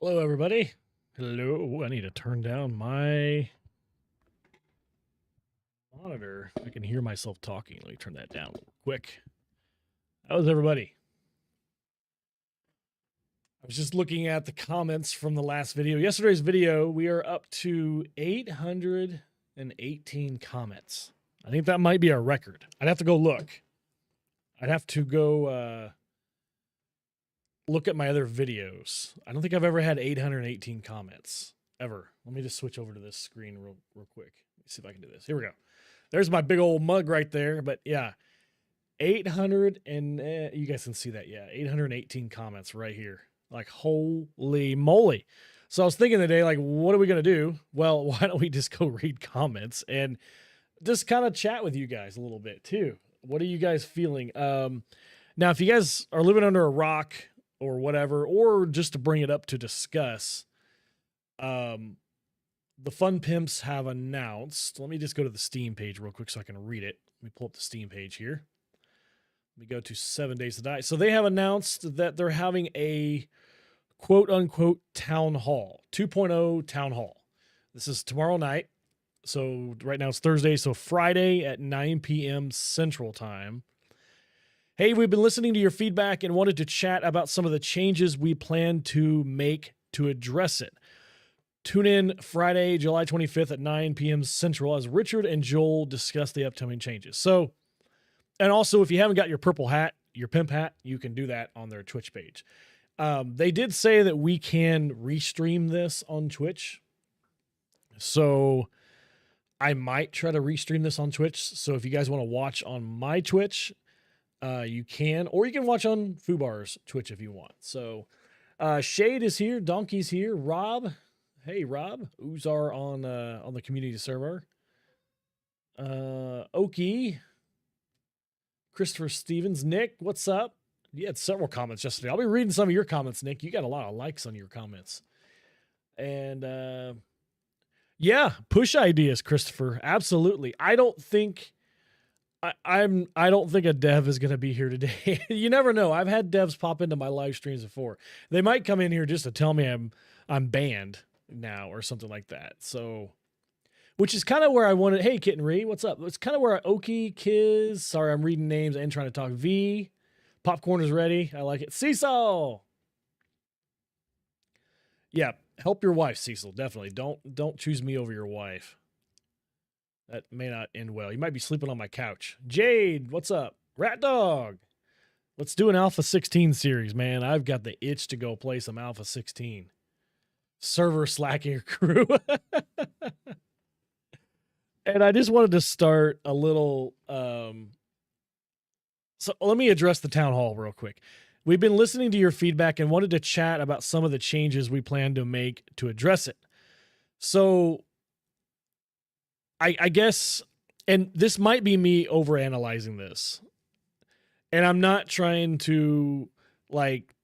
Hello, everybody. Hello. I need to turn down my monitor. I can hear myself talking. Let me turn that down real quick. How's everybody? I was just looking at the comments from the last video. Yesterday's video, we are up to 818 comments. I think that might be our record. I'd have to go look. I'd have to go look at my other videos. I don't think I've ever had 818 comments, ever. Let me just switch over to this screen real quick. Let me see if I can do this. Here we go. There's my big old mug right there. But yeah, 800 and you guys can see that. Yeah, 818 comments right here. Like, holy moly. So I was thinking today, like, what are we going to do? Well, why don't we just go read comments and just kind of chat with you guys a little bit too. What are you guys feeling? Now, if you guys are living under a rock or whatever, or just to bring it up to discuss, the Fun Pimps have announced, let me just go to the Steam page real quick so I can read it. Let me pull up the Steam page here. Let me go to 7 Days to Die. So they have announced that they're having a quote unquote town hall, 2.0 town hall. This is tomorrow night. So right now it's Thursday. So Friday at 9 p.m. Central Time. Hey, we've been listening to your feedback and wanted to chat about some of the changes we plan to make to address it. Tune in Friday, July 25th at 9 p.m. Central as Richard and Joel discuss the upcoming changes. So, and also if you haven't got your purple hat, your pimp hat, you can do that on their Twitch page. They did say that we can restream this on Twitch. So I might try to restream this on Twitch. So if you guys want to watch on my Twitch, you can, or you can watch on Fubar's Twitch if you want. So Shade is here, Donkey's here, Rob. Hey Rob, Uzar on the community server. Oki, Christopher Stevens, Nick, what's up? You had several comments yesterday. I'll be reading some of your comments, Nick. You got a lot of likes on your comments. And yeah, push ideas, Christopher. Absolutely. I don't think a dev is going to be here today. You never know. I've had devs pop into my live streams before. They might come in here just to tell me I'm banned now or something like that. So, which is kind of where I wanted. Hey, Kitten Ree, what's up? It's kind of where Oki, Kiz. Sorry, I'm reading names and trying to talk. V, popcorn is ready. I like it. Cecil. Yeah, help your wife, Cecil. Definitely. Don't choose me over your wife. That may not end well. You might be sleeping on my couch. Jade, what's up? Rat Dog. Let's do an Alpha 16 series, man. I've got the itch to go play some Alpha 16. Server slacking crew. And I just wanted to start a little... So let me address the town hall real quick. We've been listening to your feedback and wanted to chat about some of the changes we plan to make to address it. So... I guess, and this might be me overanalyzing this, and I'm not trying to like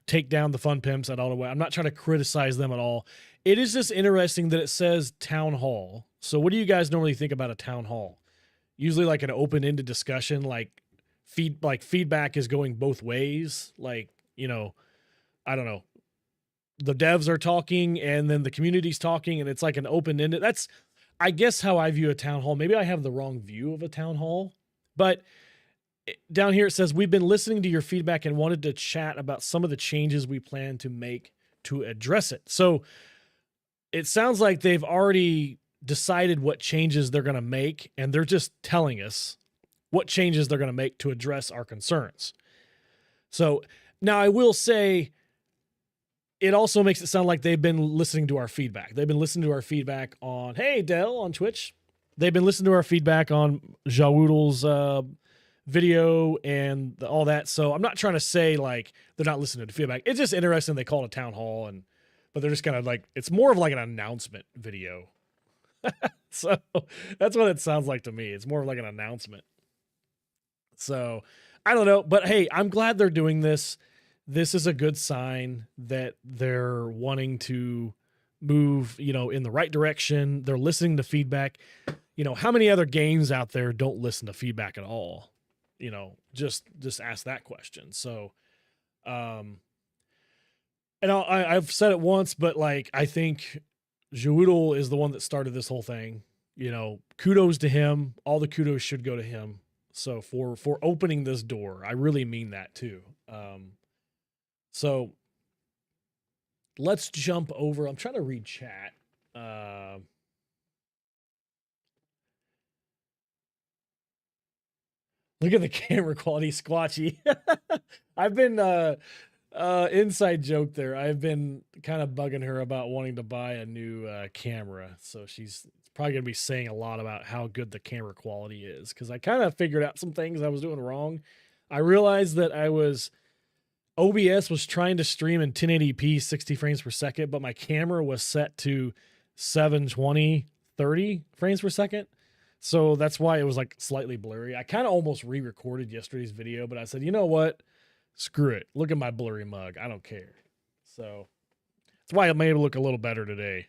take down the Fun Pimps at all. I'm not trying to criticize them at all. It is just interesting that it says town hall. So what do you guys normally think about a town hall? Usually like an open-ended discussion, like feedback is going both ways. Like, you know, I don't know. The devs are talking and then the community's talking and it's like an open-ended. That's, I guess, how I view a town hall. Maybe I have the wrong view of a town hall, but down here it says, we've been listening to your feedback and wanted to chat about some of the changes we plan to make to address it. So it sounds like they've already decided what changes they're going to make, and they're just telling us what changes they're going to make to address our concerns. So now I will say, it also makes it sound like they've been listening to our feedback. They've been listening to our feedback on, hey, Dell on Twitch. They've been listening to our feedback on Jawoodle's video and all that. So I'm not trying to say like they're not listening to feedback. It's just interesting they call it a town hall, but they're just kind of like, it's more of like an announcement video. So that's what it sounds like to me. It's more of like an announcement. So I don't know, but hey, I'm glad they're doing this. This is a good sign that they're wanting to move, you know, in the right direction. They're listening to feedback. You know, how many other games out there don't listen to feedback at all? You know, just ask that question. So, And I've said it once, but like, I think Joodle is the one that started this whole thing. You know, kudos to him. All the kudos should go to him. So for opening this door, I really mean that too. So let's jump over. I'm trying to read chat. Look at the camera quality, Squatchy. I've been inside joke there. I've been kind of bugging her about wanting to buy a new camera. So she's probably going to be saying a lot about how good the camera quality is, because I kind of figured out some things I was doing wrong. I realized that OBS was trying to stream in 1080p 60 frames per second, but my camera was set to 720 30 frames per second. So that's why it was like slightly blurry. I kind of almost re-recorded yesterday's video, but I said, you know what? Screw it. Look at my blurry mug. I don't care. So that's why it made it look a little better today.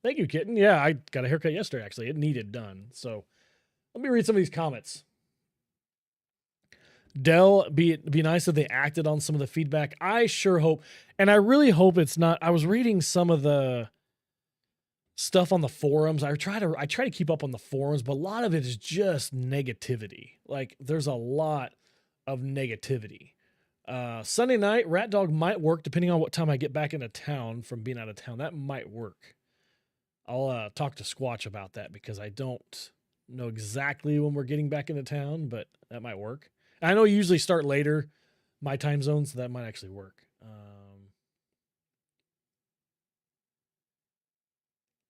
Thank you, kitten. Yeah, I got a haircut yesterday, actually. It needed done. So let me read some of these comments. Dell, be nice if they acted on some of the feedback. I sure hope, and I really hope it's not. I was reading some of the stuff on the forums. I try to keep up on the forums, but a lot of it is just negativity. Like, there's a lot of negativity. Sunday night, Rat Dog might work depending on what time I get back into town from being out of town. That might work. I'll talk to Squatch about that, because I don't know exactly when we're getting back into town, but that might work. I know you usually start later, my time zone, so that might actually work.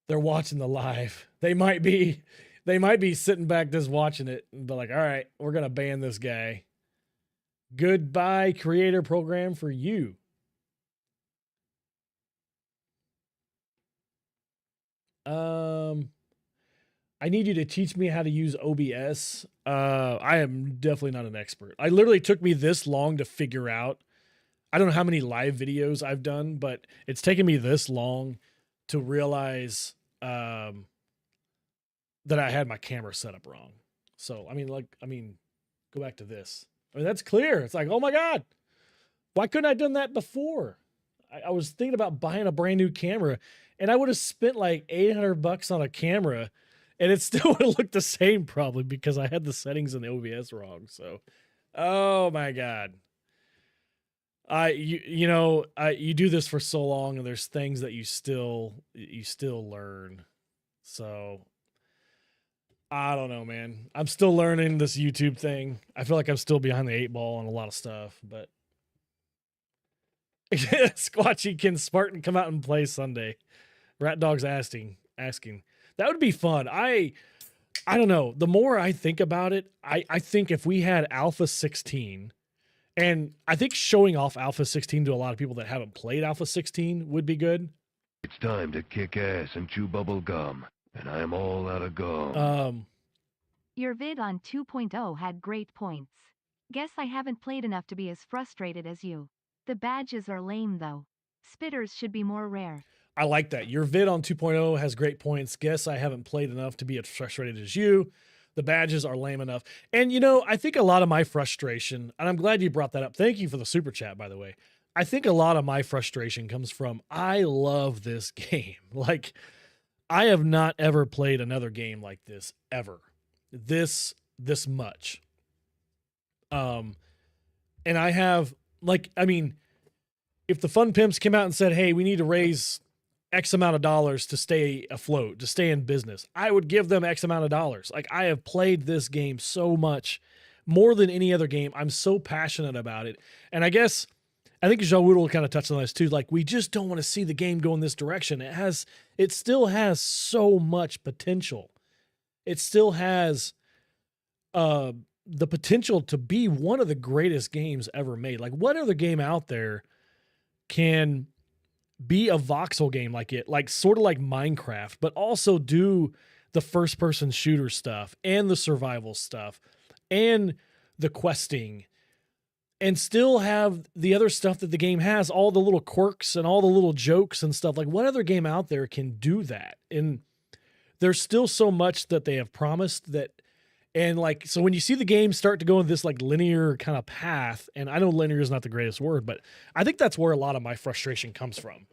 They're watching the live. They might be sitting back just watching it and be like, all right, we're going to ban this guy. Goodbye, creator program for you. I need you to teach me how to use OBS. I am definitely not an expert. I literally took me this long to figure out. I don't know how many live videos I've done, but it's taken me this long to realize that I had my camera set up wrong. So, I mean, go back to this. I mean, that's clear. It's like, oh my God, why couldn't I have done that before? I was thinking about buying a brand new camera, and I would have spent like $800 on a camera, and it still would have looked the same probably, because I had the settings in the OBS wrong. So, oh my God. You do this for so long, and there's things that you still learn. So I don't know, man. I'm still learning this YouTube thing. I feel like I'm still behind the 8 ball on a lot of stuff, but Squatchy, can Spartan come out and play Sunday? Rat Dog's asking. That would be fun. I don't know. The more I think about it, I think if we had Alpha 16, and I think showing off Alpha 16 to a lot of people that haven't played Alpha 16 would be good. It's time to kick ass and chew bubble gum, and I'm all out of gum. Your vid on 2.0 had great points. Guess I haven't played enough to be as frustrated as you. The badges are lame though. Spitters should be more rare. I like that. Your vid on 2.0 has great points. Guess I haven't played enough to be as frustrated as you. The badges are lame enough. And, I think a lot of my frustration, and I'm glad you brought that up. Thank you for the super chat, by the way. I think a lot of my frustration comes from, I love this game. Like, I have not ever played another game like this ever. This much. And I have, if the Fun Pimps came out and said, hey, we need to raise X amount of dollars to stay afloat, to stay in business, I would give them X amount of dollars. Like, I have played this game so much, more than any other game. I'm so passionate about it. And I think Jawoodle kind of touched on this too. Like, we just don't want to see the game go in this direction. It still has so much potential. It still has the potential to be one of the greatest games ever made. Like, what other game out there can be a voxel game like it, like sort of like Minecraft, but also do the first person shooter stuff and the survival stuff and the questing, and still have the other stuff that the game has, all the little quirks and all the little jokes and stuff? Like, what other game out there can do that? And there's still so much that they have promised that And like, so when you see the game start to go in this like linear kind of path, and I know linear is not the greatest word, but I think that's where a lot of my frustration comes from.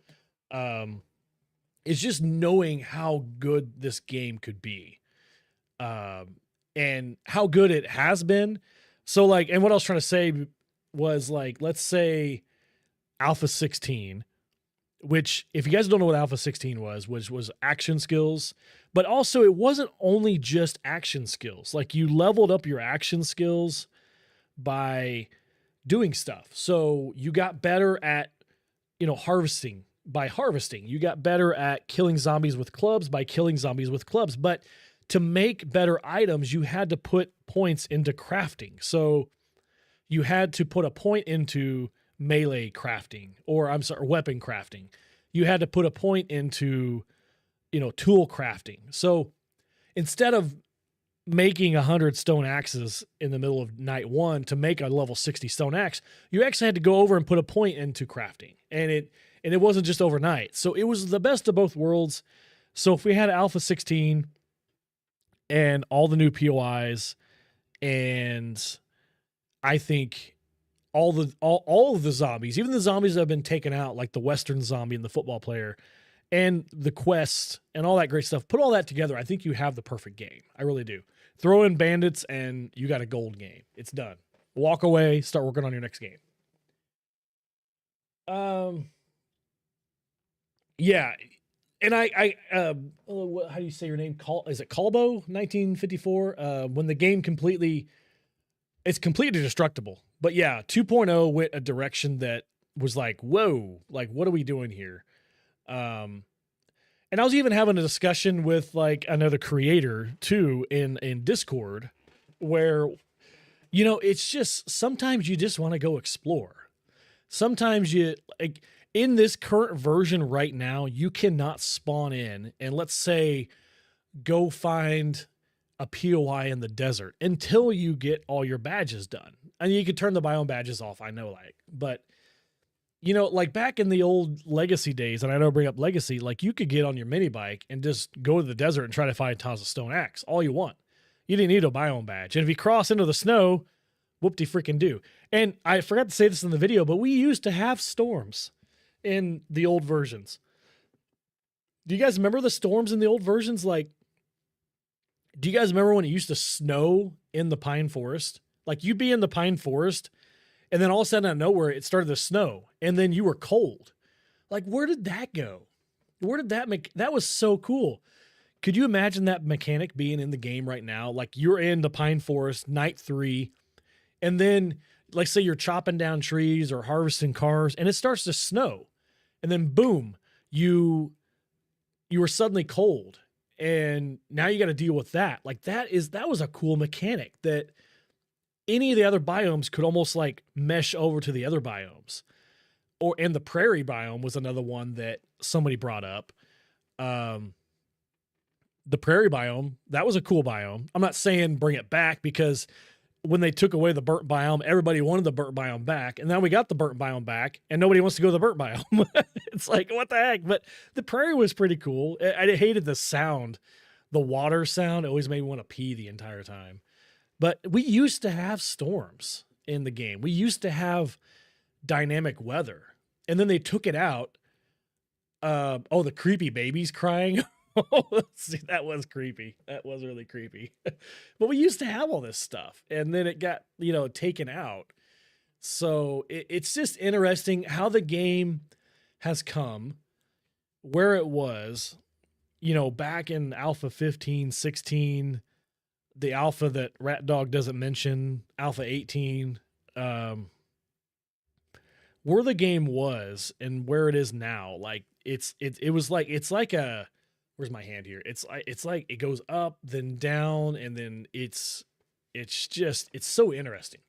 It's just knowing how good this game could be. And how good it has been. So like, and what I was trying to say was like, let's say Alpha 16, which if you guys don't know what Alpha 16 was action skills, but also it wasn't only just action skills. Like you leveled up your action skills by doing stuff. So you got better at, harvesting by harvesting. You got better at killing zombies with clubs by killing zombies with clubs. But to make better items, you had to put points into crafting. So you had to put a point into melee crafting, or weapon crafting. You had to put a point into, tool crafting. So instead of making 100 stone axes in the middle of night 1 to make a level 60 stone axe, you actually had to go over and put a point into crafting. And it wasn't just overnight. So it was the best of both worlds. So if we had Alpha 16 and all the new POIs, and I think all of the zombies, even the zombies that have been taken out, like the Western zombie and the football player, and the quest and all that great stuff, put all that together, I think you have the perfect game. I really do. Throw in bandits and you got a gold game. It's done. Walk away, start working on your next game. Yeah. And how do you say your name? Is it Colbo 1954? When the game it's completely destructible. But yeah, 2.0 went a direction that was like, whoa, like what are we doing here? And I was even having a discussion with like another creator too in Discord where, it's just, sometimes you just want to go explore. Sometimes you like, in this current version right now, you cannot spawn in and let's say go find a POI in the desert until you get all your badges done. And you could turn the biome badges off, I know, but like back in the old Legacy days, and I know I bring up Legacy, like you could get on your mini bike and just go to the desert and try to find tons of stone axe, all you want. You didn't need a biome badge. And if you cross into the snow, whoop-de freaking do. And I forgot to say this in the video, but we used to have storms in the old versions. Do you guys remember the storms in the old versions? Like, do you guys remember when it used to snow in the pine forest? Like you'd be in the pine forest and then all of a sudden out of nowhere, it started to snow and then you were cold. Like, where did that go? Where did that that was so cool. Could you imagine that mechanic being in the game right now? Like you're in the pine forest, night 3, and then like say you're chopping down trees or harvesting cars and it starts to snow. And then boom, you were suddenly cold. And now you got to deal with that. Like that was a cool mechanic that any of the other biomes could almost like mesh over to the other biomes. And the prairie biome was another one that somebody brought up. The prairie biome, that was a cool biome. I'm not saying bring it back because when they took away the burnt biome, everybody wanted the burnt biome back. And now we got the burnt biome back and nobody wants to go to the burnt biome. It's like, what the heck? But the prairie was pretty cool. I hated the sound, the water sound. It always made me want to pee the entire time. But we used to have storms in the game. We used to have dynamic weather. And then they took it out. The creepy babies crying. See, that was creepy. That was really creepy. But we used to have all this stuff and then it got, taken out. So it's just interesting how the game has come where it was, back in Alpha 15, 16, the Alpha that Rat Dog doesn't mention, Alpha 18, where the game was and where it is now. Like it's like a, where's my hand here? It's like it goes up, then down, and then it's so interesting.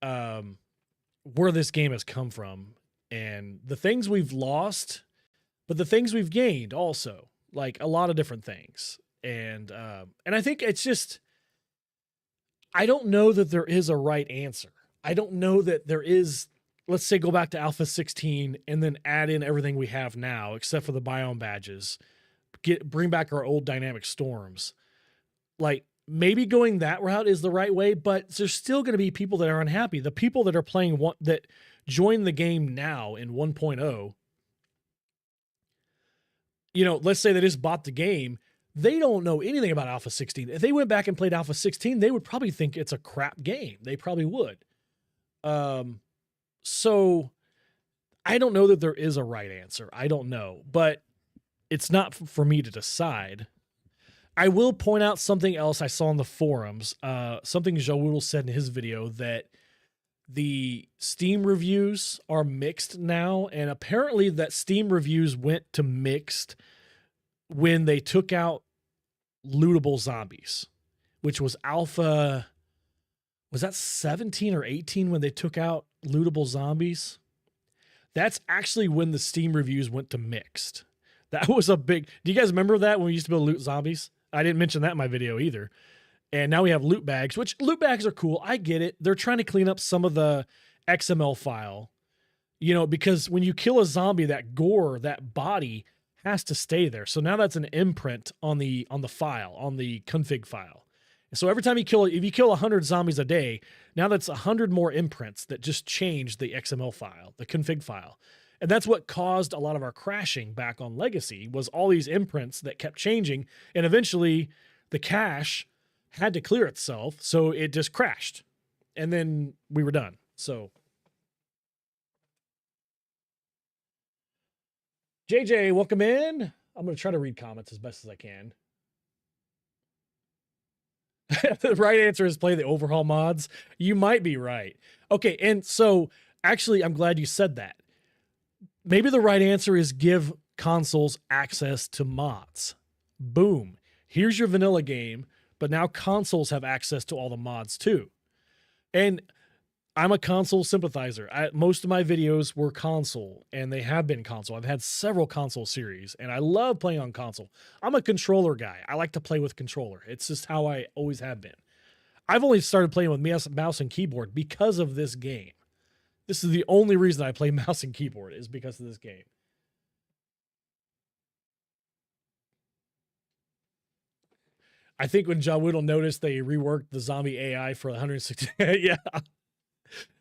Where this game has come from and the things we've lost, but the things we've gained also, like a lot of different things. And I think it's just, I don't know that there is a right answer. I don't know that there is, let's say go back to Alpha 16 and then add in everything we have now, except for the biome badges. Bring back our old dynamic storms. Like maybe going that route is the right way, but there's still going to be people that are unhappy. The people that are playing that join the game now in 1.0, you know, let's say they just bought the game. They don't know anything about Alpha 16. If they went back and played Alpha 16, they would probably think it's a crap game. They probably would. So I don't know that there is a right answer. I don't know, but it's not for me to decide. I will point out something else I saw in the forums. Something Jawoodle said in his video, that the Steam reviews are mixed now. And apparently that Steam reviews went to mixed when they took out lootable zombies, which was alpha. Was that 17 or 18 when they took out lootable zombies? That's actually when the Steam reviews went to mixed. That was a big... Do you guys remember that when we used to be able to loot zombies? I didn't mention that in my video either. And now we have loot bags, which loot bags are cool. I get it. They're trying to clean up some of the XML file, you know, because when you kill a zombie, that gore, that body has to stay there. So now that's an imprint on the file, on the config file. So every time if you kill 100 zombies a day, now that's 100 more imprints that just change the XML file, the config file. And that's what caused a lot of our crashing back on Legacy, was all these imprints that kept changing. And eventually the cache had to clear itself. So it just crashed. And then we were done. So JJ, welcome in. I'm going to try to read comments as best as I can. The right answer is play the overhaul mods. You might be right. Okay. And so actually, I'm glad you said that. Maybe the right answer is give consoles access to mods. Boom. Here's your vanilla game, but now consoles have access to all the mods too. And I'm a console sympathizer. Most of my videos were console, and they have been console. I've had several console series, and I love playing on console. I'm a controller guy. I like to play with controller. It's just how I always have been. I've only started playing with mouse and keyboard because of this game. This is the only reason I play mouse and keyboard, is because of this game. I think when John Whittle noticed they reworked the zombie AI for 160, yeah.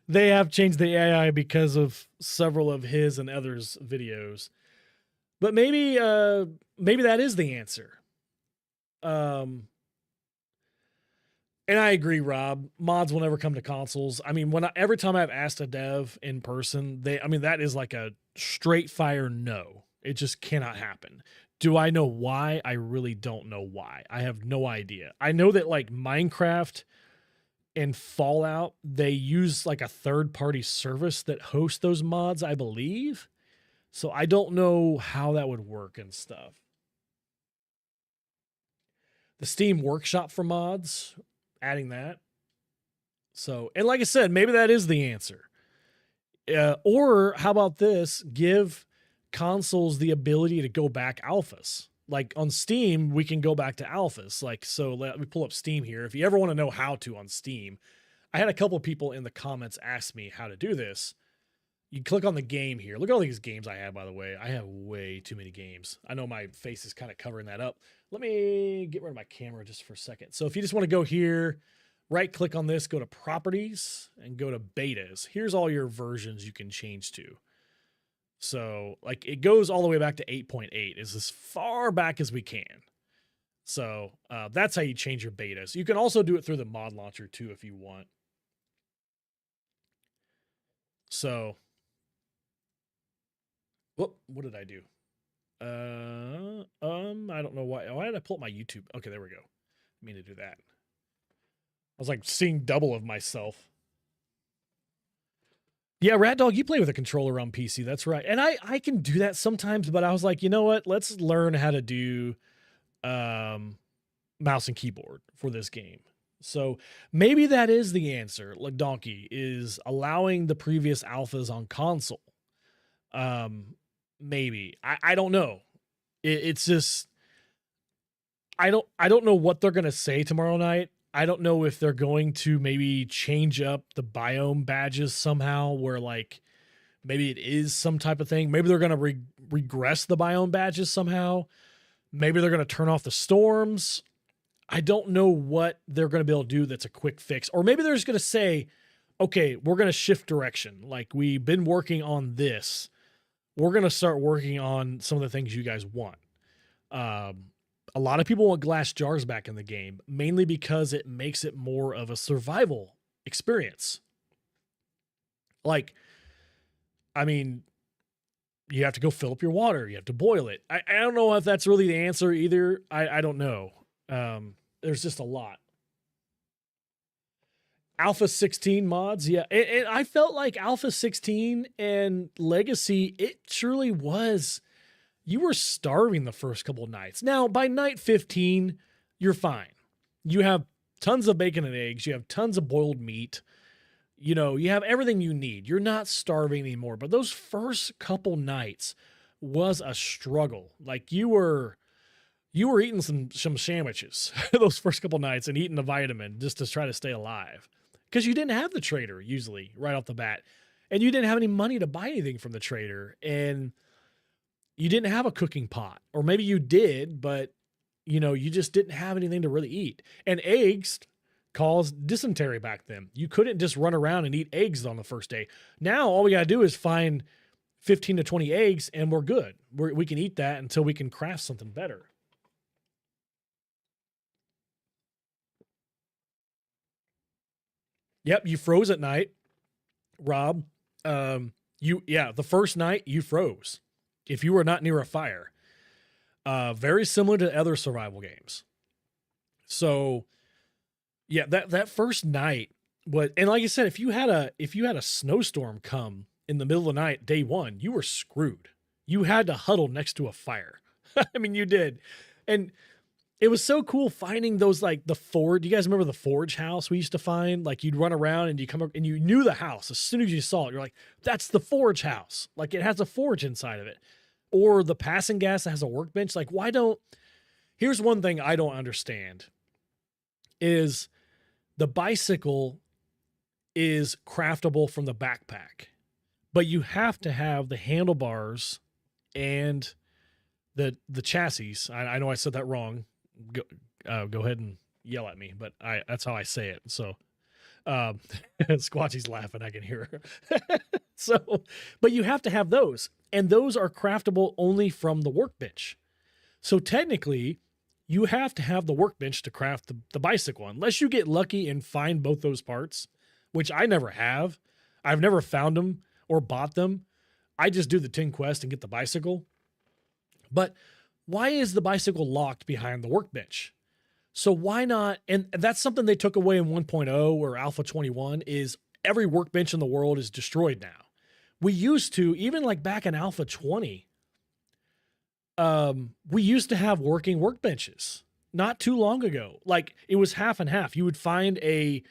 They have changed the AI because of several of his and others' videos. But maybe that is the answer. And I agree, Rob. Mods will never come to consoles. I mean, every time I've asked a dev in person, that is like a straight fire no. It just cannot happen. Do I know why? I really don't know why. I have no idea. I know that like Minecraft and Fallout, they use like a third-party service that hosts those mods, I believe. So I don't know how that would work and stuff. The Steam Workshop for mods, adding that. So, and like I said, maybe that is the answer. Or how about this? Give consoles the ability to go back alphas. Like on Steam, we can go back to alphas. Like, so let me pull up Steam here. If you ever want to know how to on Steam, I had a couple people in the comments ask me how to do this. You click on the game here. Look at all these games I have, by the way. I have way too many games. I know my face is kind of covering that up. Let me get rid of my camera just for a second. So if you just want to go here, right click on this, go to properties and go to betas. Here's all your versions you can change to. So like it goes all the way back to 8.8 is as far back as we can. So that's how you change your betas. You can also do it through the mod launcher too, if you want. So, what did I do? I don't know why. Why did I pull up my YouTube? Okay, there we go. I mean to do that. I was like seeing double of myself. Yeah, Rat Dog, you play with a controller on PC. That's right. And I can do that sometimes, but I was like, you know what? Let's learn how to do mouse and keyboard for this game. So maybe that is the answer. Like Donkey is allowing the previous alphas on console. Maybe. I don't know. It's just I don't know what they're gonna say tomorrow night. I don't know if they're going to maybe change up the biome badges somehow, where like maybe it is some type of thing. Maybe they're going to regress the biome badges somehow. Maybe they're going to turn off the storms. I don't know what they're going to be able to do that's a quick fix. Or maybe they're just going to say, okay, we're going to shift direction. Like, we've been working on this. We're going to start working on some of the things you guys want. A lot of people want glass jars back in the game, mainly because it makes it more of a survival experience. Like, I mean, you have to go fill up your water. You have to boil it. I don't know if that's really the answer either. I don't know. There's just a lot. Alpha 16 mods. Yeah. And I felt like Alpha 16 and Legacy, it truly was, you were starving the first couple of nights. Now, by night 15, you're fine. You have tons of bacon and eggs. You have tons of boiled meat. You know, you have everything you need. You're not starving anymore. But those first couple nights was a struggle. Like, you were eating some sandwiches those first couple nights and eating a vitamin just to try to stay alive. Because you didn't have the trader usually right off the bat. And you didn't have any money to buy anything from the trader. And you didn't have a cooking pot. Or maybe you did, but, you know, you just didn't have anything to really eat. And eggs caused dysentery back then. You couldn't just run around and eat eggs on the first day. Now, all we got to do is find 15 to 20 eggs and we're good. We can eat that until we can craft something better. Yep, you froze at night, Rob. The first night you froze if you were not near a fire. Very similar to other survival games. So, yeah, that first night was, and like I said, if you had a snowstorm come in the middle of the night, day one, you were screwed. You had to huddle next to a fire. I mean, you did, and it was so cool finding those, like the forge. Do you guys remember the forge house we used to find? Like, you'd run around and you come up and you knew the house as soon as you saw it. You're like, that's the forge house. Like, it has a forge inside of it. Or the passing gas that has a workbench. Like, here's one thing I don't understand is the bicycle is craftable from the backpack, but you have to have the handlebars and the chassis. I know I said that wrong. Go ahead and yell at me, but that's how I say it. So, Squatchy's laughing. I can hear her. So, but you have to have those, and those are craftable only from the workbench. So technically you have to have the workbench to craft the bicycle, unless you get lucky and find both those parts, which I never have. I've never found them or bought them. I just do the 10 quest and get the bicycle. But why is the bicycle locked behind the workbench? So why not? And that's something they took away in 1.0 or Alpha 21 is every workbench in the world is destroyed now. We used to, even like back in Alpha 20, we used to have working workbenches not too long ago. Like, it was half and half. You would find a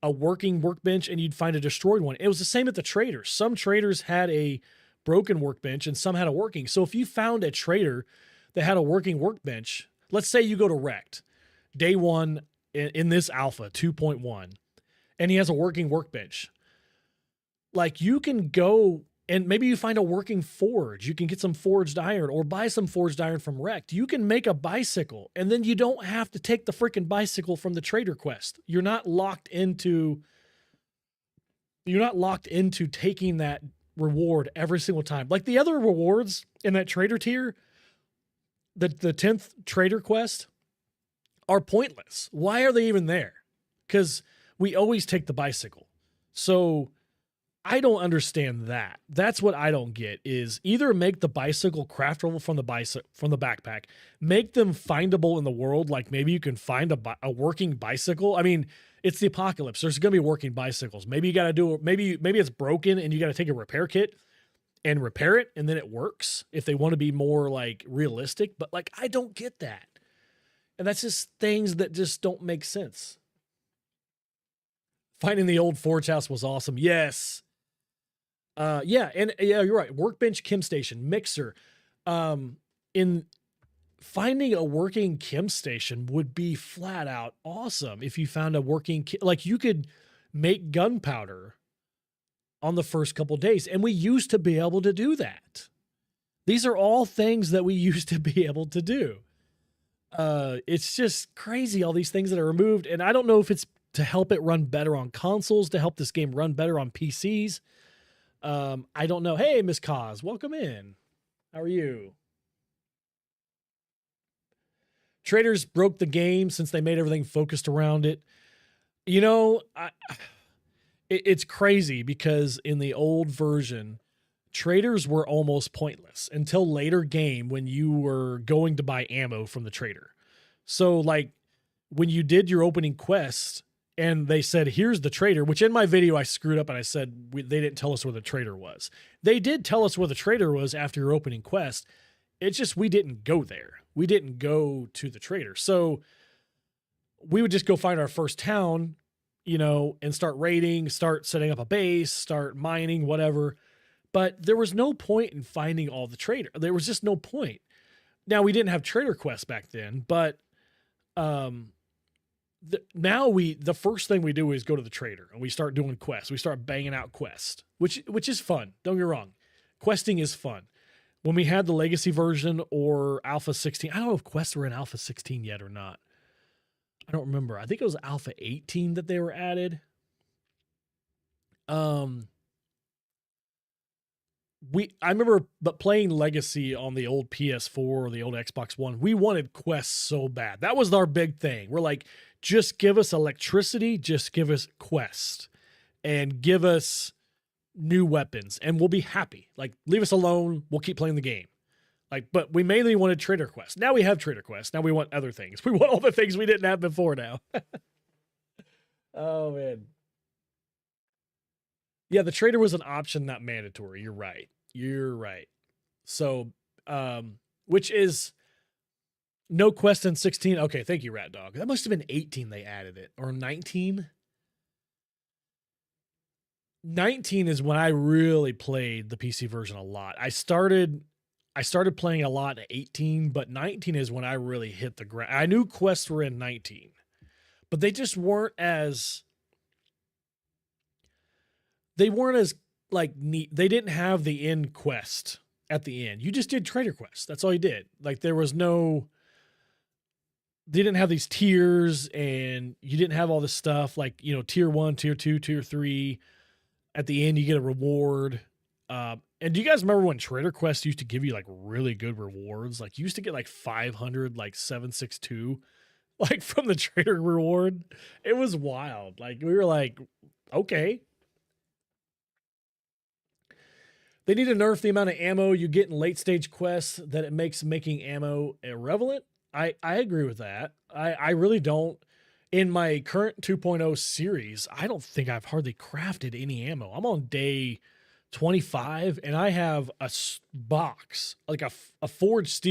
working workbench and you'd find a destroyed one. It was the same at the traders. Some traders had a broken workbench and some had a working. So if you found a trader that had a working workbench, let's say you go to Wrecked day one in this Alpha 2.1, and he has a working workbench. Like, you can go and maybe you find a working forge. You can get some forged iron or buy some forged iron from Wrecked. You can make a bicycle, and then you don't have to take the freaking bicycle from the trader quest. You're not locked into taking that reward every single time. Like the other rewards in that trader tier, the 10th trader quest are pointless. Why are they even there? Because we always take the bicycle. So I don't understand that. That's what I don't get, is either make the bicycle craftable from the backpack, make them findable in the world. Like, maybe you can find a working bicycle. I mean, it's the apocalypse. There's going to be working bicycles. Maybe you got to do it. Maybe it's broken and you got to take a repair kit and repair it, and then it works if they want to be more like realistic. But like, I don't get that. And that's just things that just don't make sense. Finding the old forge house was awesome. Yes. You're right. Workbench, chem station, mixer. In finding a working chem station would be flat out awesome. If you found a working, like, you could make gunpowder on the first couple days. And we used to be able to do that. These are all things that we used to be able to do. It's just crazy, all these things that are removed. And I don't know if it's to help it run better on consoles, to help this game run better on PCs. I don't know. Hey, Miss Cause, welcome in. How are you? Traders broke the game since they made everything focused around it. You know, it's crazy because in the old version, traders were almost pointless until later game when you were going to buy ammo from the trader. So like when you did your opening quest and they said, here's the trader, which in my video I screwed up and I said they didn't tell us where the trader was. They did tell us where the trader was after your opening quest. It's just we didn't go there. We didn't go to the trader. So we would just go find our first town, you know, and start raiding, start setting up a base, start mining, whatever. But there was no point in finding all the trader. There was just no point. Now, we didn't have trader quests back then, but now the first thing we do is go to the trader and we start doing quests. We start banging out quests, which is fun. Don't get me wrong. Questing is fun. When we had the legacy version or Alpha 16, I don't know if quests were in Alpha 16 yet or not. I don't remember. I think it was Alpha 18 that they were added. I remember playing Legacy on the old PS4 or the old Xbox One. We wanted quests so bad. That was our big thing. We're like, just give us electricity, just give us quests, and give us new weapons, and we'll be happy. Like, leave us alone. We'll keep playing the game. Like, but we mainly wanted trader quests. Now we have trader quests. Now we want other things. We want all the things we didn't have before now. Oh, man. Yeah, the trader was an option, not mandatory. You're right. You're right. So, which is no quest in 16. Okay, thank you, Rat Dog. That must have been 18 they added it. Or 19? 19 is when I really played the PC version a lot. I started playing a lot at 18, but 19 is when I really hit the ground. I knew quests were in 19, but they just weren't as like neat. They didn't have the end quest at the end. You just did trader quests. That's all you did. Like they didn't have these tiers and you didn't have all this stuff like, you know, tier 1, tier 2, tier 3. At the end, you get a reward. And do you guys remember when Trader Quest used to give you like really good rewards? Like you used to get like 500, like 762, like from the Trader reward. It was wild. Like we were like, okay. They need to nerf the amount of ammo you get in late stage quests that it makes making ammo irrelevant. I agree with that. I really don't. In my current 2.0 series, I don't think I've hardly crafted any ammo. I'm on day 25 and I have a box, like a forged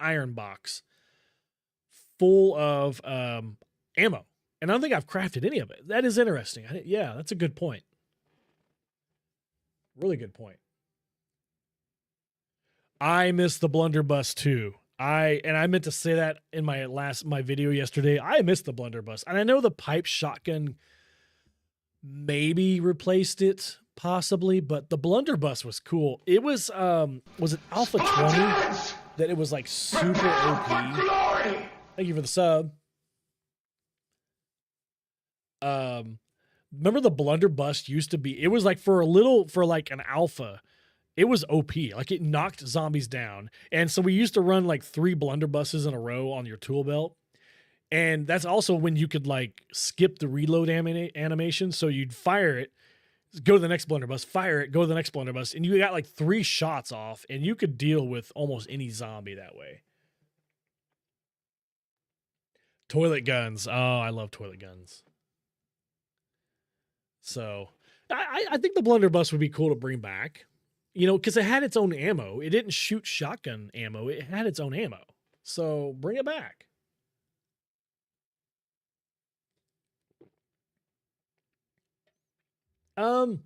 iron box full of ammo. And I don't think I've crafted any of it. That is interesting. Yeah, that's a good point. Really good point. I miss the blunderbuss too. I meant to say that in my video yesterday. I missed the blunderbuss. And I know the pipe shotgun maybe replaced it, possibly, but the blunderbuss was cool. It was it Alpha 20 that it was like super OP? Thank you for the sub. Remember the blunderbuss used to be, it was like for like an alpha, it was OP. Like it knocked zombies down. And so we used to run like 3 blunderbusses in a row on your tool belt. And that's also when you could like skip the reload animation. So you'd fire it, go to the next blunderbuss, fire it, go to the next blunderbuss. And you got like 3 shots off and you could deal with almost any zombie that way. Toilet guns. Oh, I love toilet guns. So I think the blunderbuss would be cool to bring back. You know, because it had its own ammo. It didn't shoot shotgun ammo. It had its own ammo. So bring it back. I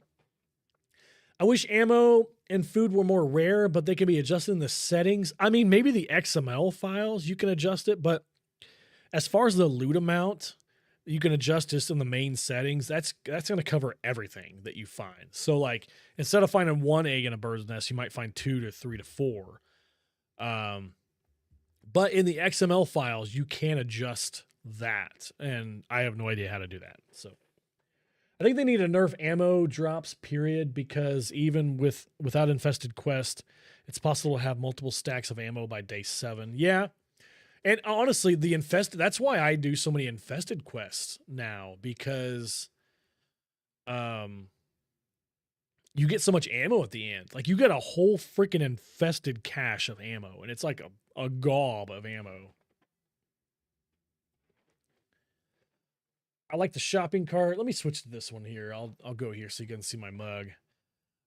wish ammo and food were more rare, but they can be adjusted in the settings. I mean, maybe the XML files, you can adjust it, but as far as the loot amount, you can adjust just in the main settings. That's going to cover everything that you find. So like instead of finding 1 egg in a bird's nest, you might find 2 to 3 to 4. But in the XML files, you can adjust that. And I have no idea how to do that. So I think they need to nerf ammo drops, period, because even without Infested Quest, it's possible to have multiple stacks of ammo by day 7. Yeah. And honestly, that's why I do so many Infested Quests now, because you get so much ammo at the end. Like, you get a whole freaking infested cache of ammo, and it's like a gob of ammo. I like the shopping cart. Let me switch to this one here. I'll go here so you can see my mug.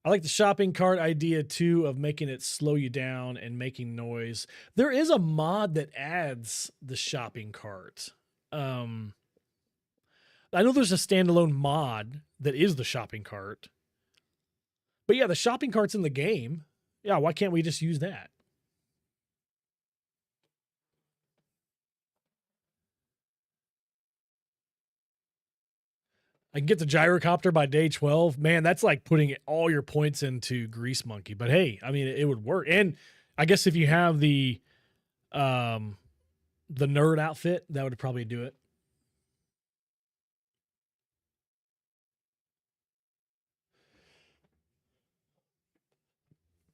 I like the shopping cart idea too, of making it slow you down and making noise. There is a mod that adds the shopping cart. I know there's a standalone mod that is the shopping cart. But yeah, the shopping cart's in the game. Yeah, why can't we just use that? I can get the gyrocopter by day 12. Man, that's like putting all your points into Grease Monkey. But hey, I mean, it would work. And I guess if you have the nerd outfit, that would probably do it.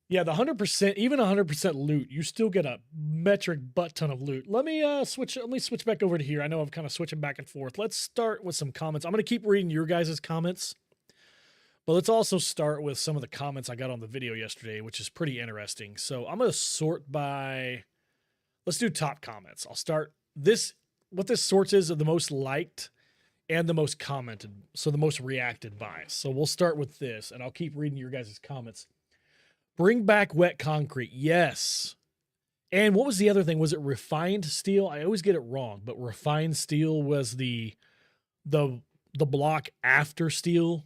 Yeah, the 100%, even 100% loot, you still get a metric butt ton of loot. Let me switch back over to here. I know I'm kind of switching back and forth. Let's start with some comments. I'm going to keep reading your guys' comments, but let's also start with some of the comments I got on the video yesterday, which is pretty interesting. So I'm going to sort by, let's do top comments. I'll start this, what this sorts is of the most liked and the most commented, so the most reacted by. So we'll start with this, and I'll keep reading your guys' comments. Bring back wet concrete. Yes. And what was the other thing? Was it refined steel? I always get it wrong, but refined steel was the block after steel.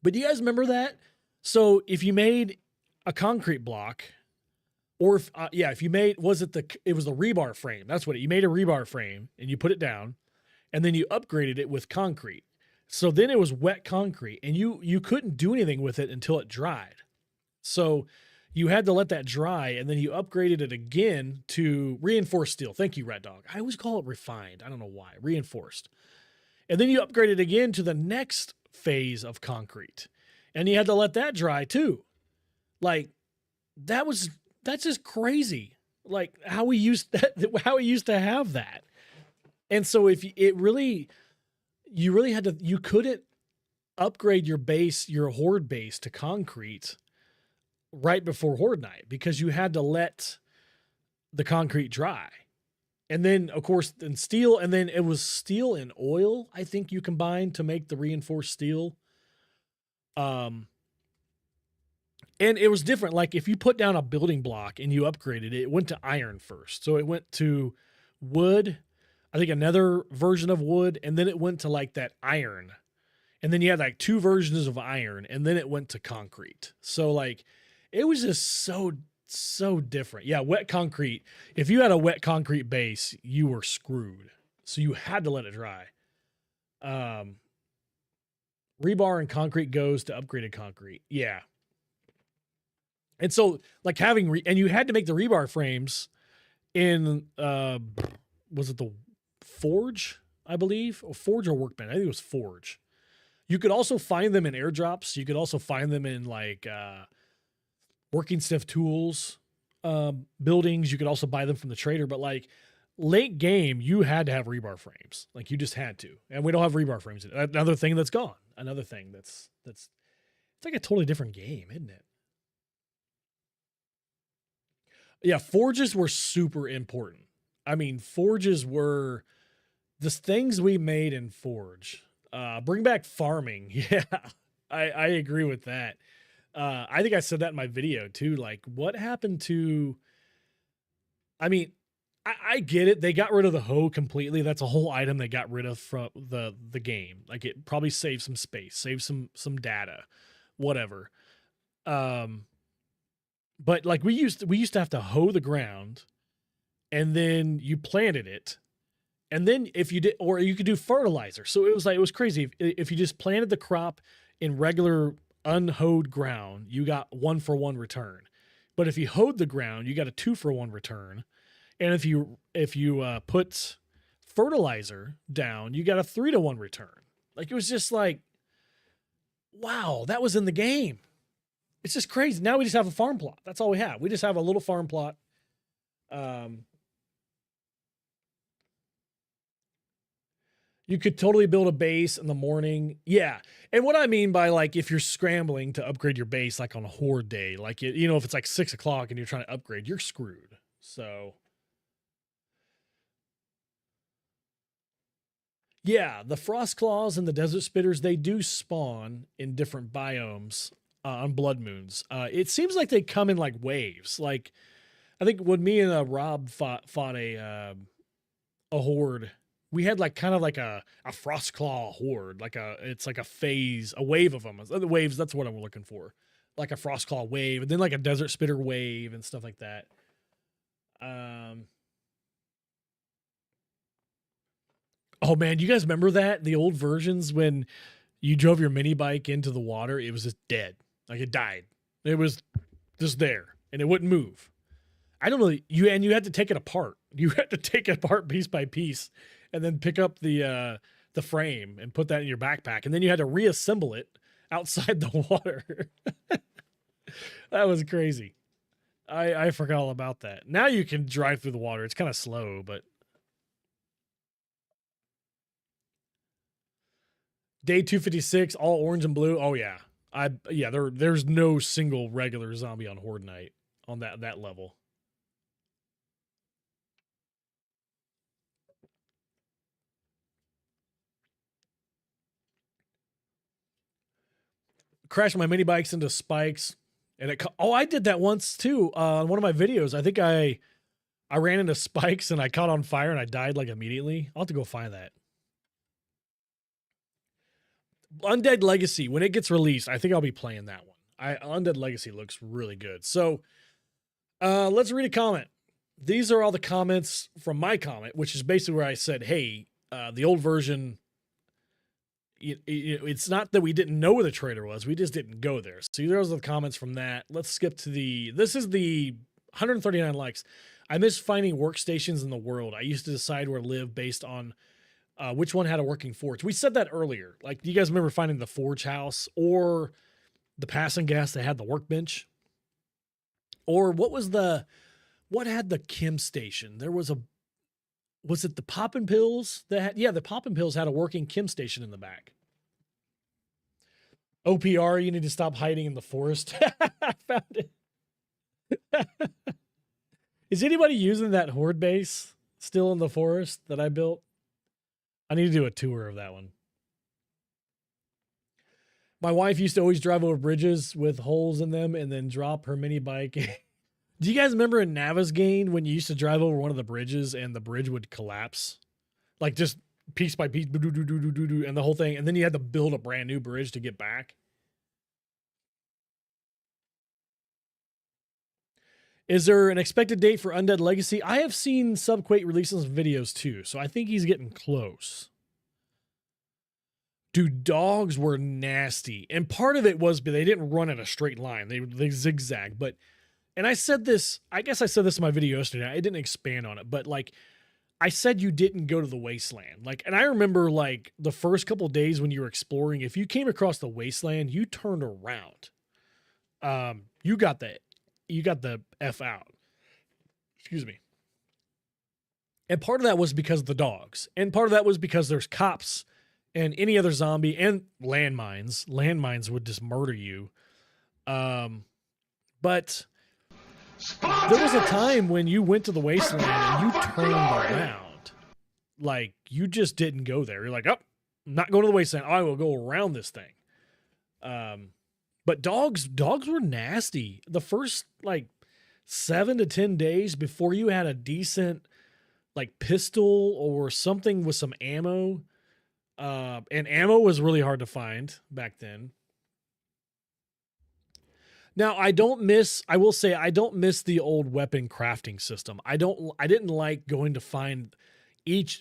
But do you guys remember that? So if you made a concrete block, or if you made, it was the rebar frame. That's what you made, a rebar frame, and you put it down, and then you upgraded it with concrete. So then it was wet concrete, and you couldn't do anything with it until it dried. So you had to let that dry, and then you upgraded it again to reinforced steel. Thank you, Red Dog. I always call it refined. I don't know why. Reinforced. And then you upgrade it again to the next phase of concrete, and you had to let that dry too. Like, that's just crazy. Like how we used to have that. And so you couldn't upgrade your base, your horde base, to concrete right before horde night, because you had to let the concrete dry. And then of course in steel, and then it was steel and oil, I think you combined to make the reinforced steel. And it was different. Like if you put down a building block and you upgraded it, it went to iron first. So it went to wood, I think another version of wood, and then it went to like that iron. And then you had like 2 versions of iron, and then it went to concrete. So like, it was just so different. Yeah, wet concrete. If you had a wet concrete base, you were screwed. So you had to let it dry. Rebar and concrete goes to upgraded concrete. Yeah. And so like and you had to make the rebar frames in, was it the Forge, I believe? Or Forge or Workbench? I think it was Forge. You could also find them in airdrops. You could also find them in like, Working Stiff Tools buildings. You could also buy them from the trader, but like late game, you had to have rebar frames. Like you just had to, and we don't have rebar frames. Another thing that's gone. Another thing that's it's like a totally different game, isn't it? Yeah, forges were super important. I mean, forges were the things we made in Forge. Bring back farming. Yeah, I agree with that. I think I said that in my video too. Like, what happened to? I mean, I get it. They got rid of the hoe completely. That's a whole item they got rid of from the game. Like, it probably saved some space, saved some data, whatever. But like we used to have to hoe the ground, and then you planted it, and then if you did, or you could do fertilizer. So it was crazy. If you just planted the crop in regular unhoed ground, you got 1-for-1 return. But if you hoed the ground, you got a 2-for-1 return. And if you put fertilizer down, you got a 3-to-1 return. Like, it was just like, wow, that was in the game. It's just crazy. Now we just have a farm plot. That's all we have. We just have a little farm plot. You could totally build a base in the morning. Yeah. And what I mean by, like, if you're scrambling to upgrade your base, like on a horde day, like, you know, if it's like 6 o'clock and you're trying to upgrade, you're screwed. So yeah, the frost claws and the desert spitters, they do spawn in different biomes on blood moons. It seems like they come in like waves. Like, I think when me and Rob fought a horde, we had like kind of like a frost claw horde. It's like a phase, a wave of them. The waves, that's what I'm looking for. Like a frost claw wave, and then like a desert spitter wave and stuff like that. Oh man, you guys remember that? The old versions when you drove your mini bike into the water, it was just dead. Like, it died. It was just there and it wouldn't move. I don't know. You had to take it apart. You had to take it apart piece by piece and then pick up the frame and put that in your backpack. And then you had to reassemble it outside the water. That was crazy. I forgot all about that. Now you can drive through the water. It's kind of slow, but day 256, all orange and blue. Oh yeah. There's no single regular zombie on Horde Night on that level. Crashed my mini bikes into spikes, and I did that once too on one of my videos. I think I ran into spikes and I caught on fire and I died like immediately. I'll have to go find that. Undead Legacy, when it gets released, I think I'll be playing that one. Undead Legacy looks really good. So let's read a comment. These are all the comments from my comment, which is basically where I said, hey, the old version, it's not that we didn't know where the trader was. We just didn't go there. So those are the comments from that. Let's skip to this is the 139 likes. I miss finding workstations in the world. I used to decide where to live based on which one had a working forge. We said that earlier. Like, do you guys remember finding the forge house or the passing gas that had the workbench? Or what had the chem station? Was it the poppin' pills that had, the poppin' pills had a working chem station in the back. OPR, you need to stop hiding in the forest. I found it. Is anybody using that horde base still in the forest that I built? I need to do a tour of that one. My wife used to always drive over bridges with holes in them and then drop her mini bike. Do you guys remember in Navezgane when you used to drive over one of the bridges and the bridge would collapse? Like, just piece by piece, and the whole thing. And then you had to build a brand new bridge to get back. Is there an expected date for Undead Legacy? I have seen Subquake releasing some videos too, so I think he's getting close. Dude, dogs were nasty. And part of it was they didn't run in a straight line. They zigzag. But, and I said this, I guess I said this in my video yesterday. I didn't expand on it, but like, I said you didn't go to the wasteland. Like, and I remember like the first couple of days when you were exploring, if you came across the wasteland, you turned around. You got the F out. Excuse me. And part of that was because of the dogs. And part of that was because there's cops and any other zombie and landmines. Landmines would just murder you. But there was a time when you went to the wasteland and you turned around. Like, you just didn't go there. You're like, oh, I'm not going to the wasteland. I will go around this thing. But dogs were nasty. The first like 7 to 10 days before you had a decent like pistol or something with some ammo. And ammo was really hard to find back then. Now I will say I don't miss the old weapon crafting system. I didn't like going to find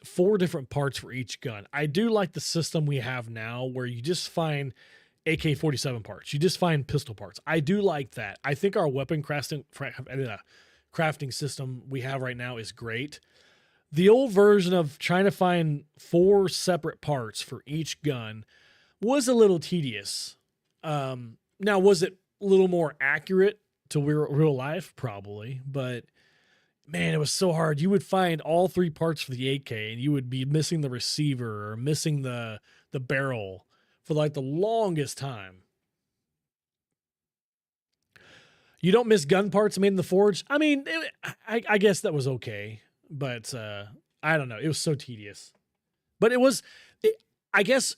4 different parts for each gun. I do like the system we have now where you just find AK-47 parts. You just find pistol parts. I do like that. I think our weapon crafting crafting system we have right now is great. The old version of trying to find 4 separate parts for each gun was a little tedious. Now, was it a little more accurate to real life? Probably, but man, it was so hard. You would find all 3 parts for the AK, and you would be missing the receiver or missing the barrel for like the longest time. You don't miss gun parts made in the forge. I mean, I guess that was okay, but I don't know. It was so tedious. But I guess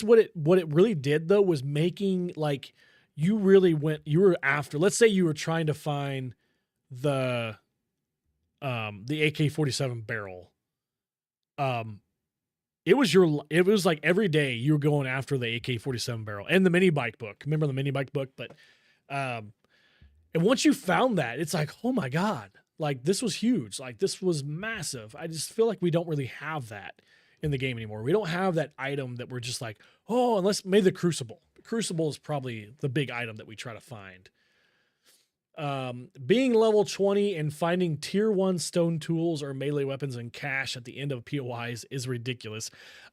what it really did though was making like you were after. Let's say you were trying to find the AK-47 barrel. It was like every day you were going after the AK-47 barrel and the mini bike book. Remember the mini bike book? But and once you found that, it's like, oh my God, like this was huge. Like this was massive. I just feel like we don't really have that in the game anymore. We don't have that item that we're just like, oh, unless maybe the Crucible. The Crucible is probably the big item that we try to find. Being level 20 and finding tier 1 stone tools or melee weapons and cash at the end of POIs is ridiculous.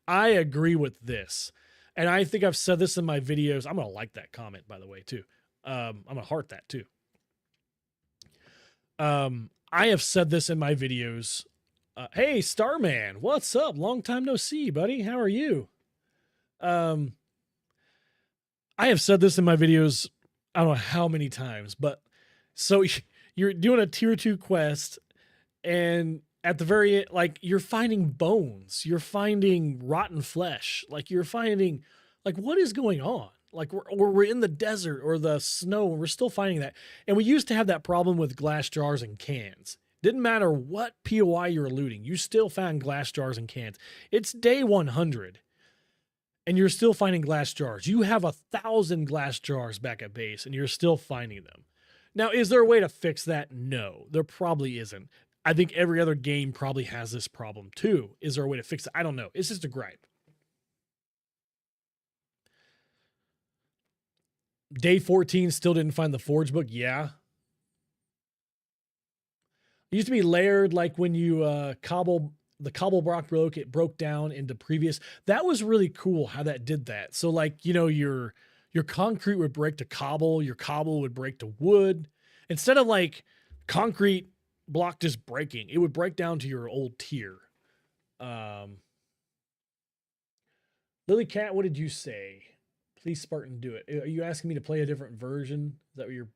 I agree with this. And I think I've said this in my videos. I'm going to like that comment, by the way, too. I'm going to heart that, too. I have said this in my videos. Hey, Starman, what's up? Long time no see, buddy. How are you? I have said this in my videos, I don't know how many times, but so you're doing a tier 2 quest and at the very end, like you're finding bones, you're finding rotten flesh, like you're finding like what is going on? Like we're in the desert or the snow and we're still finding that. And we used to have that problem with glass jars and cans. Didn't matter what POI you're looting, you still found glass jars and cans. It's day 100 and you're still finding glass jars. You have 1,000 glass jars back at base and you're still finding them. Now, is there a way to fix that? No, there probably isn't. I think every other game probably has this problem too. Is there a way to fix it? I don't know. It's just a gripe. Day 14 still didn't find the forge book. Yeah. It used to be layered like when you the cobble block broke, it broke down into previous. That was really cool how that did that. So like, you know, your concrete would break to cobble, your cobble would break to wood. Instead of like concrete block just breaking, it would break down to your old tier. Lily Cat, what did you say? Please, Spartan, do it. Are you asking me to play a different version? Is that what you're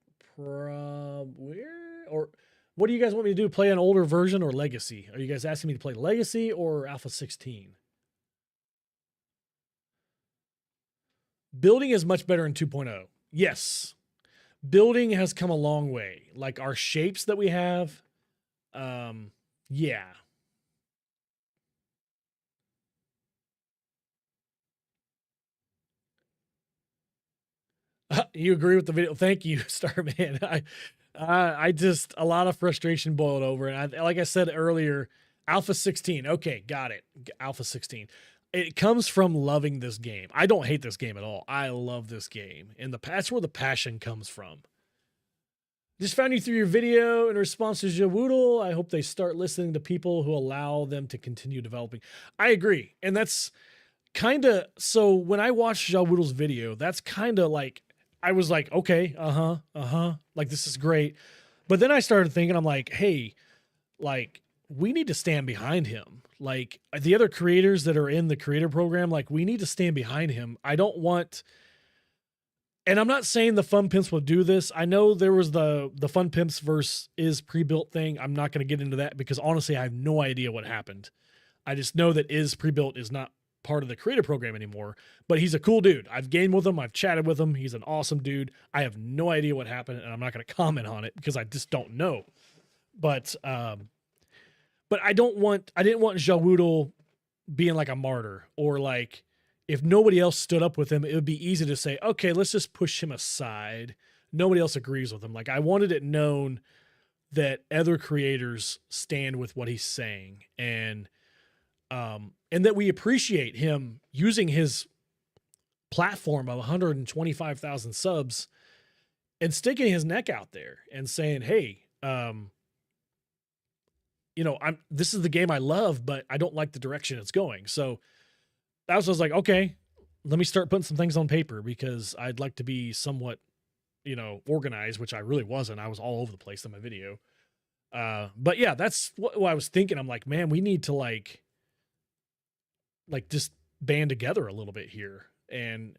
or what do you guys want me to do? Play an older version or Legacy? Are you guys asking me to play Legacy or Alpha 16? Building is much better in 2.0. Yes. Building has come a long way. Like our shapes that we have. Yeah. You agree with the video? Thank you, Starman. I just, a lot of frustration boiled over. And like I said earlier, Alpha 16. Okay, got it. Alpha 16. It comes from loving this game. I don't hate this game at all. I love this game. And that's where the passion comes from. Just found you through your video in response to Jawoodle. I hope they start listening to people who allow them to continue developing. I agree. And that's kind of, so when I watched Jawoodle's video, that's kind of like, I was like, okay, like this is great. But then I started thinking, I'm like, hey, like we need to stand behind him. Like the other creators that are in the creator program, like we need to stand behind him. I don't want, and I'm not saying the Fun Pimps will do this. I know there was the Fun Pimps verse is pre-built thing. I'm not going to get into that because honestly, I have no idea what happened. I just know that is pre-built is not part of the creator program anymore, but he's a cool dude. I've gamed with him. I've chatted with him. He's an awesome dude. I have no idea what happened and I'm not going to comment on it because I just don't know. But I didn't want Jawoodle being like a martyr or like, if nobody else stood up with him, it would be easy to say, okay, let's just push him aside. Nobody else agrees with him. Like I wanted it known that other creators stand with what he's saying and that we appreciate him using his platform of 125,000 subs and sticking his neck out there and saying, hey, this is the game I love, but I don't like the direction it's going. So that was, I was like, okay, let me start putting some things on paper because I'd like to be somewhat, organized, which I really wasn't. I was all over the place in my video. But yeah, that's what I was thinking. I'm like, man, we need to like just band together a little bit here. And,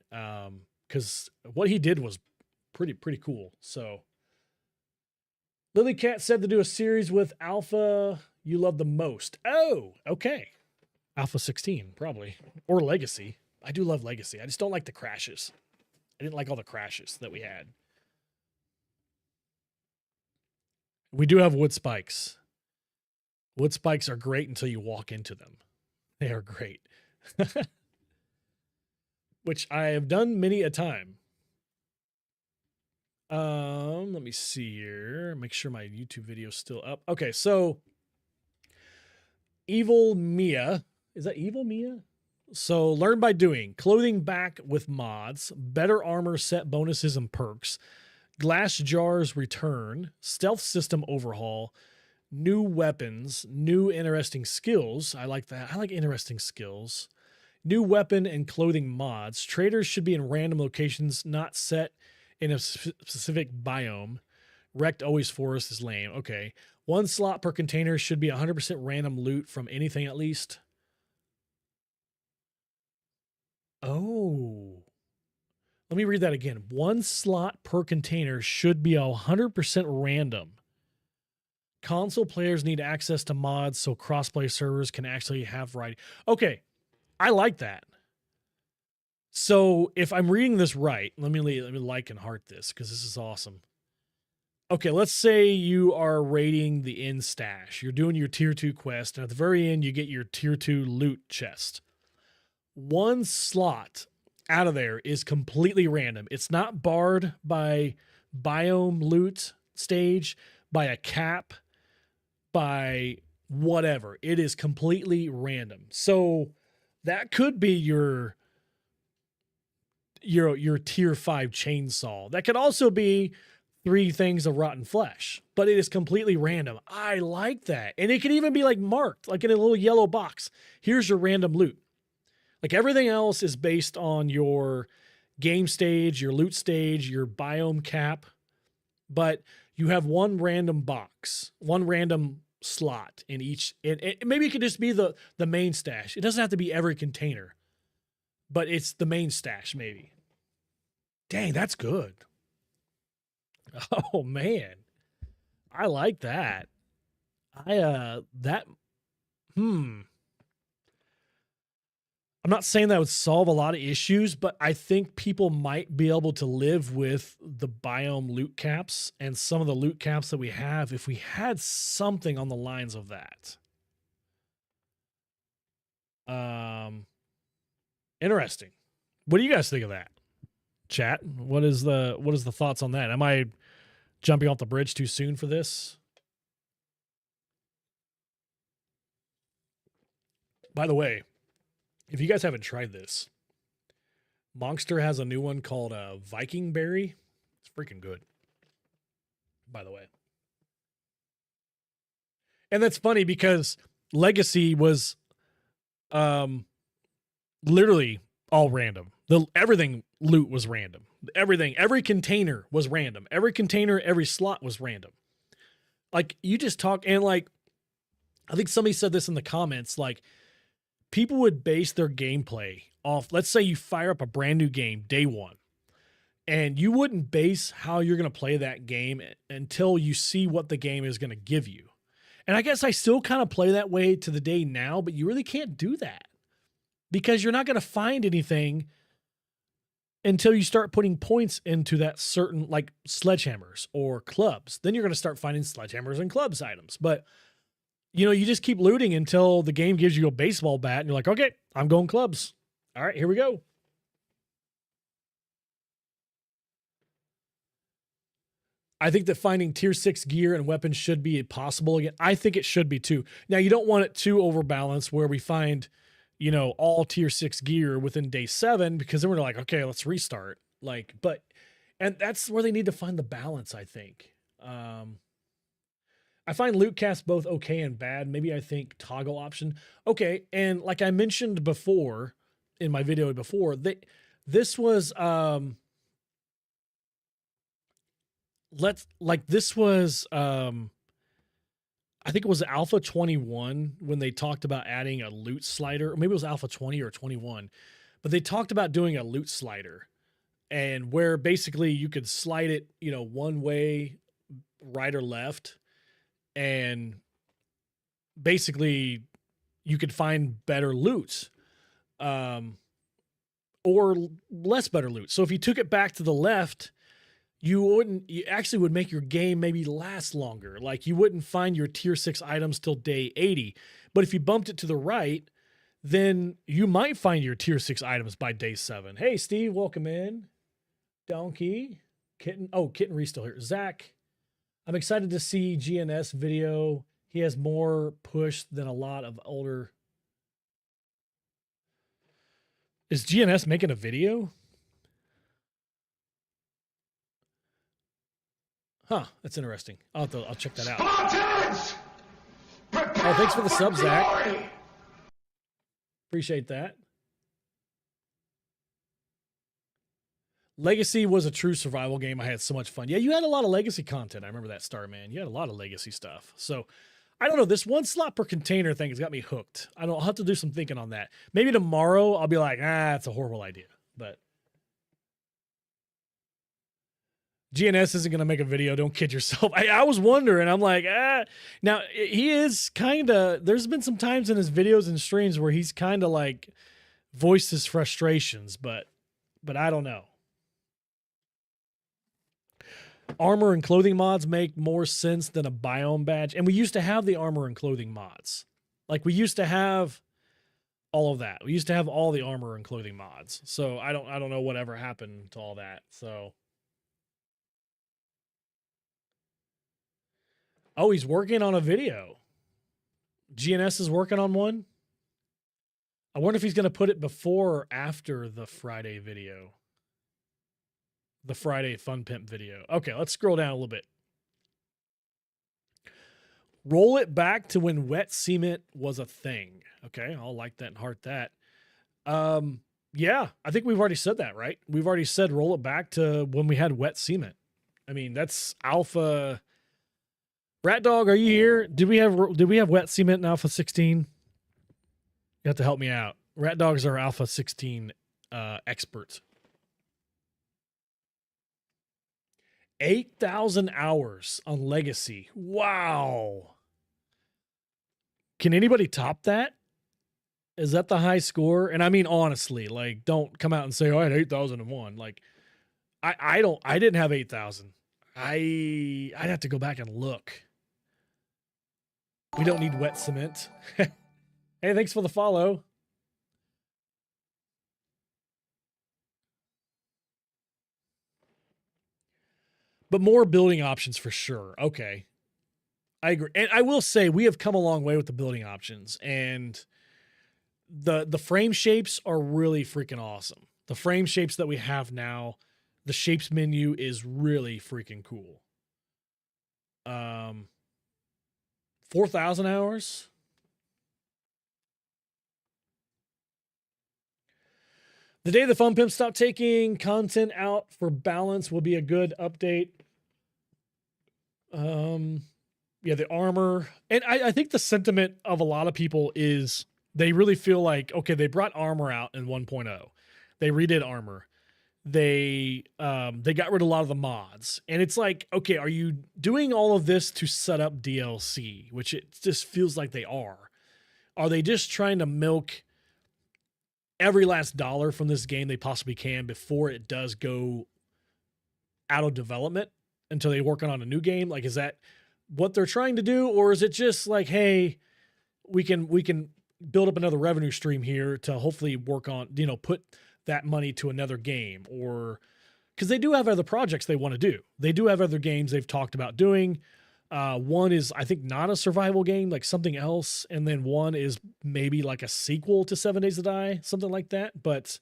cause what he did was pretty cool. So Lily Cat said to do a series with Alpha you love the most. Oh, okay. Alpha 16, probably. Or Legacy. I do love Legacy. I just don't like the crashes. I didn't like all the crashes that we had. We do have wood spikes. Wood spikes are great until you walk into them. They are great. Which I have done many a time. Let me see here. Make sure my YouTube video is still up. Okay, so Evil Mia. Is that Evil Mia? So learn by doing. Clothing back with mods. Better armor set bonuses and perks. Glass jars return. Stealth system overhaul. New weapons. New interesting skills. I like that. I like interesting skills. New weapon and clothing mods. Traders should be in random locations, not set in a specific biome. Wrecked always forest is lame. Okay. 1 slot per container should be 100% random loot from anything at least. Oh. Let me read that again. 1 slot per container should be 100% random. Console players need access to mods so crossplay servers can actually have variety. Okay. I like that. So if I'm reading this right, let me like and heart this because this is awesome. Okay, let's say you are raiding the inn stash. You're doing your tier 2 quest, and at the very end, you get your tier 2 loot chest. 1 slot out of there is completely random. It's not barred by biome loot stage, by a cap, by whatever. It is completely random. So that could be your tier 5 chainsaw. That could also be 3 things of rotten flesh, but it is completely random. I like that. And it could even be like marked, like in a little yellow box. Here's your random loot. Like everything else is based on your game stage, your loot stage, your biome cap, but you have 1 random box, 1 random slot in each. And maybe it could just be the main stash. It doesn't have to be every container, but it's the main stash maybe. Dang, that's good. Oh man. I like that. I'm not saying that would solve a lot of issues, but I think people might be able to live with the biome loot caps and some of the loot caps that we have if we had something on the lines of that. Interesting. What do you guys think of that? Chat, what is the thoughts on that? Am I jumping off the bridge too soon for this? By the way, if you guys haven't tried this, Monster has a new one called Viking Berry. It's freaking good, by the way. And that's funny because Legacy was literally all random. Everything loot was random. Every container was random. Every container, every slot was random. Like you just talk and like, I think somebody said this in the comments, like people would base their gameplay off, let's say you fire up a brand new game day 1 and you wouldn't base how you're going to play that game until you see what the game is going to give you. And I guess I still kind of play that way to the day now, but you really can't do that because you're not going to find anything until you start putting points into that certain, like sledgehammers or clubs. Then you're going to start finding sledgehammers and clubs items. But, you just keep looting until the game gives you a baseball bat and you're like, okay, I'm going clubs. All right, here we go. I think that finding tier 6 gear and weapons should be possible again. I think it should be too. Now, you don't want it too overbalanced where we find all tier 6 gear within day 7, because then we're like, okay, let's restart. And that's where they need to find the balance, I think. I find loot casts both okay and bad. Maybe I think toggle option. Okay, and like I mentioned before in my video before, this was I think it was Alpha 21 when they talked about adding a loot slider, or maybe it was Alpha 20 or 21, but they talked about doing a loot slider, and where basically you could slide it, one way, right or left, and basically you could find better loot, or less better loot. So if you took it back to the left, you actually would make your game maybe last longer. Like you wouldn't find your tier 6 items till day 80. But if you bumped it to the right, then you might find your tier 6 items by day 7. Hey, Steve, welcome in. Donkey, Kitten. Oh, Kitten Reese still here. Zach, I'm excited to see GNS video. He has more push than a lot of older. Is GNS making a video? Huh, that's interesting. I'll check that out. Spartans! Oh, thanks for the sub, Zach. Appreciate that. Legacy was a true survival game. I had so much fun. Yeah, you had a lot of Legacy content. I remember that, Starman. You had a lot of Legacy stuff. So, I don't know. This 1 slot per container thing has got me hooked. I'll have to do some thinking on that. Maybe tomorrow I'll be like, it's a horrible idea. But GNS isn't going to make a video. Don't kid yourself. I was wondering. I'm like, Now, he is kind of, there's been some times in his videos and streams where he's kind of like voiced his frustrations, but I don't know. Armor and clothing mods make more sense than a biome badge. And we used to have the armor and clothing mods. Like we used to have all of that. We used to have all the armor and clothing mods. So I don't know whatever happened to all that. So. Oh, he's working on a video. GNS is working on one. I wonder if he's going to put it before or after the Friday video. The Friday Fun Pimp video. Okay, let's scroll down a little bit. Roll it back to when wet cement was a thing. Okay, I'll like that and heart that. Yeah, I think we've already said that, right? We've already said roll it back to when we had wet cement. I mean, that's alpha. Rat Dog, are you here? Did we have wet cement in Alpha 16? You have to help me out. Rat Dog's our Alpha 16 expert. 8,000 hours on Legacy. Wow. Can anybody top that? Is that the high score? And I mean, honestly, like, don't come out and say, oh, I had 8,001. Like, I didn't have 8,000. I'd have to go back and look. We don't need wet cement. Hey, thanks for the follow. But more building options for sure. Okay. I agree. And I will say we have come a long way with the building options, and the frame shapes are really freaking awesome. The frame shapes that we have now, the shapes menu is really freaking cool. 4,000 hours. The day the Fun Pimps stop taking content out for balance will be a good update. Yeah, the armor. And I think the sentiment of a lot of people is they really feel like, okay, they brought armor out in 1.0. They redid armor. They got rid of a lot of the mods. And it's like, okay, are you doing all of this to set up DLC? Which it just feels like they are. Are they just trying to milk every last dollar from this game they possibly can before it does go out of development until they're working on a new game? Like, is that what they're trying to do? Or is it just like, hey, we can build up another revenue stream here to hopefully work on, put that money to another game? Or because they do have other projects they want to do. They do have other games they've talked about doing. One is, I think, not a survival game, like something else. And then one is maybe like a sequel to 7 Days to Die, something like that. But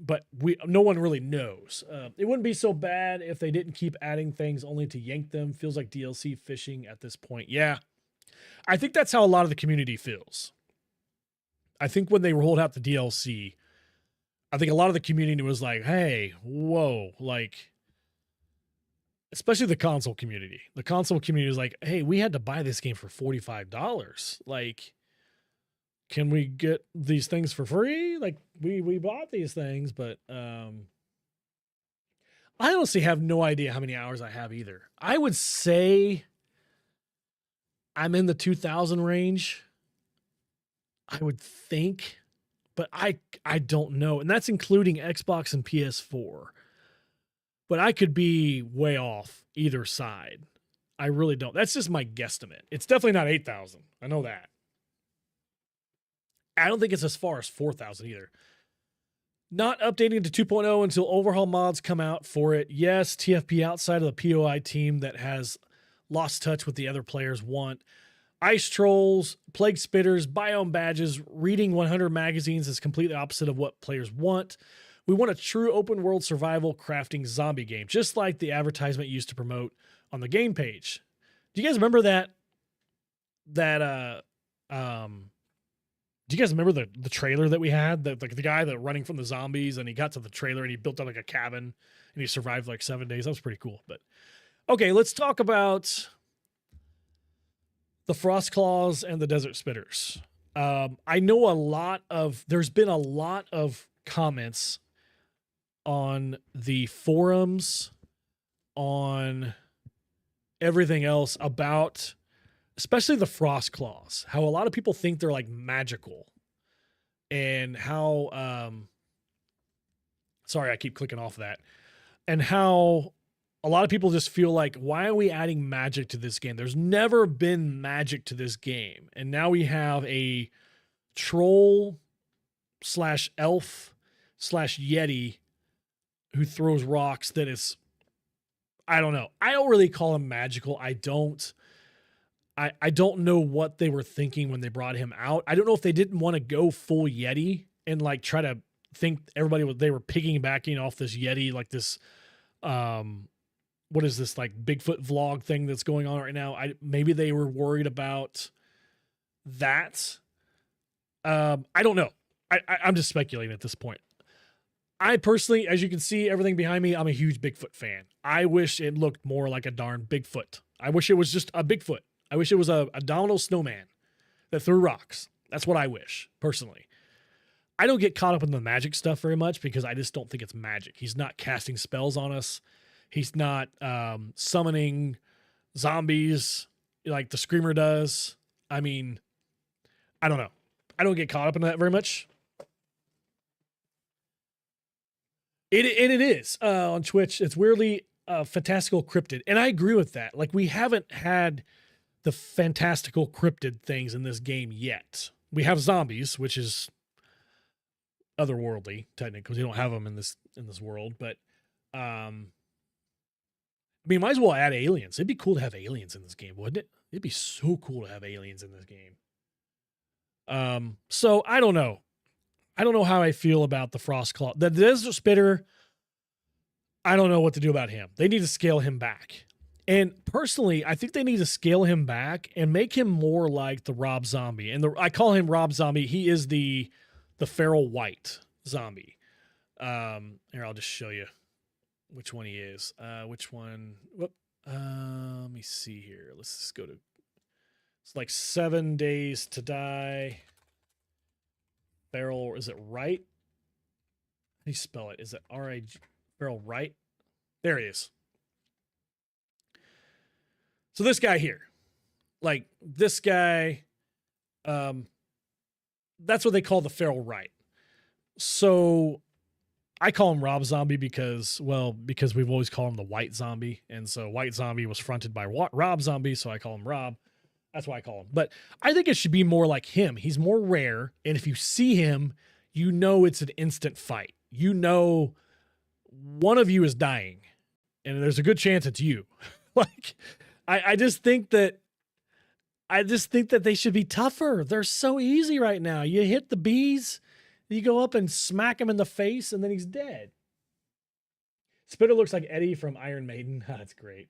but no one really knows. It wouldn't be so bad if they didn't keep adding things only to yank them. Feels like DLC fishing at this point. Yeah, I think that's how a lot of the community feels. I think when they rolled out the DLC, I think a lot of the community was like, hey, whoa, like, especially the console community. The console community was like, hey, we had to buy this game for $45. Like, can we get these things for free? Like, we bought these things, but I honestly have no idea how many hours I have either. I would say I'm in the 2,000 range. I would think, but I don't know. And that's including Xbox and PS4. But I could be way off either side. I really don't. That's just my guesstimate. It's definitely not 8,000. I know that. I don't think it's as far as 4,000 either. Not updating to 2.0 until overhaul mods come out for it. Yes, TFP outside of the POI team that has lost touch with the other players want. Ice trolls, plague spitters, biome badges, reading 100 magazines is completely opposite of what players want. We want a true open world survival crafting zombie game, just like the advertisement used to promote on the game page. Do you guys remember that? Do you guys remember the trailer that we had? The guy that running from the zombies, and he got to the trailer and he built up like a cabin and he survived like 7 days. That was pretty cool. But okay, let's talk about the Frost Claws and the Desert Spitters. I know there's been a lot of comments on the forums, on everything else about, especially the Frost Claws, how a lot of people think they're like magical, and how, sorry, I keep clicking off that, and how a lot of people just feel like, why are we adding magic to this game? There's never been magic to this game. And now we have a troll / elf / yeti who throws rocks that is, I don't know. I don't really call him magical. I don't know what they were thinking when they brought him out. I don't know if they didn't want to go full yeti and like try to think they were piggybacking off this yeti, like this, what is this, like Bigfoot vlog thing that's going on right now? Maybe they were worried about that. I don't know. I'm just speculating at this point. I personally, as you can see, everything behind me, I'm a huge Bigfoot fan. I wish it looked more like a darn Bigfoot. I wish it was just a Bigfoot. I wish it was a Donald snowman that threw rocks. That's what I wish, personally. I don't get caught up in the magic stuff very much because I just don't think it's magic. He's not casting spells on us. He's not summoning zombies like the Screamer does. I mean, I don't know. I don't get caught up in that very much. It is on Twitch. It's weirdly fantastical cryptid. And I agree with that. Like, we haven't had the fantastical cryptid things in this game yet. We have zombies, which is otherworldly, technically, because we don't have them in this world. But I mean, might as well add aliens. It'd be cool to have aliens in this game, wouldn't it? It'd be so cool to have aliens in this game. So I don't know. I don't know how I feel about the Frost Claw. The Desert Spitter, I don't know what to do about him. They need to scale him back. And personally, I think they need to scale him back and make him more like the Rob Zombie. And I call him Rob Zombie. He is the feral white zombie. Here, I'll just show you which one he is. Which one? Whoop. Let me see here. Let's just go to, it's like 7 Days to Die. Feral, is it right? How do you spell it? Is it R-I-G? Feral right? There he is. So this guy here, like this guy, that's what they call the feral right. So I call him Rob Zombie because we've always called him the White Zombie. And so White Zombie was fronted by Rob Zombie, so I call him Rob. That's why I call him. But I think it should be more like him. He's more rare. And if you see him, you know it's an instant fight. You know one of you is dying. And there's a good chance it's you. Like, I just think that they should be tougher. They're so easy right now. You hit the bees You go up and smack him in the face, and then he's dead. Spitter looks like Eddie from Iron Maiden. That's great.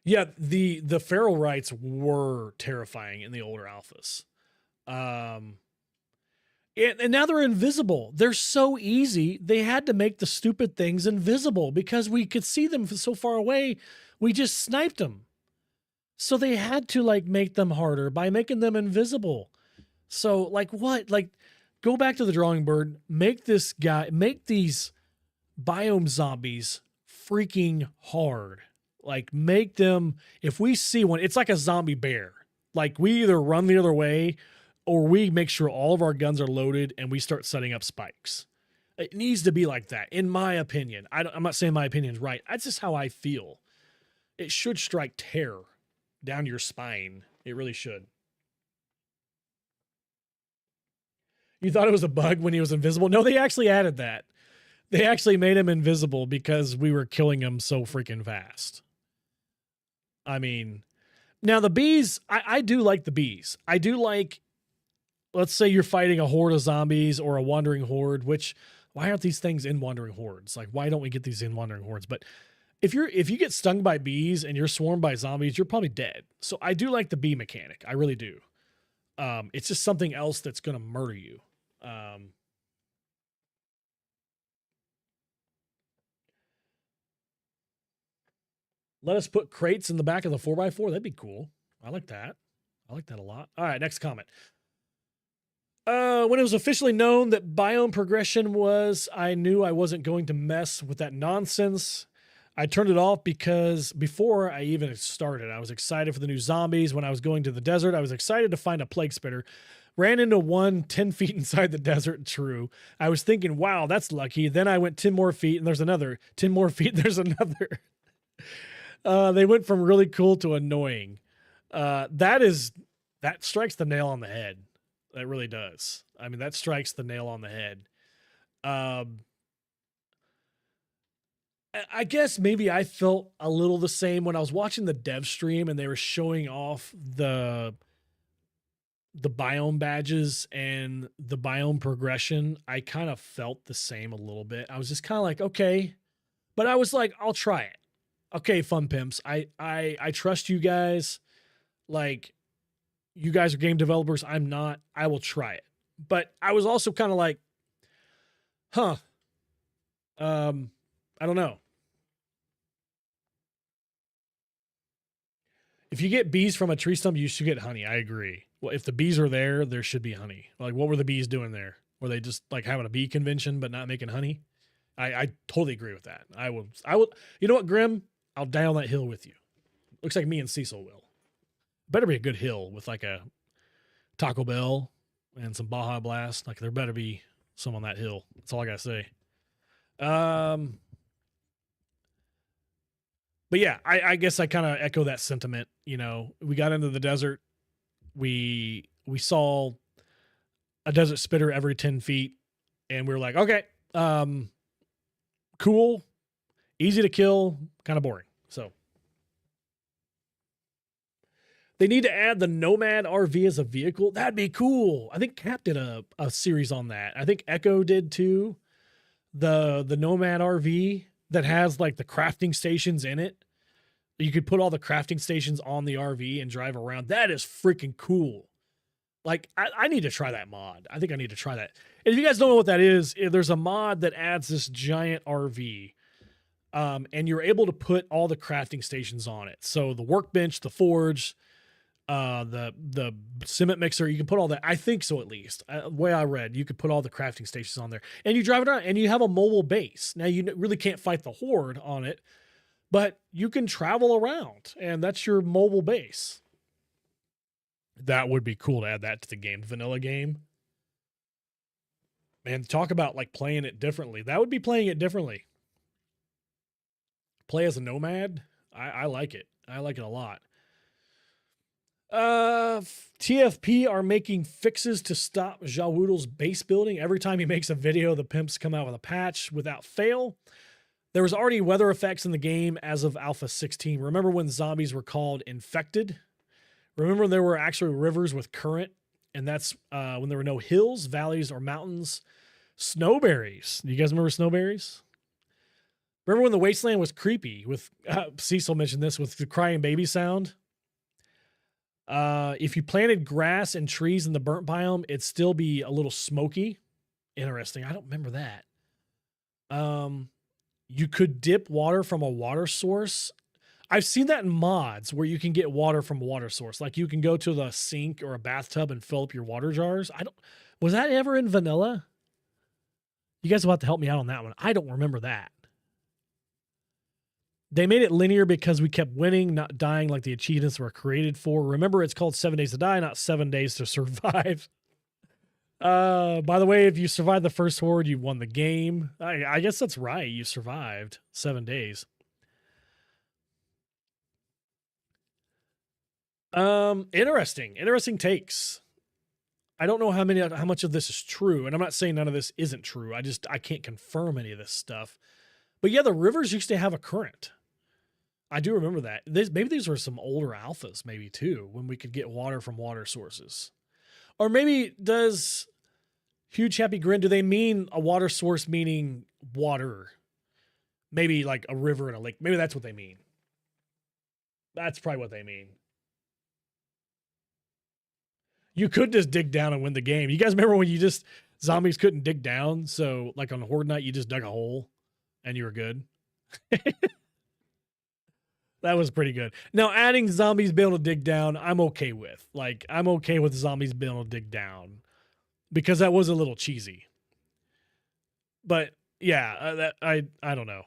Yeah, the feral rights were terrifying in the older alphas. And now they're invisible. They're so easy. They had to make the stupid things invisible because we could see them so far away. We just sniped them. So they had to like make them harder by making them invisible. So like what? Like go back to the drawing board, make these biome zombies freaking hard. Like make them, if we see one, it's like a zombie bear. Like we either run the other way or we make sure all of our guns are loaded and we start setting up spikes. It needs to be like that, in my opinion. I'm not saying my opinion is right. That's just how I feel. It should strike terror down your spine. It really should. You thought it was a bug when he was invisible? No, they actually added that. They actually made him invisible because we were killing him so freaking fast. I mean, now the bees, I do like the bees. I do like, let's say you're fighting a horde of zombies or a wandering horde, which, why aren't these things in wandering hordes? Like, why don't we get these in wandering hordes? But if you get stung by bees and you're swarmed by zombies, you're probably dead. So I do like the bee mechanic. I really do. It's just something else that's going to murder you. Let us put crates in the back of the 4x4. That'd be cool. I like that. I like that a lot. All right, next comment. When it was officially known that biome progression was, I knew I wasn't going to mess with that nonsense. I turned it off because before I even started, I was excited for the new zombies. When I was going to the desert, I was excited to find a plague spitter. Ran into one 10 feet inside the desert. True. I was thinking, wow, that's lucky. Then I went 10 more feet and there's another. 10 more feet, there's another. They went from really cool to annoying. That strikes the nail on the head. That really does. I mean, that strikes the nail on the head. I guess maybe I felt a little the same when I was watching the dev stream and they were showing off the biome badges and the biome progression. I kind of felt the same a little bit. I was just kind of like, okay, but I was like, I'll try it. Okay, Fun Pimps. I trust you guys. Like, you guys are game developers. I'm not. I will try it. But I was also kind of like, I don't know. If you get bees from a tree stump, you should get honey. I agree. Well, if the bees are there, there should be honey. Like, what were the bees doing there? Were they just like having a bee convention but not making honey? I totally agree with that. I will. You know what, Grim? I'll die on that hill with you. Looks like me and Cecil will. Better be a good hill with like a Taco Bell and some Baja Blast. Like there better be some on that hill. That's all I gotta say. But yeah, I guess I kind of echo that sentiment. You know, we got into the desert. We saw a desert spitter every 10 feet and we were like, okay, cool, easy to kill, kind of boring. So they need to add the Nomad RV as a vehicle. That'd be cool. I think Cap did a series on that. I think Echo did too. The Nomad RV that has like the crafting stations in it. You could put all the crafting stations on the RV and drive around. That is freaking cool. Like, I need to try that mod. I think I need to try that. And if you guys don't know what that is, there's a mod that adds this giant RV. And you're able to put all the crafting stations on it. So the workbench, the forge, the cement mixer, you can put all that. I think so, at least. The way I read, you could put all the crafting stations on there. And you drive it around, and you have a mobile base. Now, you really can't fight the horde on it, but you can travel around, and that's your mobile base. That would be cool to add that to the game. Vanilla game. Man, talk about like playing it differently. That would be playing it differently. Play as a nomad. I like it. I like it a lot. TFP are making fixes to stop Jawoodle's base building. Every time he makes a video, the pimps come out with a patch without fail. There was already weather effects in the game as of Alpha 16. Remember when zombies were called infected? Remember there were actually rivers with current And that's when there were no hills, valleys, or mountains. Snowberries. Do you guys remember snowberries? Remember when the wasteland was creepy with, Cecil mentioned this, with the crying baby sound? If you planted grass and trees in the burnt biome, it'd still be a little smoky. Interesting. I don't remember that. You could dip water from a water source. I've seen that in mods where you can get water from a water source. Like you can go to the sink or a bathtub and fill up your water jars. Was that ever in vanilla? You guys will have to help me out on that one. I don't remember that. They made it linear because we kept winning, not dying like the achievements were created for. Remember, it's called 7 Days to Die, not 7 days to survive. By the way, if you survived the first horde, you won the game. I guess that's right. You survived 7 days. Interesting takes. I don't know how much of this is true, and I'm not saying none of this isn't true. I can't confirm any of this stuff. But yeah, the rivers used to have a current. I do remember that. Maybe these were some older alphas, maybe too, when we could get water from water sources. Or maybe does Huge Happy Grin, do they mean a water source meaning water? Maybe like a river and a lake. Maybe that's what they mean. That's probably what they mean. You could just dig down and win the game. You guys remember when zombies couldn't dig down? So like on Horde Night, you just dug a hole and you were good. That was pretty good. Now, adding zombies being able to dig down, I'm okay with. Like, I'm okay with zombies being able to dig down because that was a little cheesy. But yeah, I don't know.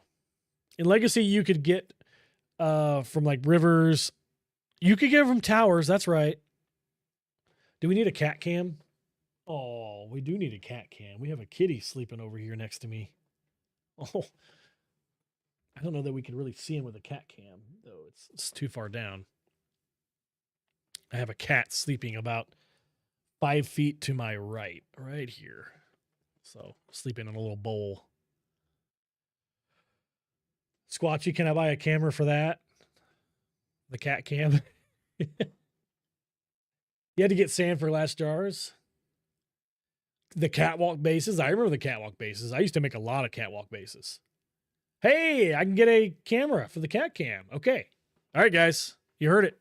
In Legacy, you could get from like rivers. You could get from towers. That's right. Do we need a cat cam? Oh, we do need a cat cam. We have a kitty sleeping over here next to me. Oh. I don't know that we could really see him with a cat cam, though. It's too far down. I have a cat sleeping about 5 feet to my right here. So, sleeping in a little bowl. Squatchy, can I buy a camera for that? The cat cam? You had to get sand for glass jars. The catwalk bases. I remember the catwalk bases. I used to make a lot of catwalk bases. Hey, I can get a camera for the cat cam. Okay. All right, guys. You heard it.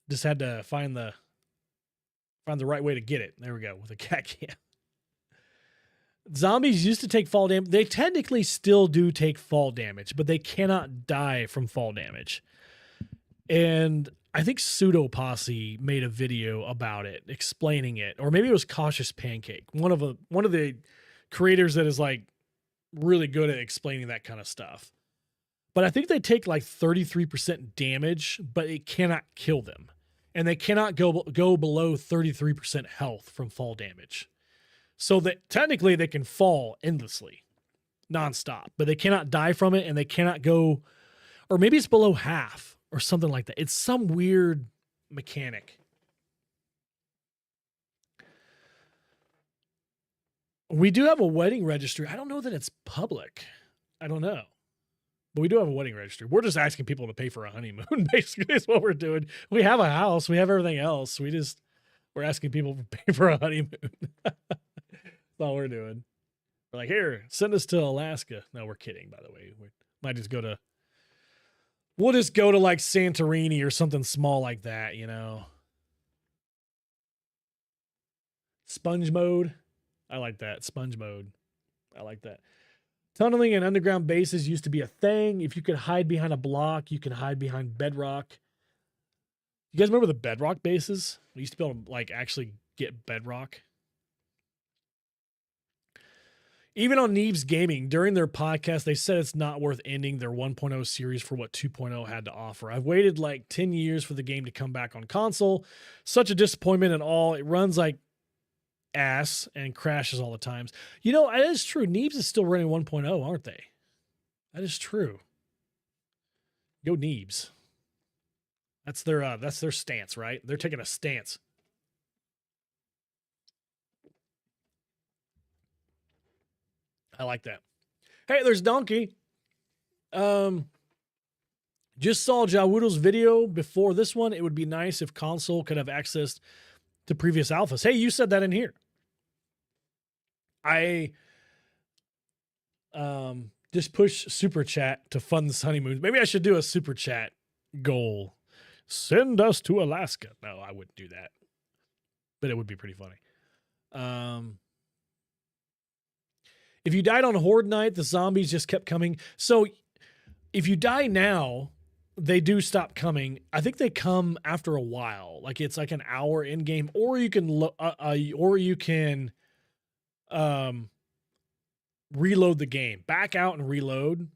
Just had to find the right way to get it. There we go, with a cat cam. Zombies used to take fall damage. They technically still do take fall damage, but they cannot die from fall damage. And I think Pseudo Posse made a video about it, explaining it. Or maybe it was Cautious Pancake. One of the creators that is like really good at explaining that kind of stuff. But I think they take like 33% damage, but it cannot kill them. And they cannot go below 33% health from fall damage. So that technically they can fall endlessly, nonstop, but they cannot die from it, and they cannot go, or maybe it's below half or something like that. It's some weird mechanic. We do have a wedding registry. I don't know that it's public. I don't know. But we do have a wedding registry. We're just asking people to pay for a honeymoon, basically, is what we're doing. We have a house. We have everything else. We're asking people to pay for a honeymoon. That's all we're doing. We're like, here, send us to Alaska. No, we're kidding, by the way. We'll just go to like Santorini or something small like that, you know. Sponge mode. I like that. Sponge mode. I like that. Tunneling and underground bases used to be a thing. If you could hide behind a block, you can hide behind bedrock. You guys remember the bedrock bases? We used to be able to like actually get bedrock. Even on Neves Gaming, during their podcast, they said it's not worth ending their 1.0 series for what 2.0 had to offer. I've waited like 10 years for the game to come back on console. Such a disappointment and all. It runs like ass and crashes all the times. You know, it is true. Neves is still running 1.0, aren't they? That is true. Go Neves. That's their stance, right? They're taking a stance. I like that. Hey, there's Donkey. Just saw Jawudo's video before this one. It would be nice if console could have access to previous alphas. Hey, you said that in here. I just push super chat to fund this honeymoon. Maybe I should do a super chat goal. Send us to Alaska. No, I wouldn't do that, but it would be pretty funny. If you died on Horde Night, the zombies just kept coming. So if you die now, they do stop coming. I think they come after a while. Like it's like an hour in game, or you can reload the game, back out and reload.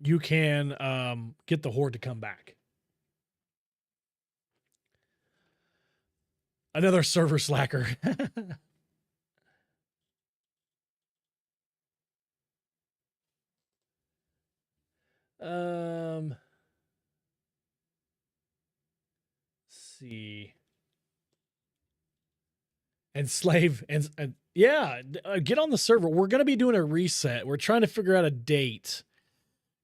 You can get the Horde to come back. Another server slacker. Let's see. Enslave and yeah, get on the server. We're going to be doing a reset. We're trying to figure out a date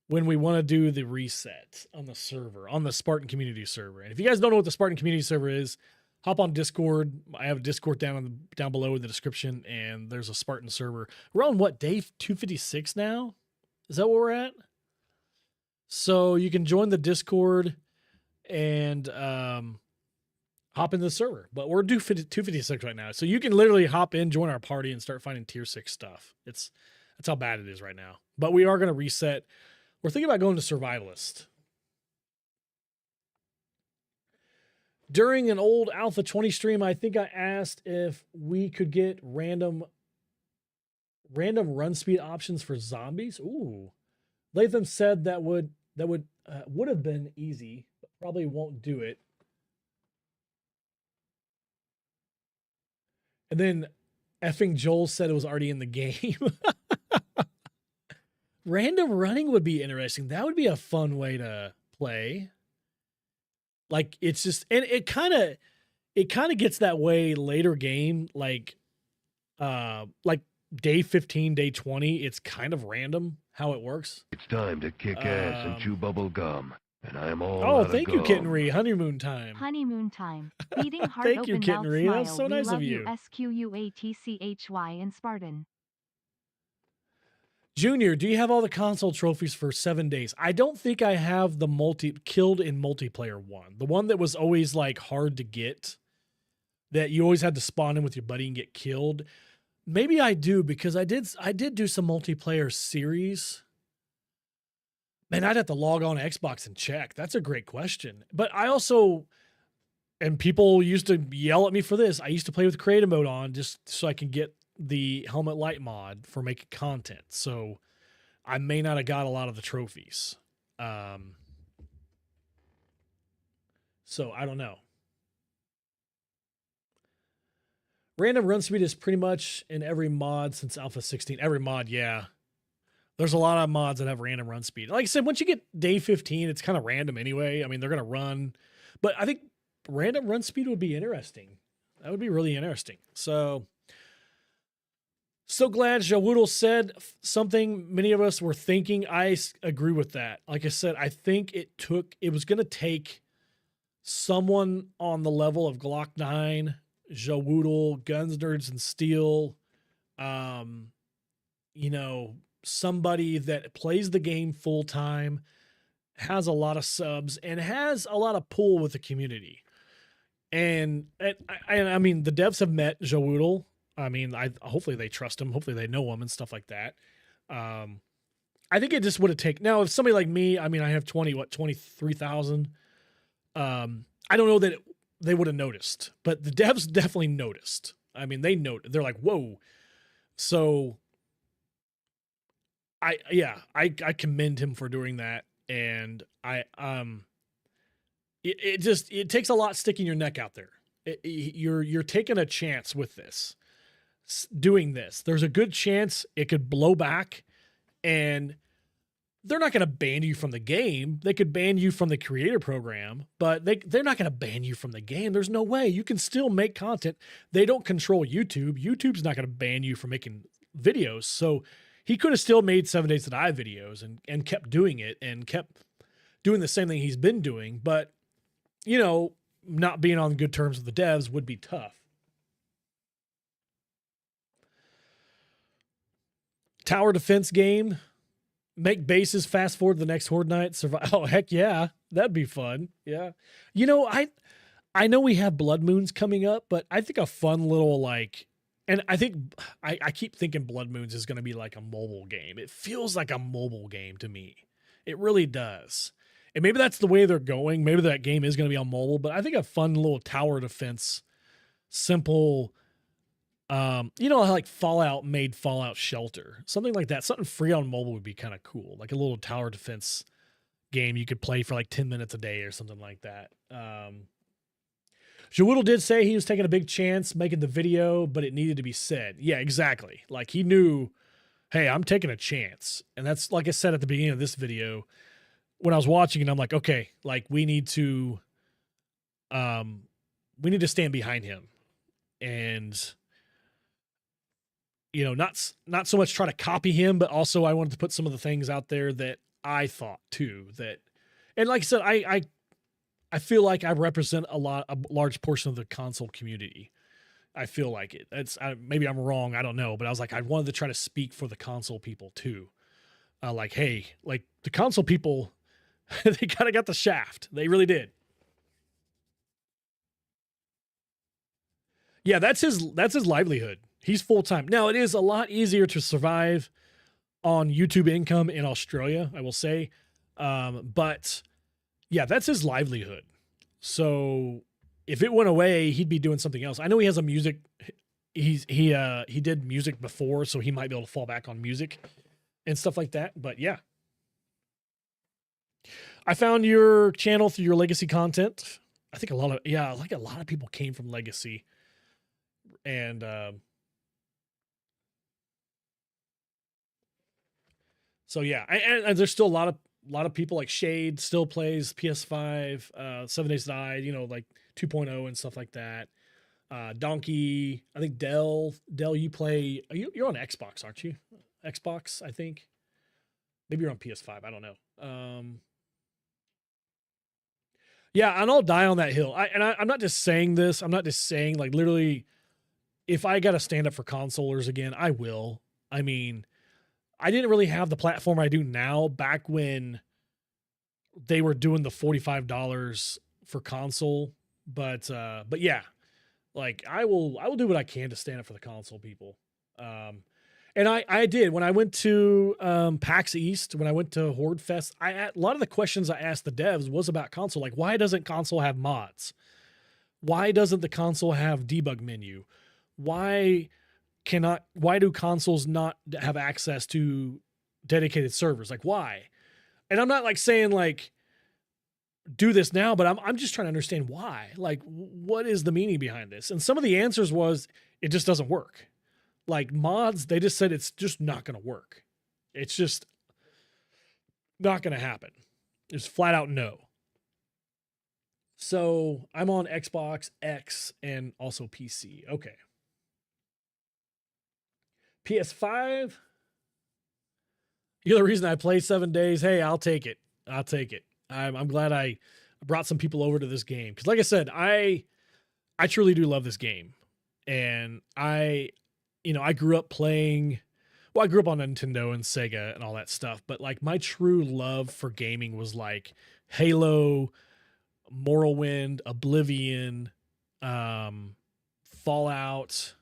when we want to do the reset on the server, on the Spartan community server. And if you guys don't know what the Spartan community server is, hop on Discord. I have a Discord down below in the description, and there's a Spartan server. We're on what, day 256 now? Is that where we're at? So you can join the Discord and hop into the server. But we're due 256 right now. So you can literally hop in, join our party, and start finding tier 6 stuff. That's how bad it is right now. But we are going to reset. We're thinking about going to Survivalist. During an old Alpha 20 stream, I think I asked if we could get random run speed options for zombies. Ooh. Latham said that would have been easy, but probably won't do it. And then effing Joel said it was already in the game. Random running would be interesting. That would be a fun way to play. Like it's just, and it kind of gets that way later game, like day 15, day 20, it's kind of random how it works. It's time to kick ass and chew bubble gum, and I'm all Oh, out of thank you, gum. Kittenry. Honeymoon time. Honeymoon time. Beating heart Thank open you, Kittenry. mouth That's smile. so nice we love of you. SQUATCHY in Spartan. Junior, do you have all the console trophies for 7 days? I don't think I have the killed in multiplayer one. The one that was always like hard to get, that you always had to spawn in with your buddy and get killed. Maybe I do, because I did do some multiplayer series. Man, I'd have to log on to Xbox and check. That's a great question. But I also, and people used to yell at me for this, I used to play with creative mode on just so I can get the helmet light mod for making content. So I may not have got a lot of the trophies. So I don't know. Random run speed is pretty much in every mod since Alpha 16. Every mod, yeah. There's a lot of mods that have random run speed. Like I said, once you get day 15, it's kind of random anyway. I mean, they're going to run. But I think random run speed would be interesting. That would be really interesting. So glad Jawoodle said something many of us were thinking. I agree with that. Like I said, I think it was going to take someone on the level of Glock 9, Jawoodle, Guns, Nerds, and Steel, somebody that plays the game full time, has a lot of subs, and has a lot of pull with the community. And I mean, the devs have met Jawoodle. I mean, hopefully they trust him. Hopefully they know him and stuff like that. I think it just would have taken. Now, if somebody like me, I mean, I have 23,000. I don't know that they would have noticed, but the devs definitely noticed. I mean, they're like, whoa. So I commend him for doing that. And it takes a lot sticking your neck out there. You're taking a chance with this, doing this. There's a good chance it could blow back, and they're not going to ban you from the game. They could ban you from the creator program, but they're not going to ban you from the game. There's no way. You can still make content. They don't control YouTube. YouTube's not going to ban you from making videos. So he could have still made 7 Days to Die videos and kept doing it and kept doing the same thing he's been doing. But, not being on good terms with the devs would be tough. Tower defense game. Make bases, fast forward to the next Horde night, survive. Oh, heck yeah. That'd be fun. Yeah. You know, I know we have Blood Moons coming up, but I think a fun little like, and I think I keep thinking Blood Moons is going to be like a mobile game. It feels like a mobile game to me. It really does. And maybe that's the way they're going. Maybe that game is going to be on mobile, but I think a fun little tower defense, simple, you know, how like Fallout made Fallout Shelter, something like that. Something free on mobile would be kind of cool. Like a little tower defense game you could play for like 10 minutes a day or something like that. Jawoodle did say he was taking a big chance making the video, but it needed to be said. Yeah, exactly. Like he knew, hey, I'm taking a chance. And that's like I said at the beginning of this video, when I was watching it, I'm like, okay, like we need to stand behind him and, you know, not so much try to copy him, but also I wanted to put some of the things out there that I thought too that, and like I said, I feel like I represent a large portion of the console community. I feel like it. Maybe I'm wrong. I don't know, but I was like, I wanted to try to speak for the console people too. Like, hey, like the console people, they kind of got the shaft. They really did. Yeah, that's his livelihood. He's full-time. Now, it is a lot easier to survive on YouTube income in Australia, I will say. But yeah, that's his livelihood. So if it went away, he'd be doing something else. I know he has a music. He did music before, so he might be able to fall back on music and stuff like that. But yeah, I found your channel through your Legacy content. I think a lot of people came from Legacy, and so yeah, and there's still a lot of people like Shade still plays PS5, 7 Days to Die, you know, like 2.0 and stuff like that. Donkey, I think Dell, you play, you're on Xbox, aren't you? Xbox, I think. Maybe you're on PS5, I don't know. Yeah, and I'll die on that hill. I'm not just saying this. I'm not just saying like literally, if I got to stand up for consolers again, I will. I mean, I didn't really have the platform I do now back when they were doing the $45 for console, but yeah, like I will do what I can to stand up for the console people. And I did when I went to PAX East, when I went to Horde Fest, a lot of the questions I asked the devs was about console. Like, why doesn't console have mods? Why doesn't the console have debug menu? Why do consoles not have access to dedicated servers? Like, why? And I'm not like saying like do this now, but I'm just trying to understand why. Like, what is the meaning behind this? And some of the answers was it just doesn't work. Like mods, they just said it's just not going to work. It's just not going to happen. It's flat out no. So I'm on Xbox X and also PC. Okay. PS5. You're the reason I play 7 days. Hey, I'll take it. I'll take it. I'm glad I brought some people over to this game. Because like I said, I truly do love this game. And I grew up playing, well, I grew up on Nintendo and Sega and all that stuff. But like my true love for gaming was like Halo, Morrowind, Oblivion, Fallout.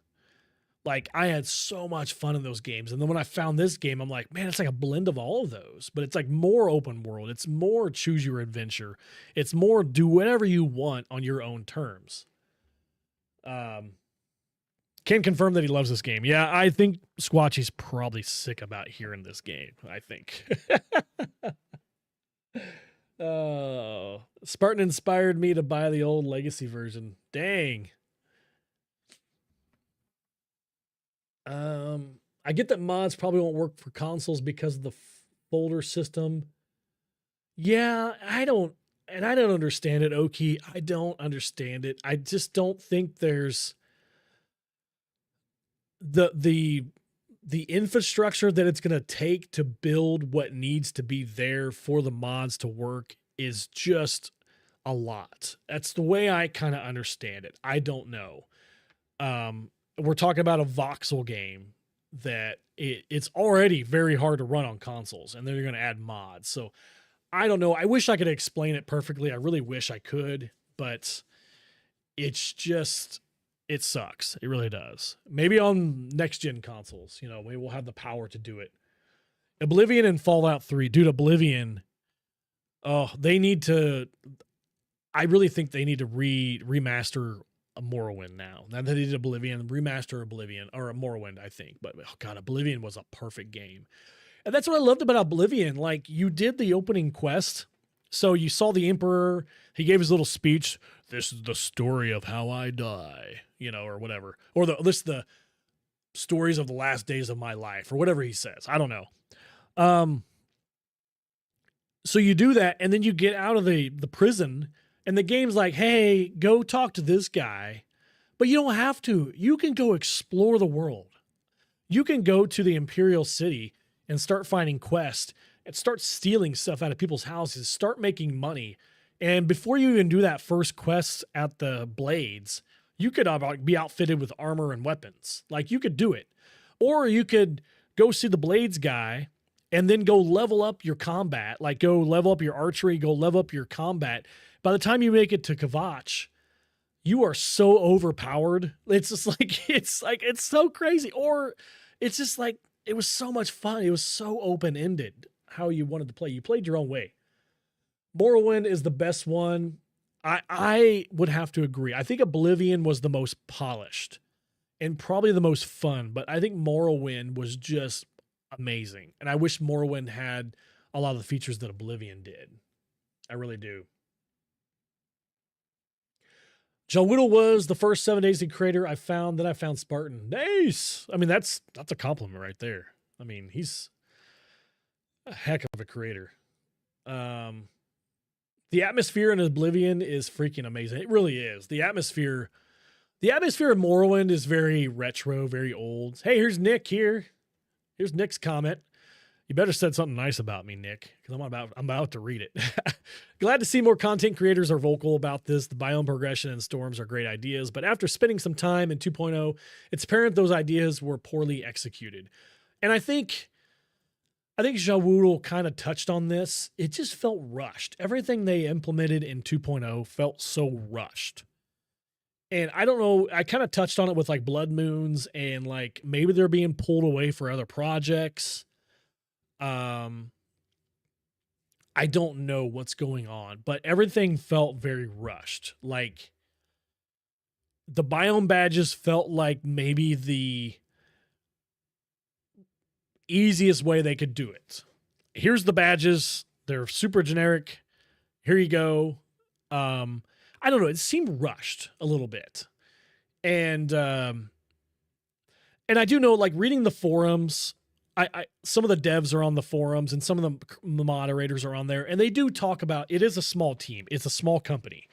Like I had so much fun in those games. And then when I found this game, I'm like, man, it's like a blend of all of those, but it's like more open world. It's more choose your adventure. It's more do whatever you want on your own terms. Can confirm that he loves this game. Yeah, I think Squatchy's probably sick about hearing this game, I think. Oh, Spartan inspired me to buy the old Legacy version. Dang. I get that mods probably won't work for consoles because of the folder system. Yeah, I don't understand it, Oki. I don't understand it. I just don't think there's the infrastructure that it's going to take to build what needs to be there for the mods to work is just a lot. That's the way I kind of understand it. I don't know. We're talking about a voxel game that it's already very hard to run on consoles, and then you're going to add mods. So I don't know. I wish I could explain it perfectly. I really wish I could, but it's just, it sucks. It really does. Maybe on next gen consoles, we will have the power to do it. Oblivion and Fallout 3, dude, Oblivion. Oh, I really think they need to remaster a Morrowind now. Now that they did Oblivion, remaster Oblivion, or a Morrowind, I think. But oh god, Oblivion was a perfect game. And that's what I loved about Oblivion. Like, you did the opening quest. So you saw the Emperor, he gave his little speech. This is the story of how I die, or whatever. Or this is the stories of the last days of my life, or whatever he says. I don't know. So you do that, and then you get out of the prison, and the game's like, hey, go talk to this guy. But you don't have to. You can go explore the world. You can go to the Imperial City and start finding quests and start stealing stuff out of people's houses, start making money. And before you even do that first quest at the Blades, you could be outfitted with armor and weapons. Like, you could do it. Or you could go see the Blades guy and then go level up your combat, like go level up your archery, go level up your combat. By the time you make it to Kvatch, you are so overpowered. It's just like, it's so crazy. Or it's just like, it was so much fun. It was so open-ended how you wanted to play. You played your own way. Morrowind is the best one. I would have to agree. I think Oblivion was the most polished and probably the most fun, but I think Morrowind was just amazing. And I wish Morrowind had a lot of the features that Oblivion did. I really do. John Whittle was the first 7 Days creator I found. Then I found Spartan. Nice. I mean, that's a compliment right there. I mean, he's a heck of a creator. The atmosphere in Oblivion is freaking amazing. It really is. The atmosphere of Morrowind is very retro, very old. Hey, here's Nick here. Here's Nick's comment. You better said something nice about me, Nick, because I'm about to read it. Glad to see more content creators are vocal about this. The biome progression and storms are great ideas, but after spending some time in 2.0, it's apparent those ideas were poorly executed. And I think Jawoodle kind of touched on this. It just felt rushed. Everything they implemented in 2.0 felt so rushed. And I don't know, I kind of touched on it with like Blood Moons and like maybe they're being pulled away for other projects. I don't know what's going on, but everything felt very rushed. Like the biome badges felt like maybe the easiest way they could do it. Here's the badges. They're super generic. Here you go. I don't know. It seemed rushed a little bit. And I do know, like, reading the forums, I some of the devs are on the forums and some of the moderators are on there, and they do talk about it is a small team. It's a small company.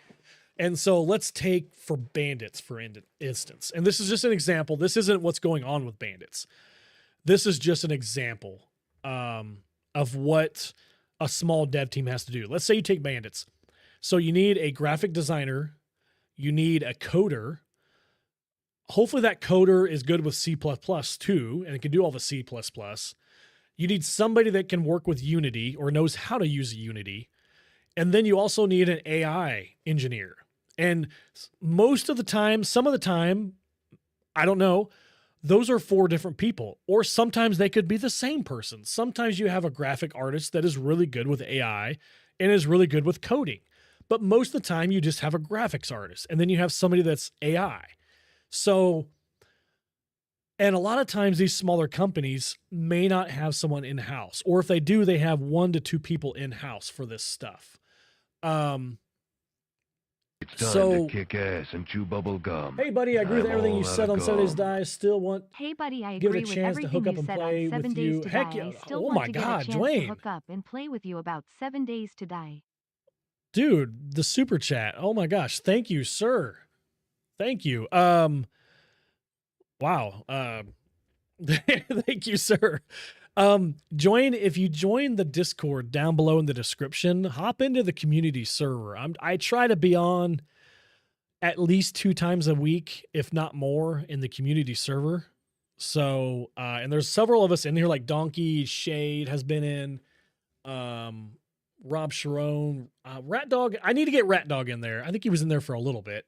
And so let's take for Bandits, for instance. And this is just an example. This isn't what's going on with Bandits. This is just an example of what a small dev team has to do. Let's say you take Bandits. So you need a graphic designer. You need a coder. Hopefully that coder is good with C++ too, and it can do all the C++. You need somebody that can work with Unity or knows how to use Unity. And then you also need an AI engineer. And most of the time, some of the time, I don't know, those are 4 different people. Or sometimes they could be the same person. Sometimes you have a graphic artist that is really good with AI and is really good with coding. But most of the time you just have a graphics artist and then you have somebody that's AI. So, and a lot of times these smaller companies may not have someone in-house, or if they do, they have 1 to 2 people in-house for this stuff. It's time to kick ass and chew bubble gum. Hey, buddy, I agree with everything you said on 7 Days to Die. Still want Hey, buddy, I give agree it a with chance to everything hook up you and said play on 7 with Days you. to Heck Die. yeah. I still Oh want my to get a God, chance to Dwayne. hook up and play with you about 7 Days to Die. Dude, the super chat. Oh my gosh. Thank you, sir. Thank you. Wow. Thank you, sir. If you join the Discord down below in the description, hop into the community server. I try to be on at least 2 times a week, if not more, in the community server. So, and there's several of us in here, like Donkey, Shade has been in, Rob Sharon, Rat Dog. I need to get Rat Dog in there. I think he was in there for a little bit.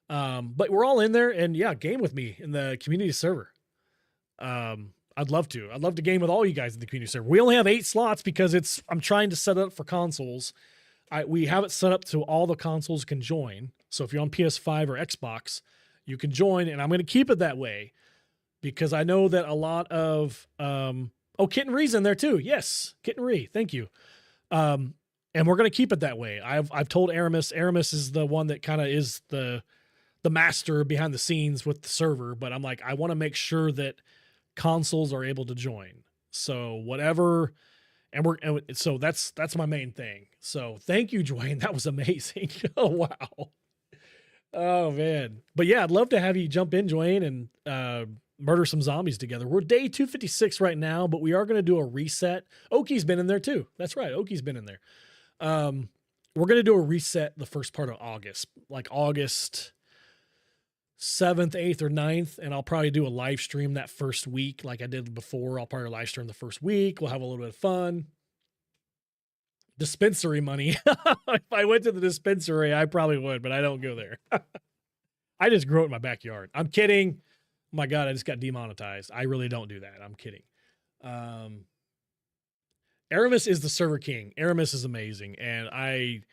But we're all in there, and yeah, game with me in the community server. I'd love to. I'd love to game with all you guys in the community server. We only have 8 slots because I'm trying to set it up for consoles. We have it set up so all the consoles can join. So if you're on PS5 or Xbox, you can join, and I'm going to keep it that way because I know that a lot of Kitten Ree's in there too. Yes, Kitten Ree, thank you. And we're going to keep it that way. I've told Aramis. Aramis is the one that kind of is the master behind the scenes with the server, but I'm like, I want to make sure that consoles are able to join. So whatever, so that's my main thing. So thank you, Dwayne. That was amazing. Oh, wow. Oh man. But yeah, I'd love to have you jump in, Dwayne, and murder some zombies together. We're day 256 right now, but we are going to do a reset. Oki's been in there too. That's right. Oki's been in there. We're going to do a reset the first part of August, like August 7th, 8th, or 9th, and I'll probably do a live stream that first week like I did before. I'll probably live stream the first week. We'll have a little bit of fun. Dispensary money. If I went to the dispensary, I probably would, but I don't go there. I just grow it in my backyard. I'm kidding. Oh my God, I just got demonetized. I really don't do that. I'm kidding. Aramis is the server king. Aramis is amazing, and I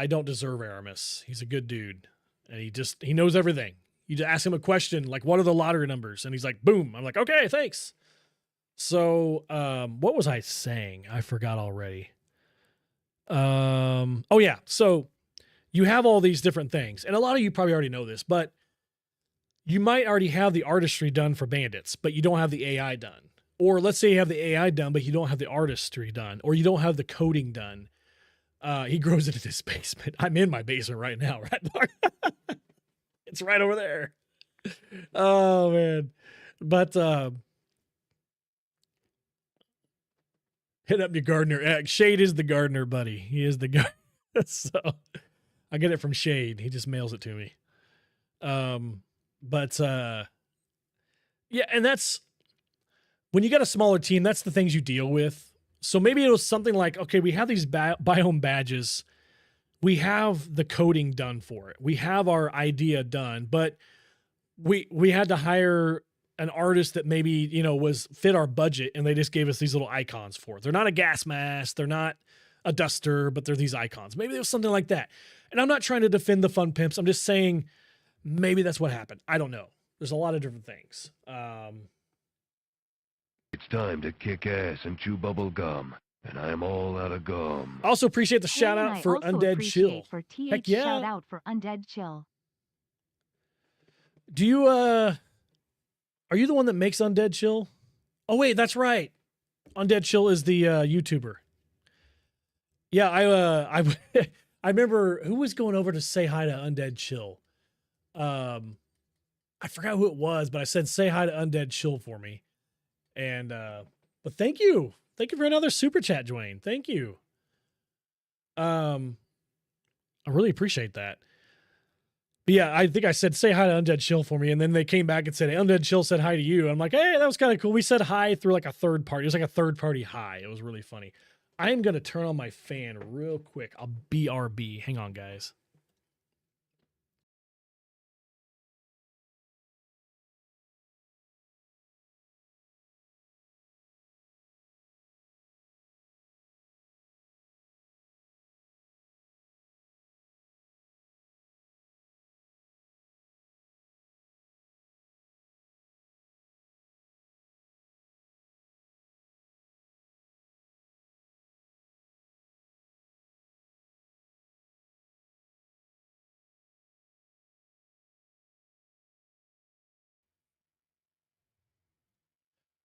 don't deserve Aramis. He's a good dude, and he knows everything. You just ask him a question like, what are the lottery numbers? And he's like, boom. I'm like, okay, thanks. So, what was I saying? I forgot already. Oh yeah. So you have all these different things, and a lot of you probably already know this, but you might already have the artistry done for bandits, but you don't have the AI done. Or let's say you have the AI done, but you don't have the artistry done, or you don't have the coding done. He grows it in his basement. I'm in my basement right now, right? It's right over there. Oh man. But hit up your gardener. Shade is the gardener, buddy. He is the guy. So I get it from Shade. He just mails it to me. But yeah, and that's when you got a smaller team, that's the things you deal with. So maybe it was something like, okay, we have these biome badges. We have the coding done for it. We have our idea done, but we had to hire an artist that maybe, was fit our budget, and they just gave us these little icons for it. They're not a gas mask. They're not a duster, but they're these icons. Maybe there was something like that. And I'm not trying to defend the Fun Pimps. I'm just saying maybe that's what happened. I don't know. There's a lot of different things. It's time to kick ass and chew bubble gum, and I am all out of gum. Also appreciate the shout out for Undead Chill. For TH Heck yeah. Shout out for Undead Chill. Do you are you the one that makes Undead Chill? Oh wait, that's right. Undead Chill is the YouTuber. Yeah, I remember who was going over to say hi to Undead Chill. I forgot who it was, but I said say hi to Undead Chill for me. And but thank you. Thank you for another super chat, Dwayne. Thank you. I really appreciate that. But yeah, I think I said say hi to Undead Chill for me, and then they came back and said, hey, Undead Chill said hi to you. I'm like, hey, that was kind of cool. We said hi through like a third party. It was like a third party hi. It was really funny. I am gonna turn on my fan real quick. I'll BRB. Hang on, guys.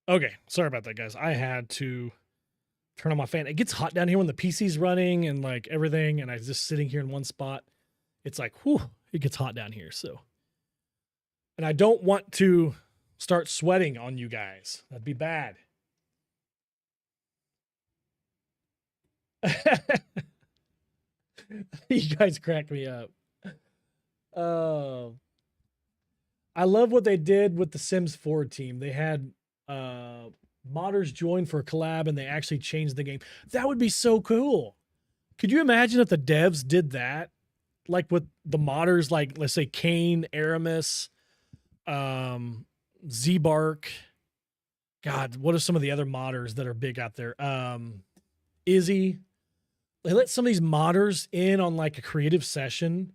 Okay, sorry about that, guys. I had to turn on my fan. It gets hot down here when the PC's running and like everything, and I'm just sitting here in one spot. It's like, whew, it gets hot down here. So, and I don't want to start sweating on you guys. That'd be bad. You guys crack me up. Oh, I love what they did with the Sims 4 team. They had modders join for a collab and they actually changed the game. That would be so cool. Could you imagine if the devs did that? Like with the modders, like let's say Kane, Aramis, Z-Bark. God, what are some of the other modders that are big out there? Izzy. They let some of these modders in on like a creative session,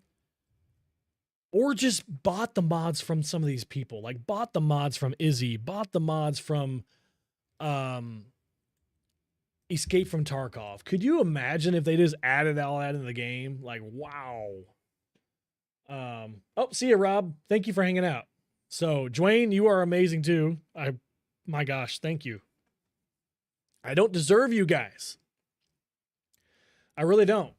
or just bought the mods from some of these people. Like bought the mods from Izzy, bought the mods from Escape from Tarkov. Could you imagine if they just added all that in the game? Like, wow. Oh, see you, Rob. Thank you for hanging out. So, Dwayne, you are amazing too. My gosh, thank you. I don't deserve you guys. I really don't.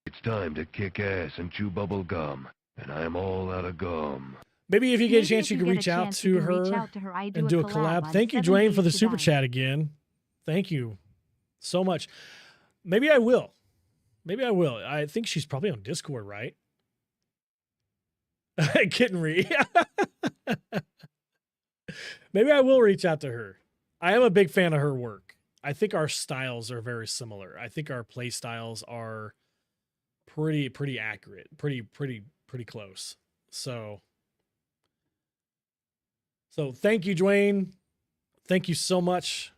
It's time to kick ass and chew bubble gum, and I am all out of gum. Maybe if you get a chance, you can reach out to her and do a collab. Thank you, Dwayne, for the super chat again. Thank you so much. Maybe I will. Maybe I will. I think she's probably on Discord, right? Kittenry. Maybe I will reach out to her. I am a big fan of her work. I think our styles are very similar. I think our play styles are pretty accurate, pretty close. So thank you, Dwayne. Thank you so much.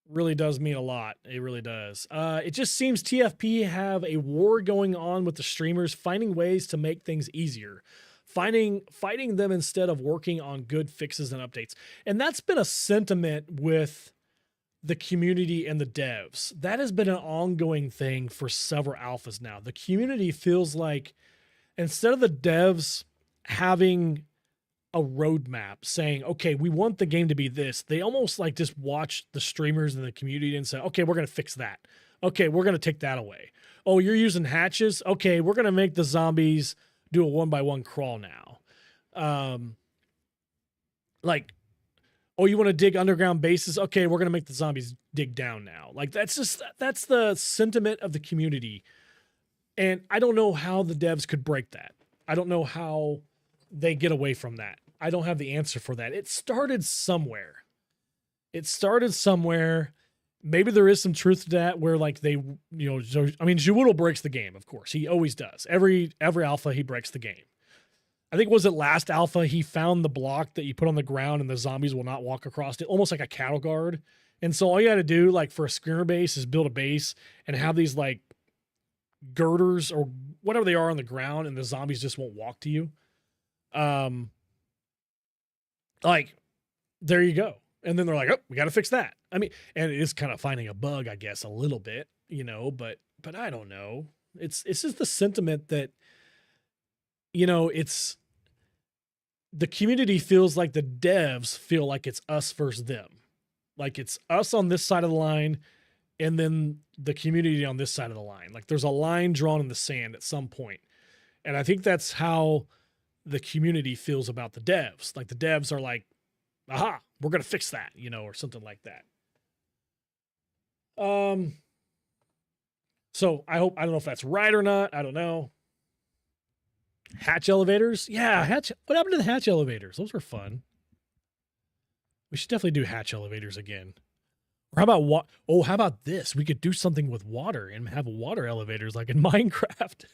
Really does mean a lot. It really does. It just seems TFP have a war going on with the streamers, finding ways to make things easier, fighting them instead of working on good fixes and updates. And that's been a sentiment with the community and the devs. That has been an ongoing thing for several alphas now. The community feels like instead of the devs having a roadmap saying, okay, we want the game to be this, they almost like just watch the streamers in the community and say, okay, we're going to fix that. Okay, we're going to take that away. Oh, you're using hatches? Okay, we're going to make the zombies do a 1x1 crawl now. Like, oh, you want to dig underground bases? Okay, we're going to make the zombies dig down now. Like, that's the sentiment of the community. And I don't know how the devs could break that. I don't know how they get away from that. I don't have the answer for that. It started somewhere. Maybe there is some truth to that where like they, I mean, Juwoodle breaks the game, of course. He always does. Every alpha, he breaks the game. I think was it last alpha, he found the block that you put on the ground and the zombies will not walk across it, almost like a cattle guard. And so all you got to do like for a screamer base is build a base and have these like girders or whatever they are on the ground and the zombies just won't walk to you. Like there you go. And then they're like, oh, we got to fix that. I mean, and it is kind of finding a bug, I guess, a little bit, but I don't know. It's just the sentiment that, it's the community feels like the devs feel like it's us versus them. Like it's us on this side of the line and then the community on this side of the line. Like there's a line drawn in the sand at some point. And I think that's how the community feels about the devs. Like the devs are like, aha, we're going to fix that, or something like that. So I don't know if that's right or not. I don't know. Hatch elevators. Yeah. What happened to the hatch elevators? Those were fun. We should definitely do hatch elevators again. Or how about how about this? We could do something with water and have water elevators like in Minecraft.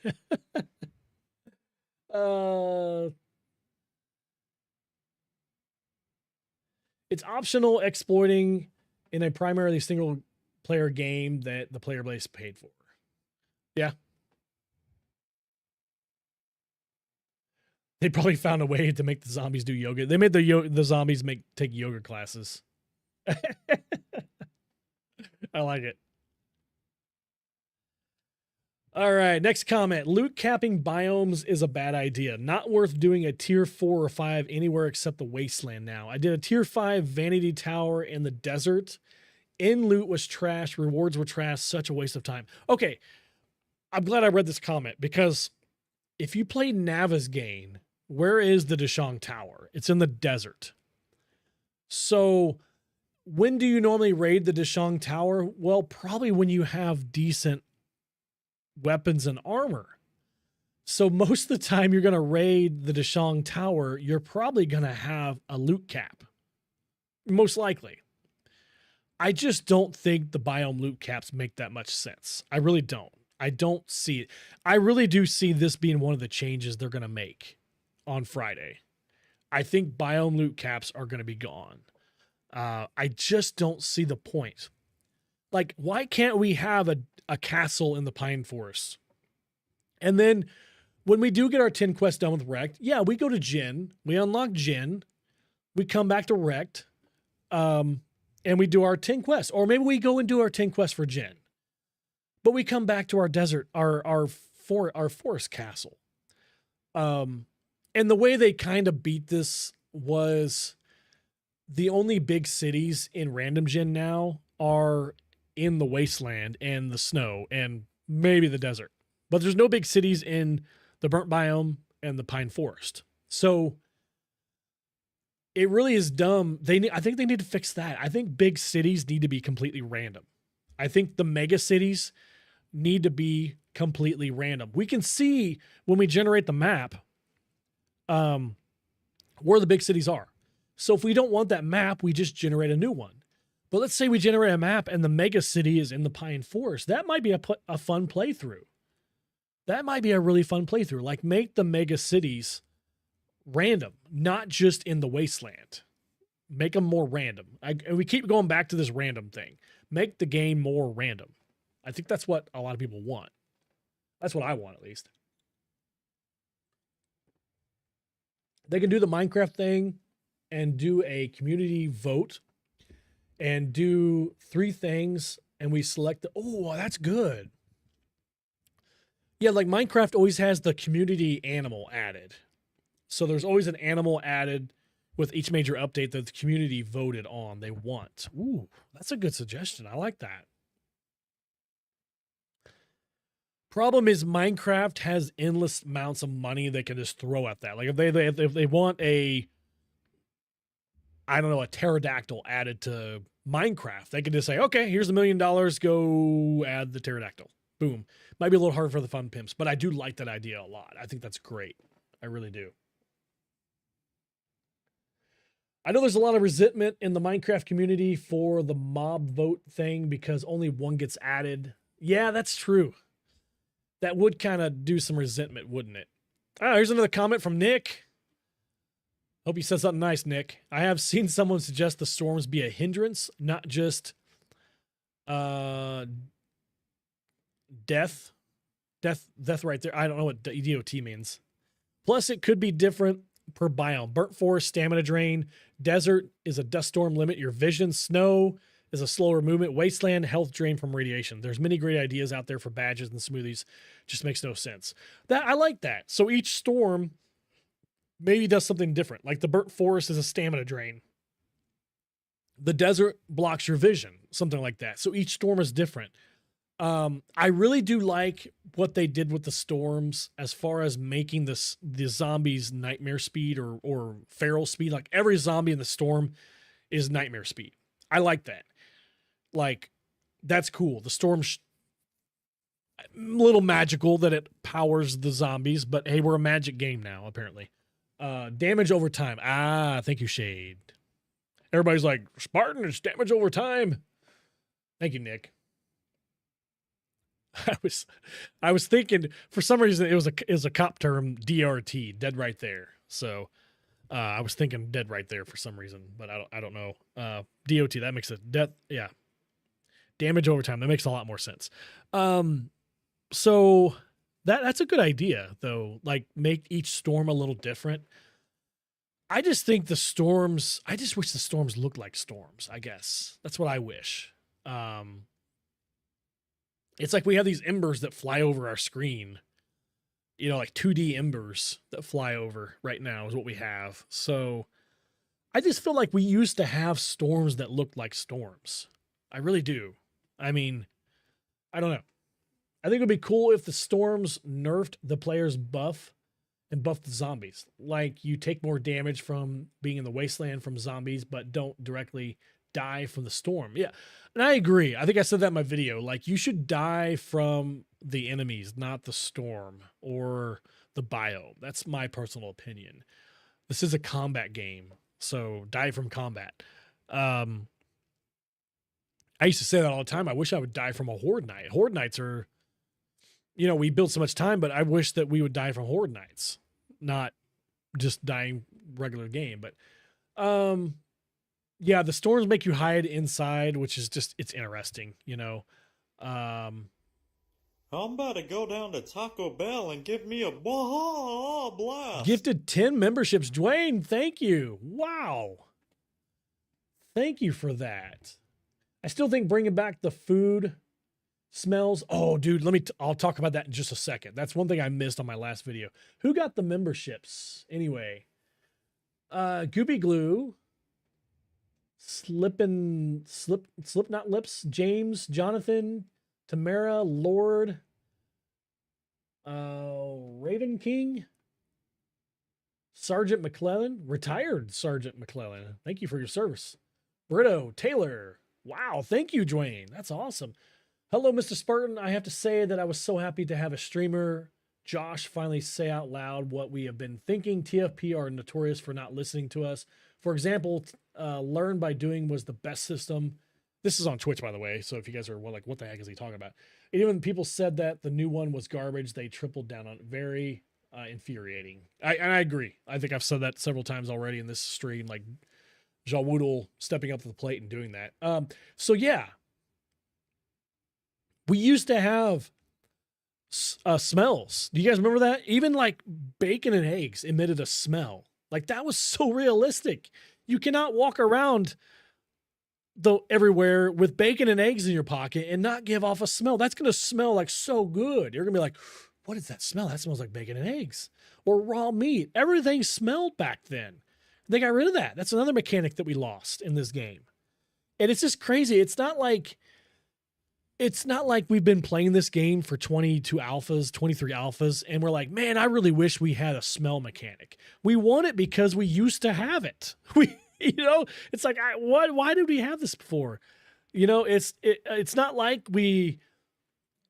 It's optional exploiting in a primarily single player game that the player base paid for. Yeah. They probably found a way to make the zombies do yoga. They made the zombies take yoga classes. I like it. All right, next comment. Loot capping biomes is a bad idea. Not worth doing a tier 4 or 5 anywhere except the wasteland now. I did a tier 5 vanity tower in the desert. In loot was trash. Rewards were trash. Such a waste of time. Okay, I'm glad I read this comment because if you play Navezgane, where is the Dashang Tower? It's in the desert. So when do you normally raid the Dishang Tower? Well, probably when you have decent weapons and armor. So most of the time you're going to raid the Dishang Tower, you're probably going to have a loot cap. Most likely. I just don't think the Biome loot caps make that much sense. I really don't. I don't see it. I really do see this being one of the changes they're going to make on Friday. I think Biome loot caps are going to be gone. I just don't see the point. Like, why can't we have a castle in the Pine Forest? And then when we do get our 10 quests done with Rect, yeah, we go to Jin, we unlock Jin, we come back to Rect, and we do our 10 quests. Or maybe we go and do our 10 quests for Jin. But we come back to our desert, our forest castle. And the way they kind of beat this was the only big cities in Random Gen now are in the wasteland and the snow and maybe the desert. But there's no big cities in the burnt biome and the pine forest. So it really is dumb. I think they need to fix that. I think big cities need to be completely random. I think the mega cities need to be completely random. We can see when we generate the map where the big cities are. So if we don't want that map, we just generate a new one. But let's say we generate a map and the mega city is in the pine forest. That might be a fun playthrough. That might be a really fun playthrough. Like, make the mega cities random, not just in the wasteland. Make them more random. And we keep going back to this random thing. Make the game more random. I think that's what a lot of people want. That's what I want, at least. They can do the Minecraft thing and do a community vote and do 3 things, and we select oh, that's good. Yeah, like Minecraft always has the community animal added. So there's always an animal added with each major update that the community voted on they want. Ooh, that's a good suggestion. I like that. Problem is Minecraft has endless amounts of money they can just throw at that. Like if they want a pterodactyl added to Minecraft, they can just say, okay, here's $1 million, go add the pterodactyl. Boom. Might be a little hard for the Fun Pimps, but I do like that idea a lot. I think that's great. I really do. I know there's a lot of resentment in the Minecraft community for the mob vote thing because only one gets added. Yeah, that's true. That would kind of do some resentment, wouldn't it? Here's another comment from Nick. Hope you said something nice, Nick. I have seen someone suggest the storms be a hindrance, not just death right there. I don't know what DOT means. Plus, it could be different per biome. Burnt forest, stamina drain. Desert is a dust storm limit your vision. Snow is a slower movement. Wasteland, health drain from radiation. There's many great ideas out there for badges and smoothies. Just makes no sense. I like that. So each storm maybe does something different. Like the burnt forest is a stamina drain. The desert blocks your vision. Something like that. So each storm is different. I really do like what they did with the storms as far as making the zombies nightmare speed or feral speed. Like every zombie in the storm is nightmare speed. I like that. Like, that's cool. The storm's a little magical that it powers the zombies, but hey, we're a magic game now, apparently. Damage over time. Thank you, Shade. Everybody's like, Spartan, it's damage over time. Thank you, Nick. I was thinking for some reason it was a cop term, DRT, dead right there. So I was thinking dead right there for some reason, but I don't know. DOT, that makes it death. Yeah. Damage over time. That makes a lot more sense. So that's a good idea though. Like make each storm a little different. I just wish the storms looked like storms, I guess. That's what I wish. It's like we have these embers that fly over our screen, like 2D embers that fly over right now is what we have. So I just feel like we used to have storms that looked like storms. I really do. I mean, I don't know. I think it would be cool if the storms nerfed the player's buff and buffed the zombies. Like you take more damage from being in the wasteland from zombies, but don't directly die from the storm. Yeah. And I agree. I think I said that in my video. Like, you should die from the enemies, not the storm or the biome. That's my personal opinion. This is a combat game, so die from combat. I used to say that all the time. I wish I would die from a Horde Night. Horde Nights are, you know, we build so much time, but I wish that we would die from Horde Nights, not just dying regular game. But yeah, the storms make you hide inside, which is just, it's interesting, you know. I'm about to go down to Taco Bell and give me a blast. Gifted 10 memberships. Dwayne, thank you. Wow. Thank you for that. I still think bringing back the food smells. Oh, dude, I'll talk about that in just a second. That's one thing I missed on my last video. Who got the memberships? Anyway, Goopy Glue, Slipknot Lips, James, Jonathan, Tamara, Lord, Raven King, Sergeant McClellan, retired Sergeant McClellan. Thank you for your service. Brito, Taylor. Wow. Thank you, Dwayne. That's awesome. Hello, Mr. Spartan. I have to say that I was so happy to have a streamer, Josh, finally say out loud what we have been thinking. TFP are notorious for not listening to us. For example, Learn by Doing was the best system. This is on Twitch, by the way. So if you guys are like, what the heck is he talking about? And even people said that the new one was garbage, they tripled down on it. Very infuriating. And I agree. I think I've said that several times already in this stream, like Jawoodle stepping up to the plate and doing that. So yeah, we used to have smells. Do you guys remember that? Even like bacon and eggs emitted a smell. Like, that was so realistic. You cannot walk around everywhere with bacon and eggs in your pocket and not give off a smell. That's going to smell like so good. You're going to be like, what is that smell? That smells like bacon and eggs or raw meat. Everything smelled back then. They got rid of that. That's another mechanic that we lost in this game. And it's just crazy. It's not like we've been playing this game for 22 alphas, 23 alphas, and we're like, man, I really wish we had a smell mechanic. We want it because we used to have it. It's like, why did we have this before? It's not like we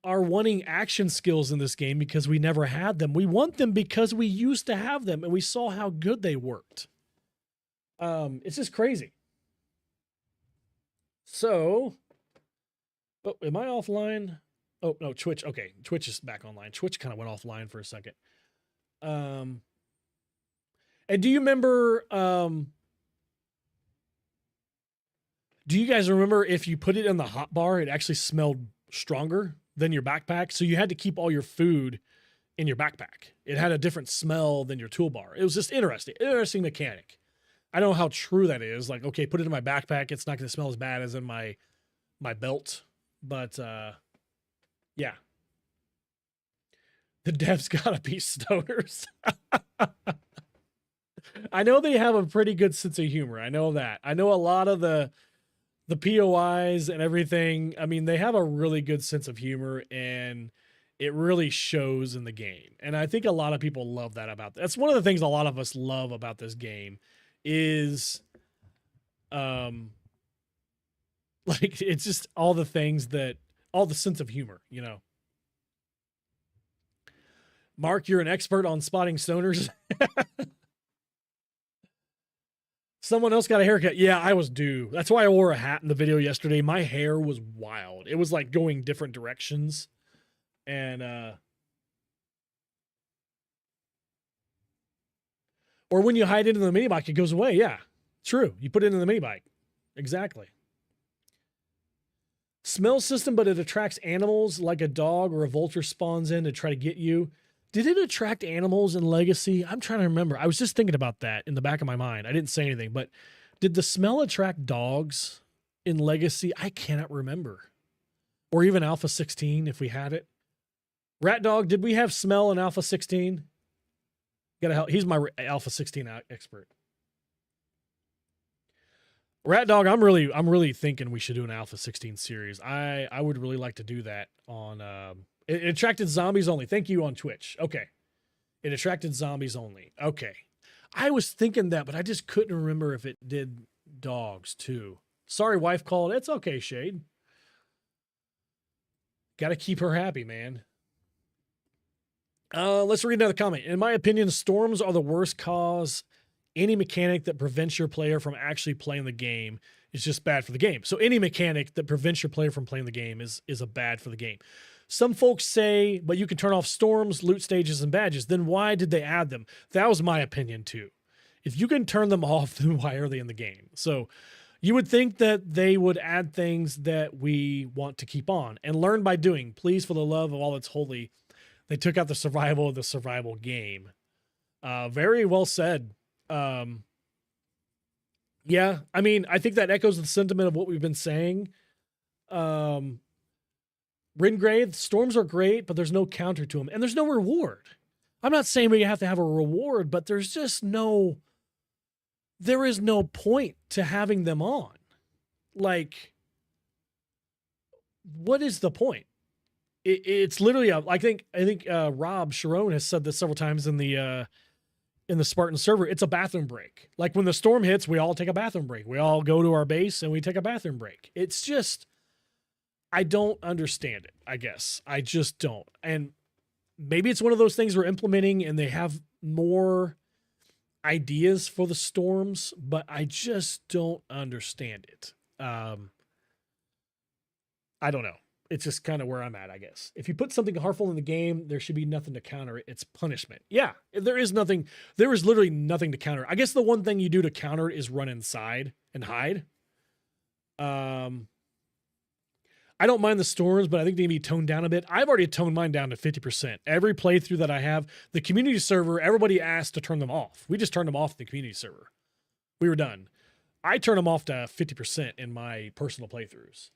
are wanting action skills in this game because we never had them. We want them because we used to have them and we saw how good they worked. It's just crazy. So, am I offline? Oh, no, Twitch. Okay, Twitch is back online. Twitch kind of went offline for a second. And do you remember, do you guys remember if you put it in the hot bar, it actually smelled stronger than your backpack? So you had to keep all your food in your backpack. It had a different smell than your toolbar. It was just interesting mechanic. I don't know how true that is. Like, okay, put it in my backpack. It's not going to smell as bad as in my belt. But, yeah. The devs gotta be stoners. I know they have a pretty good sense of humor. I know that. I know a lot of the POIs and everything. I mean, they have a really good sense of humor and it really shows in the game. And I think a lot of people love that about that. That's one of the things a lot of us love about this game is, like, it's just all the things that, all the sense of humor, you know. Mark, you're an expert on spotting stoners. Someone else got a haircut. Yeah, I was due. That's why I wore a hat in the video yesterday. My hair was wild. It was like going different directions. And, or when you hide it in the mini bike, it goes away. Yeah, true. You put it in the mini bike. Exactly. Smell system, but it attracts animals like a dog or a vulture spawns in to try to get you. Did it attract animals in Legacy? I'm trying to remember. I was just thinking about that in the back of my mind. I didn't say anything, but did the smell attract dogs in Legacy? I cannot remember. Or even Alpha 16 if we had it. Rat Dog, did we have smell in Alpha 16? Gotta help. He's my Alpha 16 expert. Rat Dog, I'm really thinking we should do an Alpha 16 series. I would really like to do that on it attracted zombies only. Thank you on Twitch. Okay. It attracted zombies only. Okay. I was thinking that, but I just couldn't remember if it did dogs too. Sorry, wife called. It's okay, Shade. Got to keep her happy, man. Let's read another comment. In my opinion, storms are the worst cause. Any mechanic that prevents your player from actually playing the game is just bad for the game. So any mechanic that prevents your player from playing the game is a bad for the game. Some folks say, but you can turn off storms, loot stages, and badges. Then why did they add them? That was my opinion too. If you can turn them off, then why are they in the game? So you would think that they would add things that we want to keep on and learn by doing. Please, for the love of all that's holy, they took out the survival of the survival game. Very well said. Yeah, I mean, I think that echoes the sentiment of what we've been saying. Ringrave, storms are great, but there's no counter to them, and there's no reward. I'm not saying we have to have a reward, but there is no point to having them on. Like, what is the point? It's literally, I think Rob Sharon has said this several times in the Spartan server. It's a bathroom break. Like when the storm hits, we all take a bathroom break. We all go to our base and we take a bathroom break. It's just, I don't understand it, I guess. I just don't. And maybe it's one of those things we're implementing and they have more ideas for the storms, but I just don't understand it. I don't know. It's just kind of where I'm at, I guess. If you put something harmful in the game, there should be nothing to counter it. It's punishment. Yeah, there is literally nothing to counter. I guess the one thing you do to counter it is run inside and hide. I don't mind the storms, but I think they need to be toned down a bit. I've already toned mine down to 50%. Every playthrough that I have, the community server, everybody asked to turn them off. We just turned them off the community server. We were done. I turn them off to 50% in my personal playthroughs.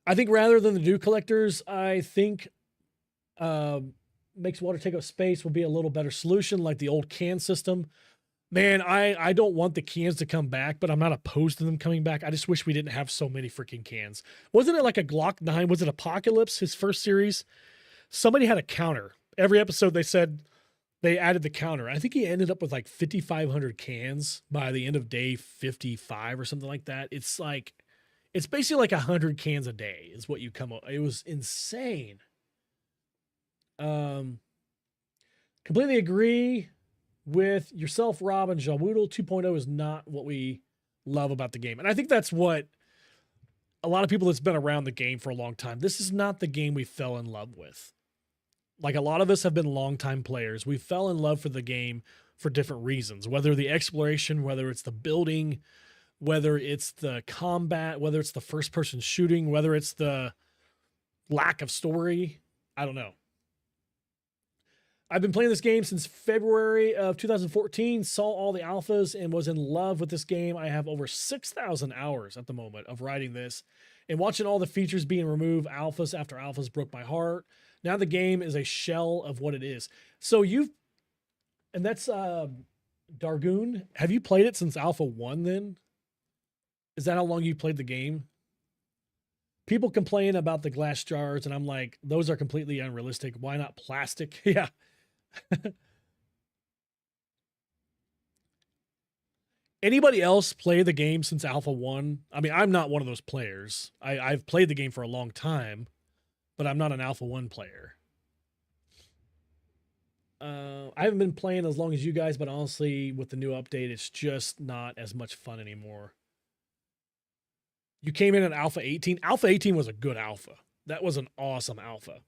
I think rather than the dew collectors, I think makes water take up space would be a little better solution, like the old can system. Man, I don't want the cans to come back, but I'm not opposed to them coming back. I just wish we didn't have so many freaking cans. Wasn't it like a Glock 9? Was it Apocalypse, his first series? Somebody had a counter. Every episode they said they added the counter. I think he ended up with like 5,500 cans by the end of day 55 or something like that. It's basically like 100 cans a day is what you come up. It was insane. Completely agree with yourself, Rob, and Jawoodle. 2.0 is not what we love about the game. And I think that's what a lot of people that's been around the game for a long time, this is not the game we fell in love with. Like a lot of us have been longtime players. We fell in love for the game for different reasons, whether the exploration, whether it's the building, whether it's the combat, whether it's the first person shooting, whether it's the lack of story. I don't know. I've been playing this game since February of 2014, saw all the alphas and was in love with this game. I have over 6,000 hours at the moment of writing this and watching all the features being removed. Alphas after alphas broke my heart. Now the game is a shell of what it is. So and that's Dargoon. Have you played it since Alpha 1 then? Is that how long you played the game? People complain about the glass jars, and I'm like, those are completely unrealistic. Why not plastic? Yeah. Anybody else play the game since Alpha 1? I mean, I'm not one of those players. I've played the game for a long time, but I'm not an Alpha 1 player. I haven't been playing as long as you guys, but honestly, with the new update, it's just not as much fun anymore. You came in at Alpha 18. Alpha 18 was a good alpha. That was an awesome alpha.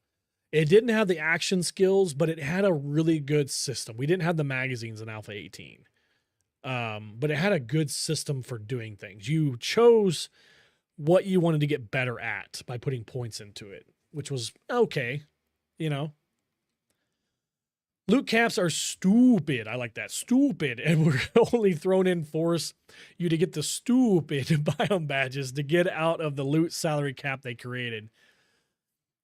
It didn't have the action skills, but it had a really good system. We didn't have the magazines in Alpha 18. But it had a good system for doing things. You chose what you wanted to get better at by putting points into it, which was okay, you know. Loot caps are stupid. I like that. Stupid. And we're only thrown in force you to get the stupid biome badges to get out of the loot salary cap they created.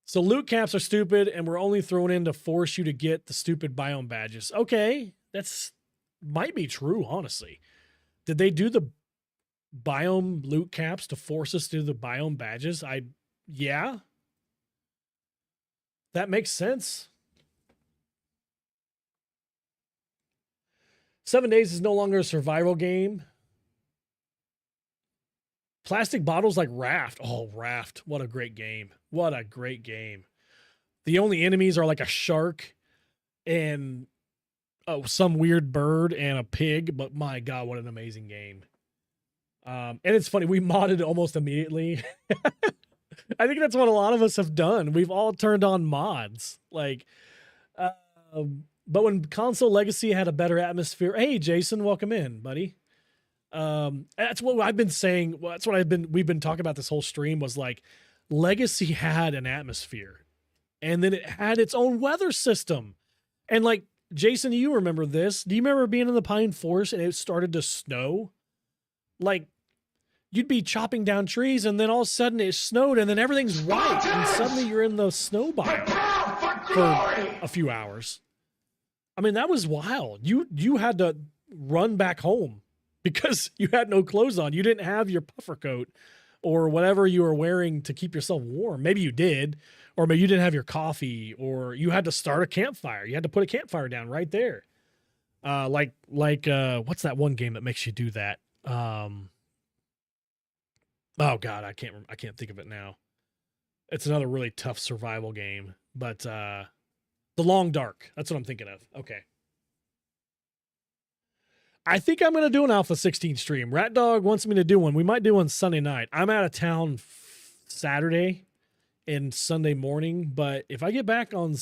So loot caps are stupid, and we're only thrown in to force you to get the stupid biome badges. Okay, that's might be true, honestly. Did they do the biome loot caps to force us to do the biome badges? Yeah. That makes sense. 7 Days is no longer a survival game. Plastic bottles like Raft. Oh, Raft. What a great game. What a great game. The only enemies are like a shark and some weird bird and a pig. But my God, what an amazing game. And it's funny. We modded almost immediately. I think that's what a lot of us have done. We've all turned on mods. Like, but when Console Legacy had a better atmosphere. Hey, Jason, welcome in, buddy. That's what I've been saying. Well, that's what we've been talking about this whole stream was like Legacy had an atmosphere and then it had its own weather system. And like, Jason, you remember this? Do you remember being in the Pine Forest and it started to snow? Like you'd be chopping down trees and then all of a sudden it snowed and then everything's white and suddenly you're in the snow biome for a few hours. I mean, that was wild. You had to run back home because you had no clothes on. You didn't have your puffer coat or whatever you were wearing to keep yourself warm. Maybe you did, or maybe you didn't have your coffee, or you had to start a campfire. You had to put a campfire down right there. Like what's that one game that makes you do that? Oh God, I can't think of it now. It's another really tough survival game, but The Long Dark. That's what I'm thinking of. Okay. I think I'm going to do an Alpha 16 stream. Rat Dog wants me to do one. We might do one Sunday night. I'm out of town Saturday and Sunday morning, but if I get back on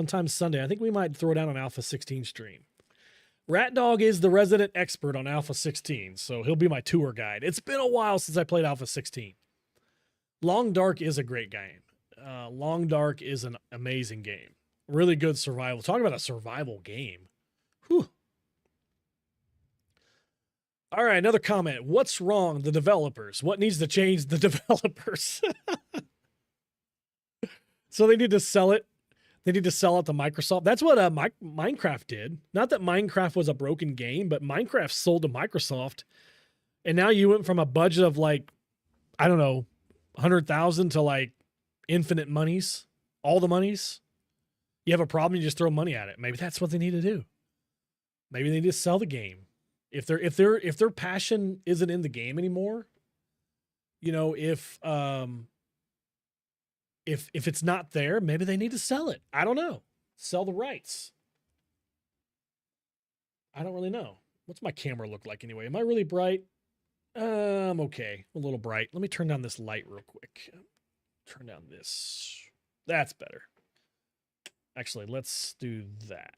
time Sunday, I think we might throw down an Alpha 16 stream. Rat Dog is the resident expert on Alpha 16, so he'll be my tour guide. It's been a while since I played Alpha 16. Long Dark is a great game. Long Dark is an amazing game. Really good survival. Talk about a survival game. Whew. All right, another comment. What's wrong? The developers. What needs to change? The developers. So they need to sell it. They need to sell it to Microsoft. That's what Minecraft did. Not that Minecraft was a broken game, but Minecraft sold to Microsoft. And now you went from a budget of like, I don't know, 100,000 to like infinite monies, all the monies. You have a problem, you just throw money at it. Maybe that's what they need to do. Maybe they need to sell the game. If their passion isn't in the game anymore, you know, if it's not there, maybe they need to sell it. I don't know. Sell the rights. I don't really know. What's my camera look like anyway? Am I really bright? I'm okay. A little bright. Let me turn down this light real quick. Turn down this. That's better. Actually, let's do that.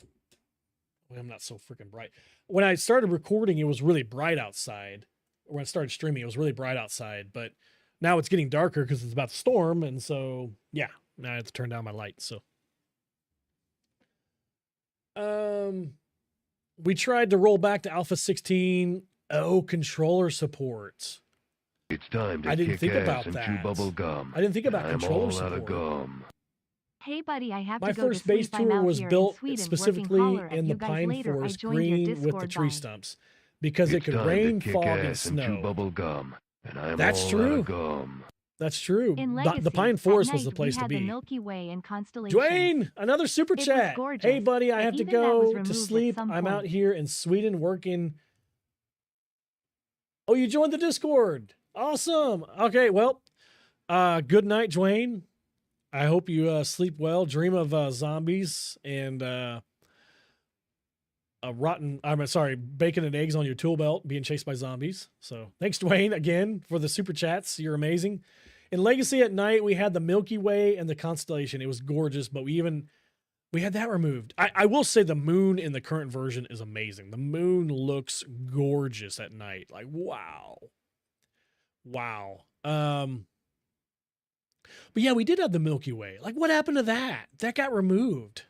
Well, I'm not so freaking bright. When I started recording, it was really bright outside. When I started streaming, it was really bright outside, but now it's getting darker because it's about to storm. And so, yeah, now I have to turn down my light. So, we tried to roll back to Alpha 16. Oh, controller support. It's time to I didn't kick think ass about and that. chew bubble gum. I didn't think about I'm controller all out of support. gum. Hey buddy, I have My to go first to sleep. base I'm tour out was here built in Sweden specifically working. Holler at in the you guys pine later. I forest joined your green with the Discord. tree Bye. stumps because it It's could time rain, to kick fog, and ass and chew snow. bubble gum. And I'm That's all true. out of gum. That's true. In The Legacy, pine at forest was the night, place we to had the be. Milky Way and constellations. Dwayne, another super It was chat. gorgeous, Hey, buddy, I but have to even that was go to removed at sleep. some I'm out point. here in Sweden working. Oh, you joined the Discord. Awesome. Okay, well, good night, Dwayne. I hope you sleep well. Dream of zombies and bacon and eggs on your tool belt being chased by zombies. So thanks, Dwayne, again for the super chats. You're amazing. In Legacy at night, we had the Milky Way and the constellation. It was gorgeous, but we had that removed. I will say the moon in the current version is amazing. The moon looks gorgeous at night. Like, wow. Wow. But yeah, we did have the Milky Way. Like, what happened to that? That got removed.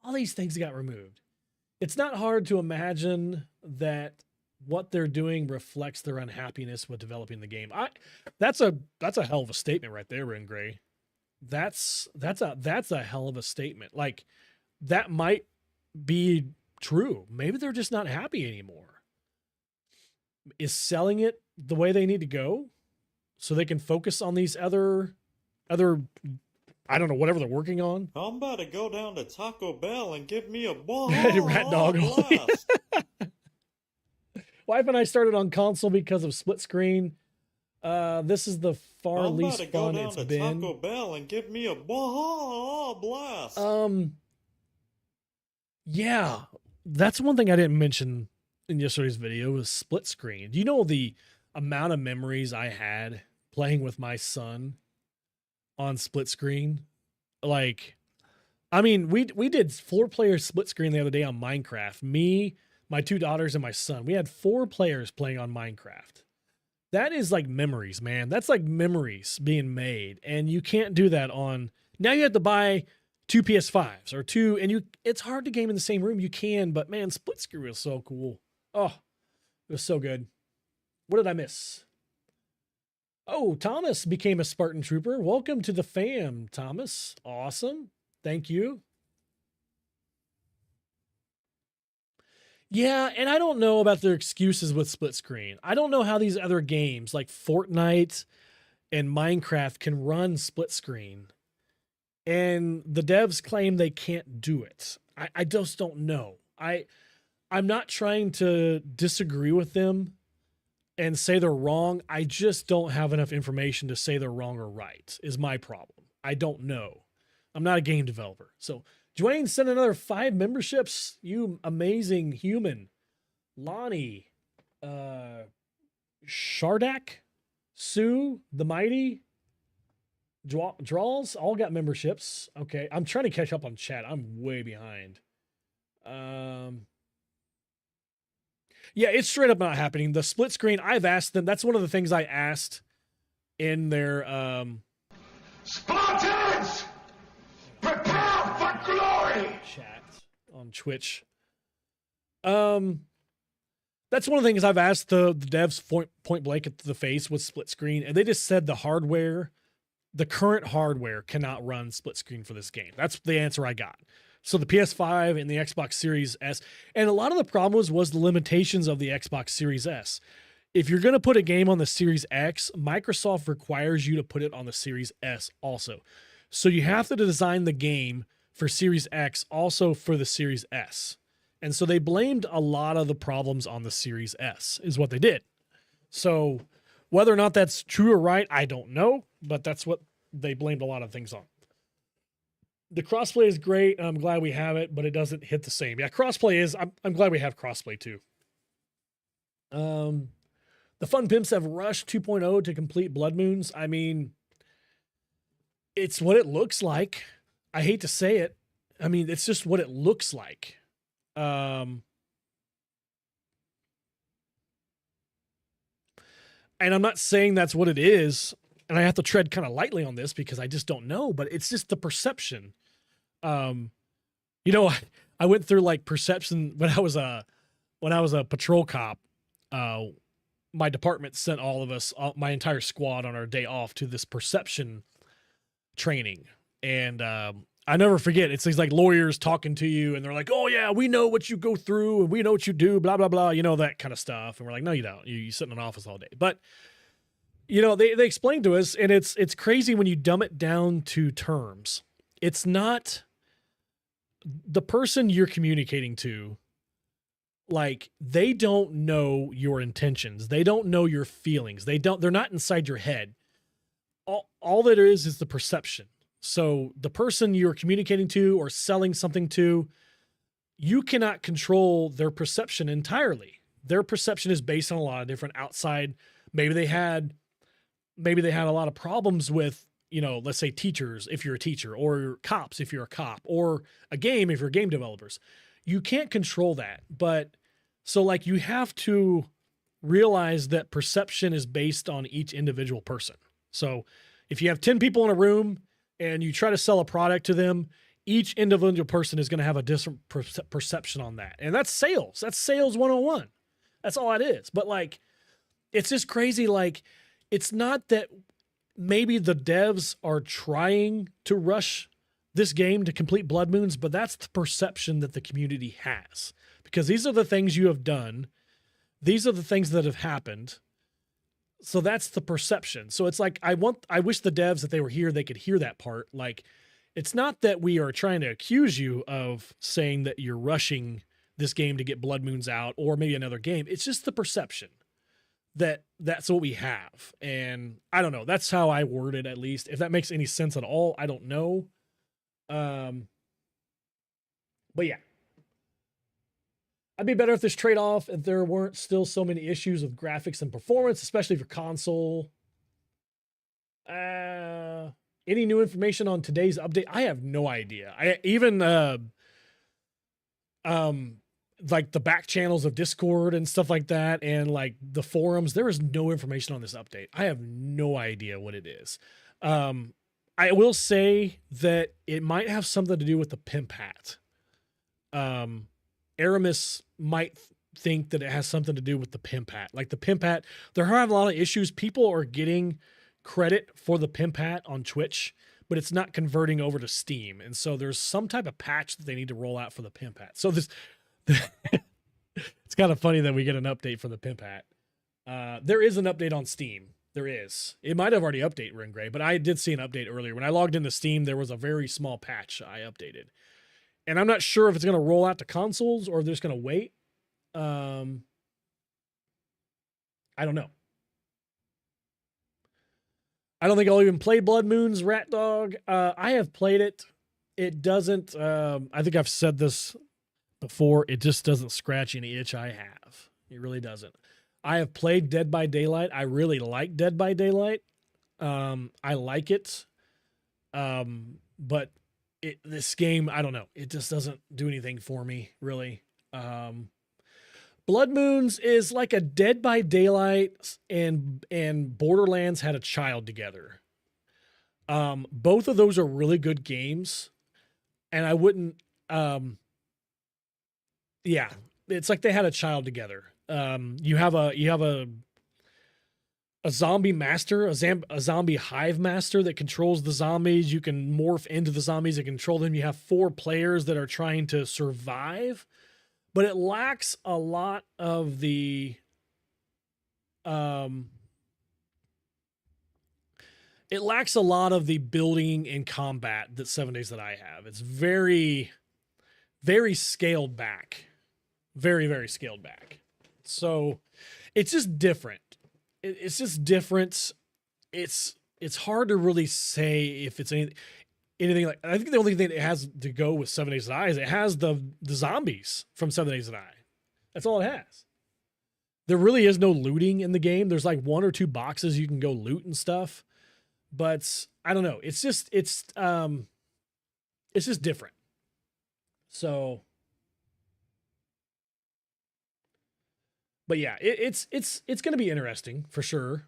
All these things got removed. It's not hard to imagine that what they're doing reflects their unhappiness with developing the game. That's a hell of a statement right there, Ren Gray. That's a hell of a statement. Like, that might be true. Maybe they're just not happy anymore. Is selling it the way they need to go so they can focus on these other, I don't know, whatever they're working on? I'm about to go down to Taco Bell and get me a Rat dog. blast. Wife and I started on console because of split screen. This is the far I'm least about to go fun down it's to been. Taco Bell and give me a blast. Yeah, that's one thing I didn't mention in yesterday's video was split screen. Do you know the amount of memories I had playing with my son on split screen? Like, I mean, we did 4-player split screen the other day on Minecraft. Me, my 2 daughters, and my son. We had 4 players playing on Minecraft. That is like memories, man. That's like memories being made. And you can't do that on, now you have to buy 2 PS5s or 2, and it's hard to game in the same room. You can, but man, split screen was so cool. Oh, it was so good. What did I miss? Oh, Thomas became a Spartan Trooper. Welcome to the fam, Thomas. Awesome. Thank you. Yeah, and I don't know about their excuses with split screen. I don't know how these other games like Fortnite and Minecraft can run split screen. And the devs claim they can't do it. I just don't know. I'm not trying to disagree with them and say they're wrong. I just don't have enough information to say they're wrong or right is my problem. I don't know. I'm not a game developer. So Dwayne sent another 5 memberships. You amazing human. Lonnie, Shardak, Sue, the Mighty, Draws, all got memberships. Okay, I'm trying to catch up on chat. I'm way behind. Yeah, it's straight up not happening. The split screen, I've asked them. That's one of the things I asked in their Spartans! Prepare for glory! Chat on Twitch. That's one of the things I've asked the devs point blank at the face with split screen, and they just said the hardware, the current hardware cannot run split screen for this game. That's the answer I got. So the PS5 and the Xbox Series S, and a lot of the problems was the limitations of the Xbox Series S. If you're going to put a game on the Series X, Microsoft requires you to put it on the Series S also. So you have to design the game for Series X also for the Series S. And so they blamed a lot of the problems on the Series S is what they did. So whether or not that's true or right, I don't know, but that's what they blamed a lot of things on. The crossplay is great, and I'm glad we have it, but it doesn't hit the same. Yeah, crossplay is, I'm glad we have crossplay too. The Fun Pimps have rushed 2.0 to complete Blood Moons. I mean, it's what it looks like. I hate to say it. I mean, it's just what it looks like. And I'm not saying that's what it is, and I have to tread kind of lightly on this because I just don't know, but it's just the perception. You know, I went through like perception when I was a patrol cop. My department sent all of us, my entire squad, on our day off to this perception training, and I never forget. It's these like lawyers talking to you, and they're like, "Oh yeah, we know what you go through, and we know what you do, blah blah blah," you know, that kind of stuff. And we're like, "No, you don't. You sit in an office all day." But you know, they explained to us, and it's crazy when you dumb it down to terms. It's not the person you're communicating to. Like, they don't know your intentions. They don't know your feelings. They're not inside your head. All that is the perception. So the person you're communicating to or selling something to, you cannot control their perception entirely. Their perception is based on a lot of different outside. Maybe they had a lot of problems with, you know, let's say teachers, if you're a teacher, or cops, if you're a cop, or a game, if you're game developers. You can't control that. But so like you have to realize that perception is based on each individual person. So if you have 10 people in a room and you try to sell a product to them, each individual person is going to have a different perception on that. And that's sales. That's sales 101. That's all it is. But like, it's just crazy. Like, it's not that maybe the devs are trying to rush this game to complete Blood Moons, but that's the perception that the community has, because these are the things you have done. These are the things that have happened. So that's the perception. So it's like, I wish the devs, that they were here, they could hear that part. Like, it's not that we are trying to accuse you of saying that you're rushing this game to get Blood Moons out or maybe another game. It's just the perception. that's what we have. And I don't know. That's how I word it, at least. If that makes any sense at all, I don't know. But yeah. I'd be better if this trade-off if there weren't still so many issues with graphics and performance, especially for console. Any new information on today's update? I have no idea. I even like the back channels of Discord and stuff like that, and like the forums, there is no information on this update. I have no idea what it is. I will say that it might have something to do with the pimp hat. Aramis might think that it has something to do with the pimp hat. Like the pimp hat, they're having a lot of issues. People are getting credit for the pimp hat on Twitch, but it's not converting over to Steam. And so there's some type of patch that they need to roll out for the pimp hat. So this, it's kind of funny that we get an update for the pimp hat. There is an update on Steam. There is. It might have already updated Ring Gray, but I did see an update earlier. When I logged into Steam, there was a very small patch I updated. And I'm not sure if it's going to roll out to consoles or if they're just going to wait. I don't know. I don't think I'll even play Blood Moon's Rat Dog. I have played it. It doesn't, I think I've said this before, it just doesn't scratch any itch I have. It really doesn't. I have played Dead by Daylight. I really like Dead by Daylight. I like it. But this game, I don't know. It just doesn't do anything for me, really. Blood Moons is like a Dead by Daylight and Borderlands had a child together. Both of those are really good games. And I wouldn't, yeah, it's like they had a child together. You have a zombie master, a zombie hive master that controls the zombies. You can morph into the zombies and control them. You have 4 players that are trying to survive, but it lacks a lot of the, building and combat that 7 Days that I have. It's very, very scaled back. Very, very scaled back. So it's just different. It's just different. It's hard to really say if it's anything like, I think the only thing that it has to go with 7 Days to Die is it has the zombies from 7 Days to Die. That's all it has. There really is no looting in the game. There's like 1 or 2 boxes you can go loot and stuff, but I don't know. It's just different. So, but yeah, it's going to be interesting for sure.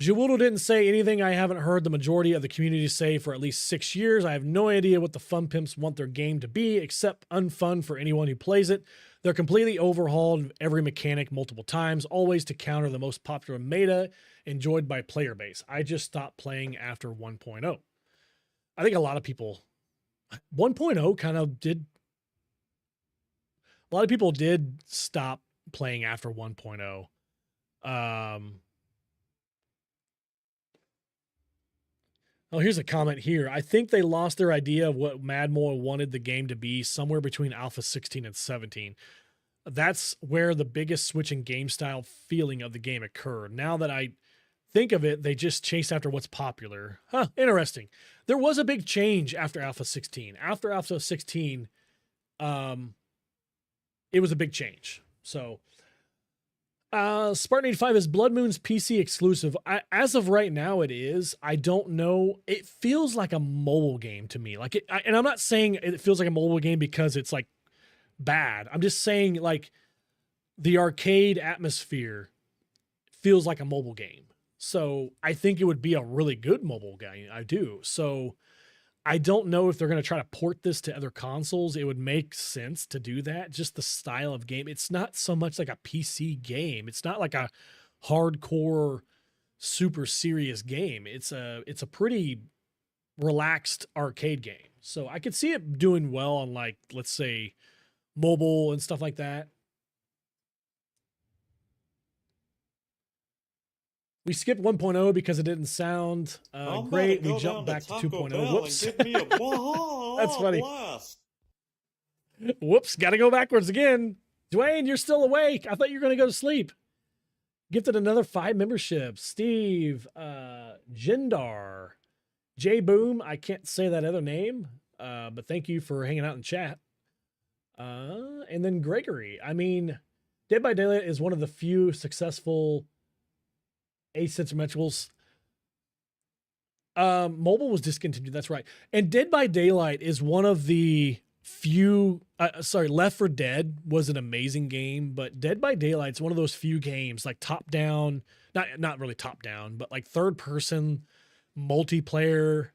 Jawudo didn't say anything I haven't heard the majority of the community say for at least 6 years. I have no idea what the Fun Pimps want their game to be, except unfun for anyone who plays it. They're completely overhauled every mechanic multiple times, always to counter the most popular meta enjoyed by player base. I just stopped playing after 1.0. I think a lot of people, 1.0 kind of did, a lot of people did stop playing after 1.0. Oh, here's a comment here. I think they lost their idea of what Madmore wanted the game to be somewhere between Alpha 16 and 17. That's where the biggest switch in game style feeling of the game occurred. Now that I think of it, they just chase after what's popular. Huh, interesting. There was a big change after Alpha 16. After Alpha 16, it was a big change. So, Spartan 85 is Blood Moon's PC exclusive. As of right now, it is. I don't know. It feels like a mobile game to me. Like and I'm not saying it feels like a mobile game because it's like bad. I'm just saying like the arcade atmosphere feels like a mobile game. So I think it would be a really good mobile game. I do. So I don't know if they're going to try to port this to other consoles. It would make sense to do that. Just the style of game. It's not so much like a PC game. It's not like a hardcore, super serious game. It's a pretty relaxed arcade game. So I could see it doing well on like, let's say, mobile and stuff like that. We skipped 1.0 because it didn't sound great. We jumped back to 2.0. Whoops. Give me a That's funny. blast. Whoops, gotta go backwards again. Dwayne, you're still awake. I thought you were gonna go to sleep. Gifted another 5 memberships. Steve, Jindar, J Boom. I can't say that other name, but thank you for hanging out in chat. And then Gregory. I mean, Dead by Daylight is one of the few successful asymmetricals. Mobile was discontinued. That's right. And Dead by Daylight is one of the few. Left 4 Dead was an amazing game, but Dead by Daylight's one of those few games, like top down, not really top down, but like third person multiplayer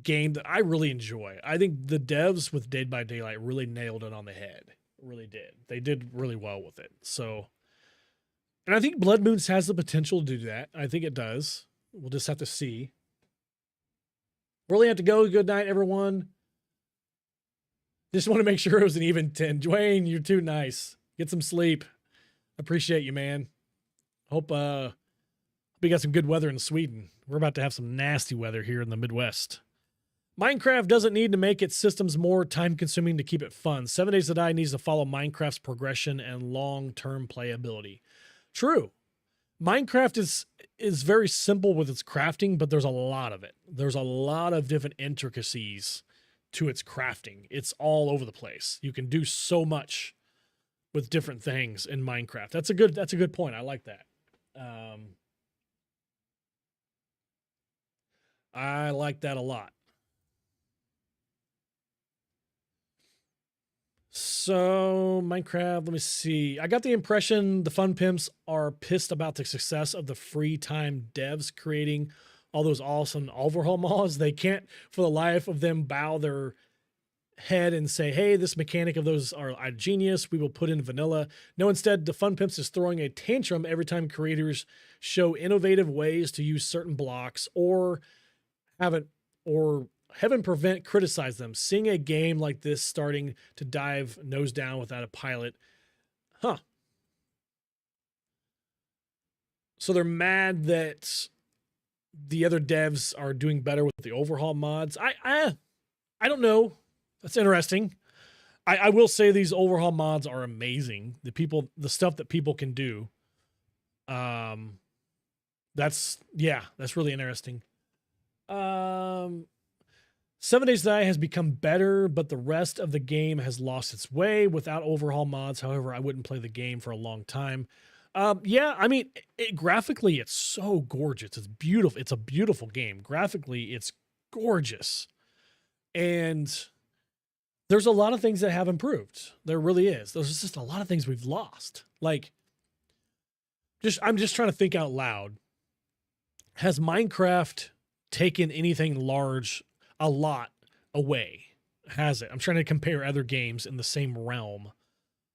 game that I really enjoy. I think the devs with Dead by Daylight really nailed it on the head. Really did. They did really well with it. So, and I think Blood Moons has the potential to do that. I think it does. We'll just have to see. Really have to go. Good night, everyone. Just want to make sure it was an even 10. Dwayne, you're too nice. Get some sleep. Appreciate you, man. Hope we got some good weather in Sweden. We're about to have some nasty weather here in the Midwest. Minecraft doesn't need to make its systems more time-consuming to keep it fun. 7 Days to Die needs to follow Minecraft's progression and long-term playability. True. Minecraft is very simple with its crafting, but there's a lot of it. There's a lot of different intricacies to its crafting. It's all over the place. You can do so much with different things in Minecraft. That's a good point. I like that. I like that a lot. So Minecraft, let me see. I got the impression the Fun Pimps are pissed about the success of the free time devs creating all those awesome overhaul mods. They can't for the life of them bow their head and say, hey, this mechanic of those are a genius. We will put in vanilla. No, instead, the Fun Pimps is throwing a tantrum every time creators show innovative ways to use certain blocks or heaven prevent criticize them. Seeing a game like this starting to dive nose down without a pilot. Huh. So they're mad that the other devs are doing better with the overhaul mods. I don't know. That's interesting. I will say these overhaul mods are amazing. The stuff that people can do. That's really interesting. 7 Days to Die has become better, but the rest of the game has lost its way without overhaul mods. However, I wouldn't play the game for a long time. I mean, graphically, it's so gorgeous. It's beautiful. It's a beautiful game. Graphically, it's gorgeous. And there's a lot of things that have improved. There really is. There's just a lot of things we've lost. Like, I'm just trying to think out loud. Has Minecraft taken anything large a lot away? Has it? I'm trying to compare other games in the same realm.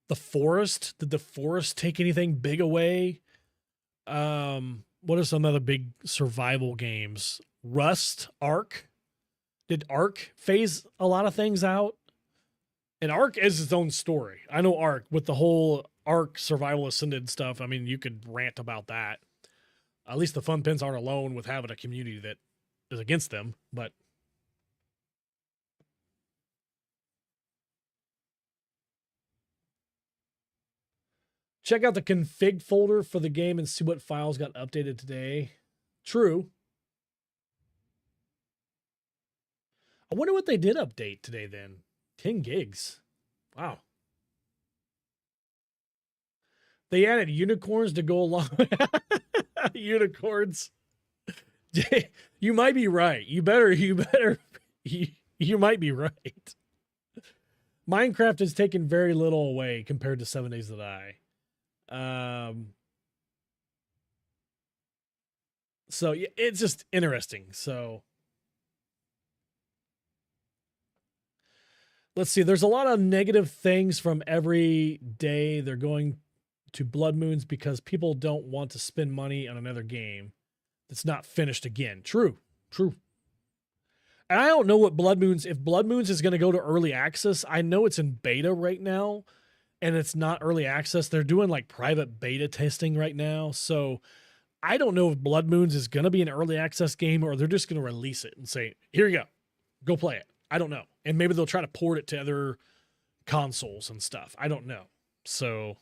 The Forest, did the Forest take anything big away? What are some other big survival games? Rust, Ark. Did Ark phase a lot of things out? And Ark is its own story. I know Ark with the whole Ark Survival Ascended stuff. I mean, you could rant about that. At least the Fun Pins aren't alone with having a community that is against them, but check out the config folder for the game and see what files got updated today. True. I wonder what they did update today then. 10 gigs. Wow. They added unicorns to go along. Unicorns. You might be right. You might be right. Minecraft has taken very little away compared to 7 Days to Die. So yeah, it's just interesting. So let's see. There's a lot of negative things from every day. They're going to Blood Moons because people don't want to spend money on another game that's not finished again. True. And I don't know what Blood Moons, if Blood Moons is going to go to early access. I know it's in beta right now and it's not early access. They're doing like private beta testing right now. So I don't know if Blood Moons is going to be an early access game or they're just going to release it and say, here you go play it. I don't know. And maybe they'll try to port it to other consoles and stuff. I don't know. So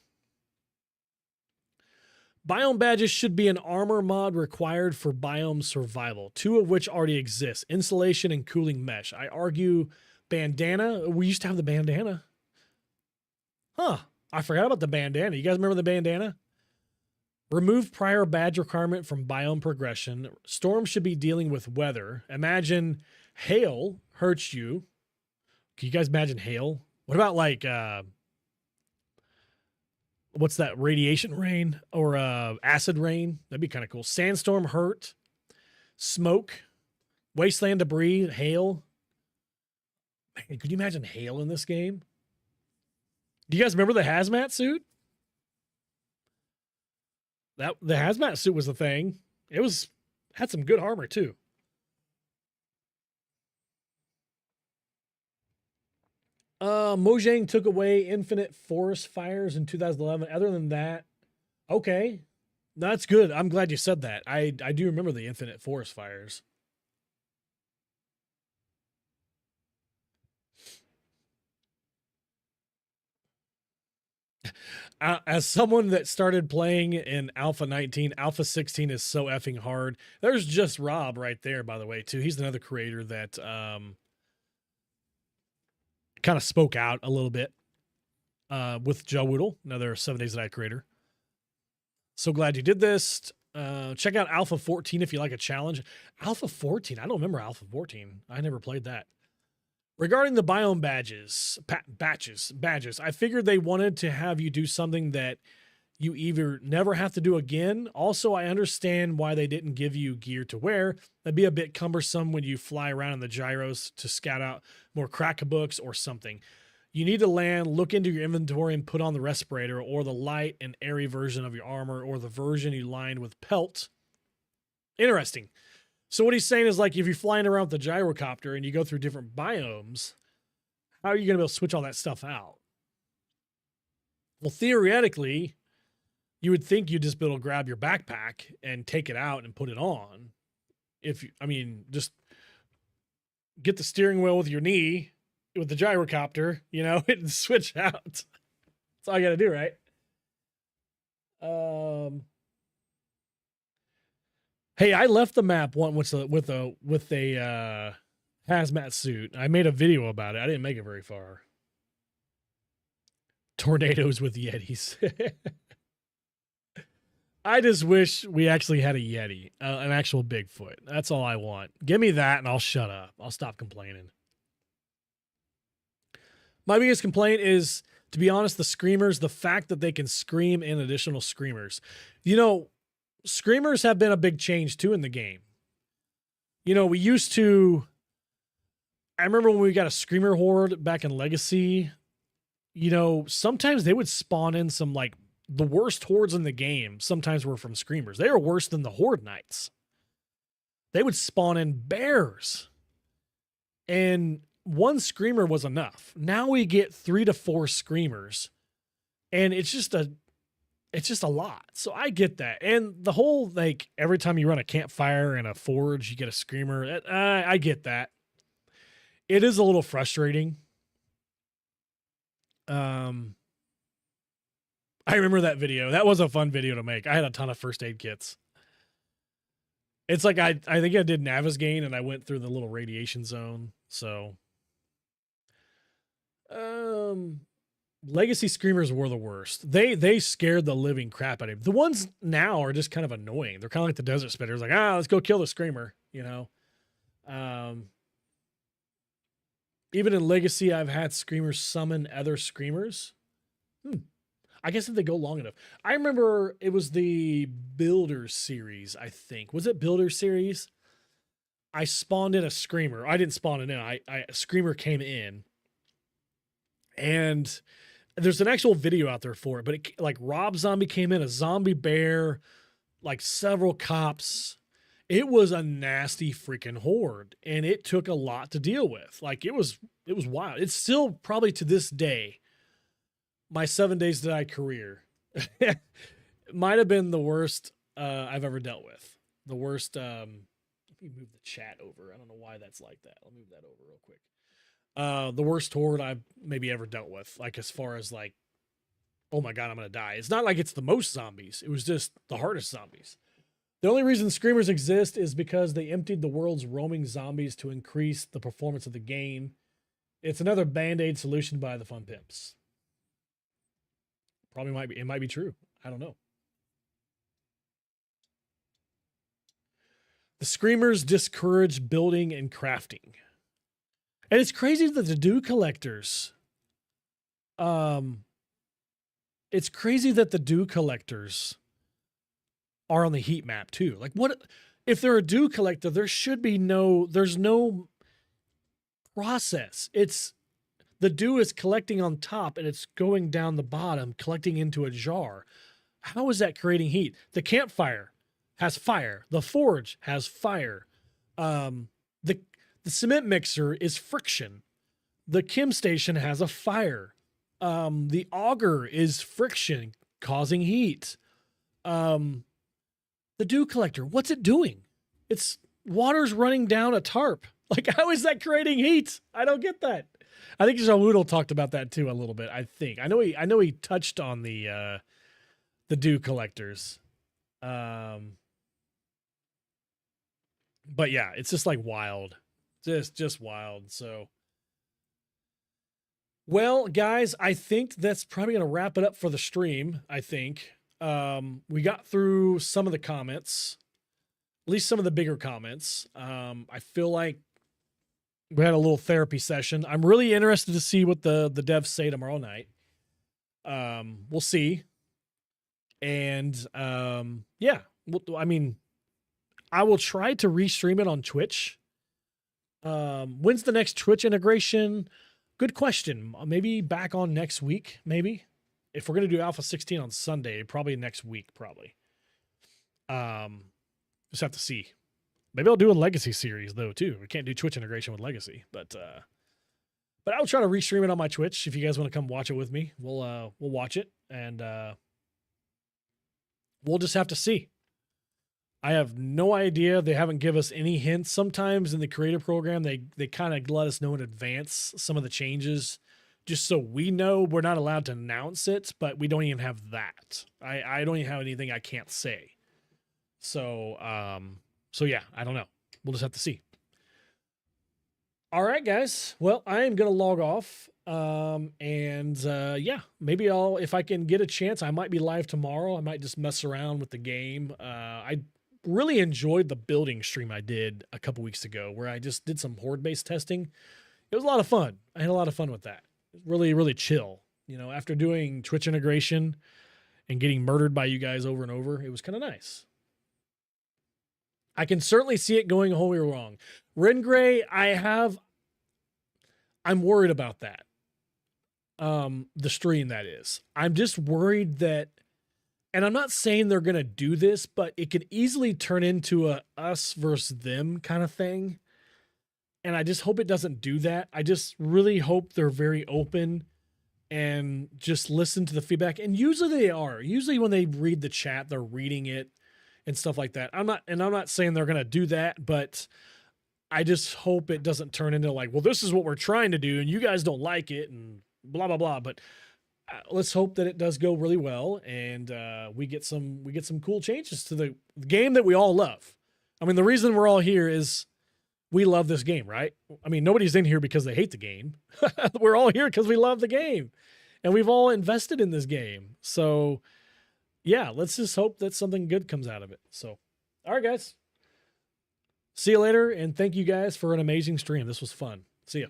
Biome badges should be an armor mod required for biome survival, 2 of which already exist, insulation and cooling mesh. I argue bandana. We used to have the bandana. Huh. I forgot about the bandana. You guys remember the bandana? Remove prior badge requirement from biome progression. Storm should be dealing with weather. Imagine hail hurts you. Can you guys imagine hail? What about like, what's that? Radiation rain or acid rain? That'd be kind of cool. Sandstorm hurt. Smoke. Wasteland debris. Hail. Man, could you imagine hail in this game? Do you guys remember the hazmat suit? The hazmat suit was the thing. It had some good armor too. Mojang took away infinite forest fires in 2011. Other than that, okay, that's good. I'm glad you said that. I do remember the infinite forest fires. As someone that started playing in Alpha 19, Alpha 16 is so effing hard. There's just Rob right there, by the way, too. He's another creator that kind of spoke out a little bit with Joe Woodle, another 7 Days a Night creator. So glad you did this. Check out Alpha 14 if you like a challenge. Alpha 14? I don't remember Alpha 14. I never played that. Regarding the biome badges, I figured they wanted to have you do something that you either never have to do again. Also, I understand why they didn't give you gear to wear. That'd be a bit cumbersome when you fly around in the gyros to scout out more crackabooks or something. You need to land, look into your inventory, and put on the respirator or the light and airy version of your armor or the version you lined with pelt. Interesting. So what he's saying is, like, if you're flying around with the gyrocopter and you go through different biomes, how are you going to be able to switch all that stuff out? Well, theoretically, you would think you'd just be able to grab your backpack and take it out and put it on. Just get the steering wheel with your knee with the gyrocopter, and switch out. That's all you got to do, right? Hey, I left the map one with a hazmat suit. I made a video about it. I didn't make it very far. Tornadoes with yetis. I just wish we actually had a yeti, an actual Bigfoot. That's all I want. Give me that and I'll shut up. I'll stop complaining. My biggest complaint is, to be honest, the screamers, the fact that they can scream in additional screamers. Screamers have been a big change too in the game. We used to, I remember when we got a screamer horde back in Legacy, sometimes they would spawn in some, like, the worst hordes in the game sometimes were from screamers. They were worse than the horde knights. They would spawn in bears. And one screamer was enough. Now we get 3 to 4 screamers. And it's just a lot. So I get that. And the whole, like, every time you run a campfire and a forge, you get a screamer. I get that. It is a little frustrating. I remember that video. That was a fun video to make. I had a ton of first aid kits. It's like, I think I did Navigaine and I went through the little radiation zone. So, Legacy screamers were the worst. They scared the living crap out of me. The ones now are just kind of annoying. They're kind of like the desert spitters, like, let's go kill the screamer, Even in Legacy, I've had screamers summon other screamers. I guess if they go long enough. I remember it was the Builder series, I think. Was it Builder series? I spawned in a screamer. I didn't spawn it in. A screamer came in. And there's an actual video out there for it, but like Rob Zombie came in, a zombie bear, like several cops. It was a nasty freaking horde, and it took a lot to deal with. Like, it was wild. It's still probably to this day my 7 Days to Die career. It might have been the worst I've ever dealt with. The worst. Let me move the chat over. I don't know why that's like that. I'll move that over real quick. The worst horde I've maybe ever dealt with. Like as far as like, oh my god, I'm gonna die. It's not like it's the most zombies. It was just the hardest zombies. The only reason screamers exist is because they emptied the world's roaming zombies to increase the performance of the game. It's another band-aid solution by the Fun Pimps. Probably might be. It might be true. I don't know. The screamers discourage building and crafting. And it's crazy that the dew collectors, it's crazy that the dew collectors are on the heat map too. Like what, if they're a dew collector, there's no process. It's the dew is collecting on top and it's going down the bottom, collecting into a jar. How is that creating heat? The campfire has fire. The forge has fire. The cement mixer is friction. The chem station has a fire. The auger is friction causing heat. The dew collector, what's it doing? It's water's running down a tarp. Like, how is that creating heat? I don't get that. I think Jawoodle talked about that too a little bit. I think I know he touched on the dew collectors. But yeah, it's just like wild. Just wild. So, well, guys, I think that's probably going to wrap it up for the stream. I think we got through some of the comments, at least some of the bigger comments. I feel like we had a little therapy session. I'm really interested to see what the devs say tomorrow night. We'll see. And yeah, I mean, I will try to restream it on Twitch. When's the next Twitch integration? Good question. Maybe back on next week, maybe. If we're going to do Alpha 16 on Sunday, probably next week, probably. Just have to see. Maybe I'll do a Legacy series, though, too. We can't do Twitch integration with Legacy, but I'll try to restream it on my Twitch. If you guys want to come watch it with me, we'll watch it, and we'll just have to see. I have no idea. They haven't given us any hints. Sometimes in the creator program, they kind of let us know in advance some of the changes, just so we know. We're not allowed to announce it, but we don't even have that. I don't even have anything I can't say. So yeah, I don't know. We'll just have to see. All right, guys. Well, I am going to log off. Yeah, maybe if I can get a chance, I might be live tomorrow. I might just mess around with the game. I really enjoyed the building stream I did a couple weeks ago where I just did some horde-based testing. It was a lot of fun. I had a lot of fun with that. Really, really chill. You know, after doing Twitch integration and getting murdered by you guys over and over, it was kind of nice. I can certainly see it going wholly wrong. Rengray, I'm worried about that. The stream, that is. I'm just worried that, and I'm not saying they're going to do this, but it could easily turn into a us versus them kind of thing. And I just hope it doesn't do that. I just really hope they're very open and just listen to the feedback. And usually they are. Usually when they read the chat, they're reading it and stuff like that. I'm not saying they're going to do that, but I just hope it doesn't turn into like, well, this is what we're trying to do and you guys don't like it and blah, blah, blah. But let's hope that it does go really well and we get some cool changes to the game that we all love. I mean, the reason we're all here is we love this game, right? I mean, nobody's in here because they hate the game. We're all here because we love the game and we've all invested in this game. So yeah, let's just hope that something good comes out of it. So, all right, guys. See you later, and thank you guys for an amazing stream. This was fun. See ya.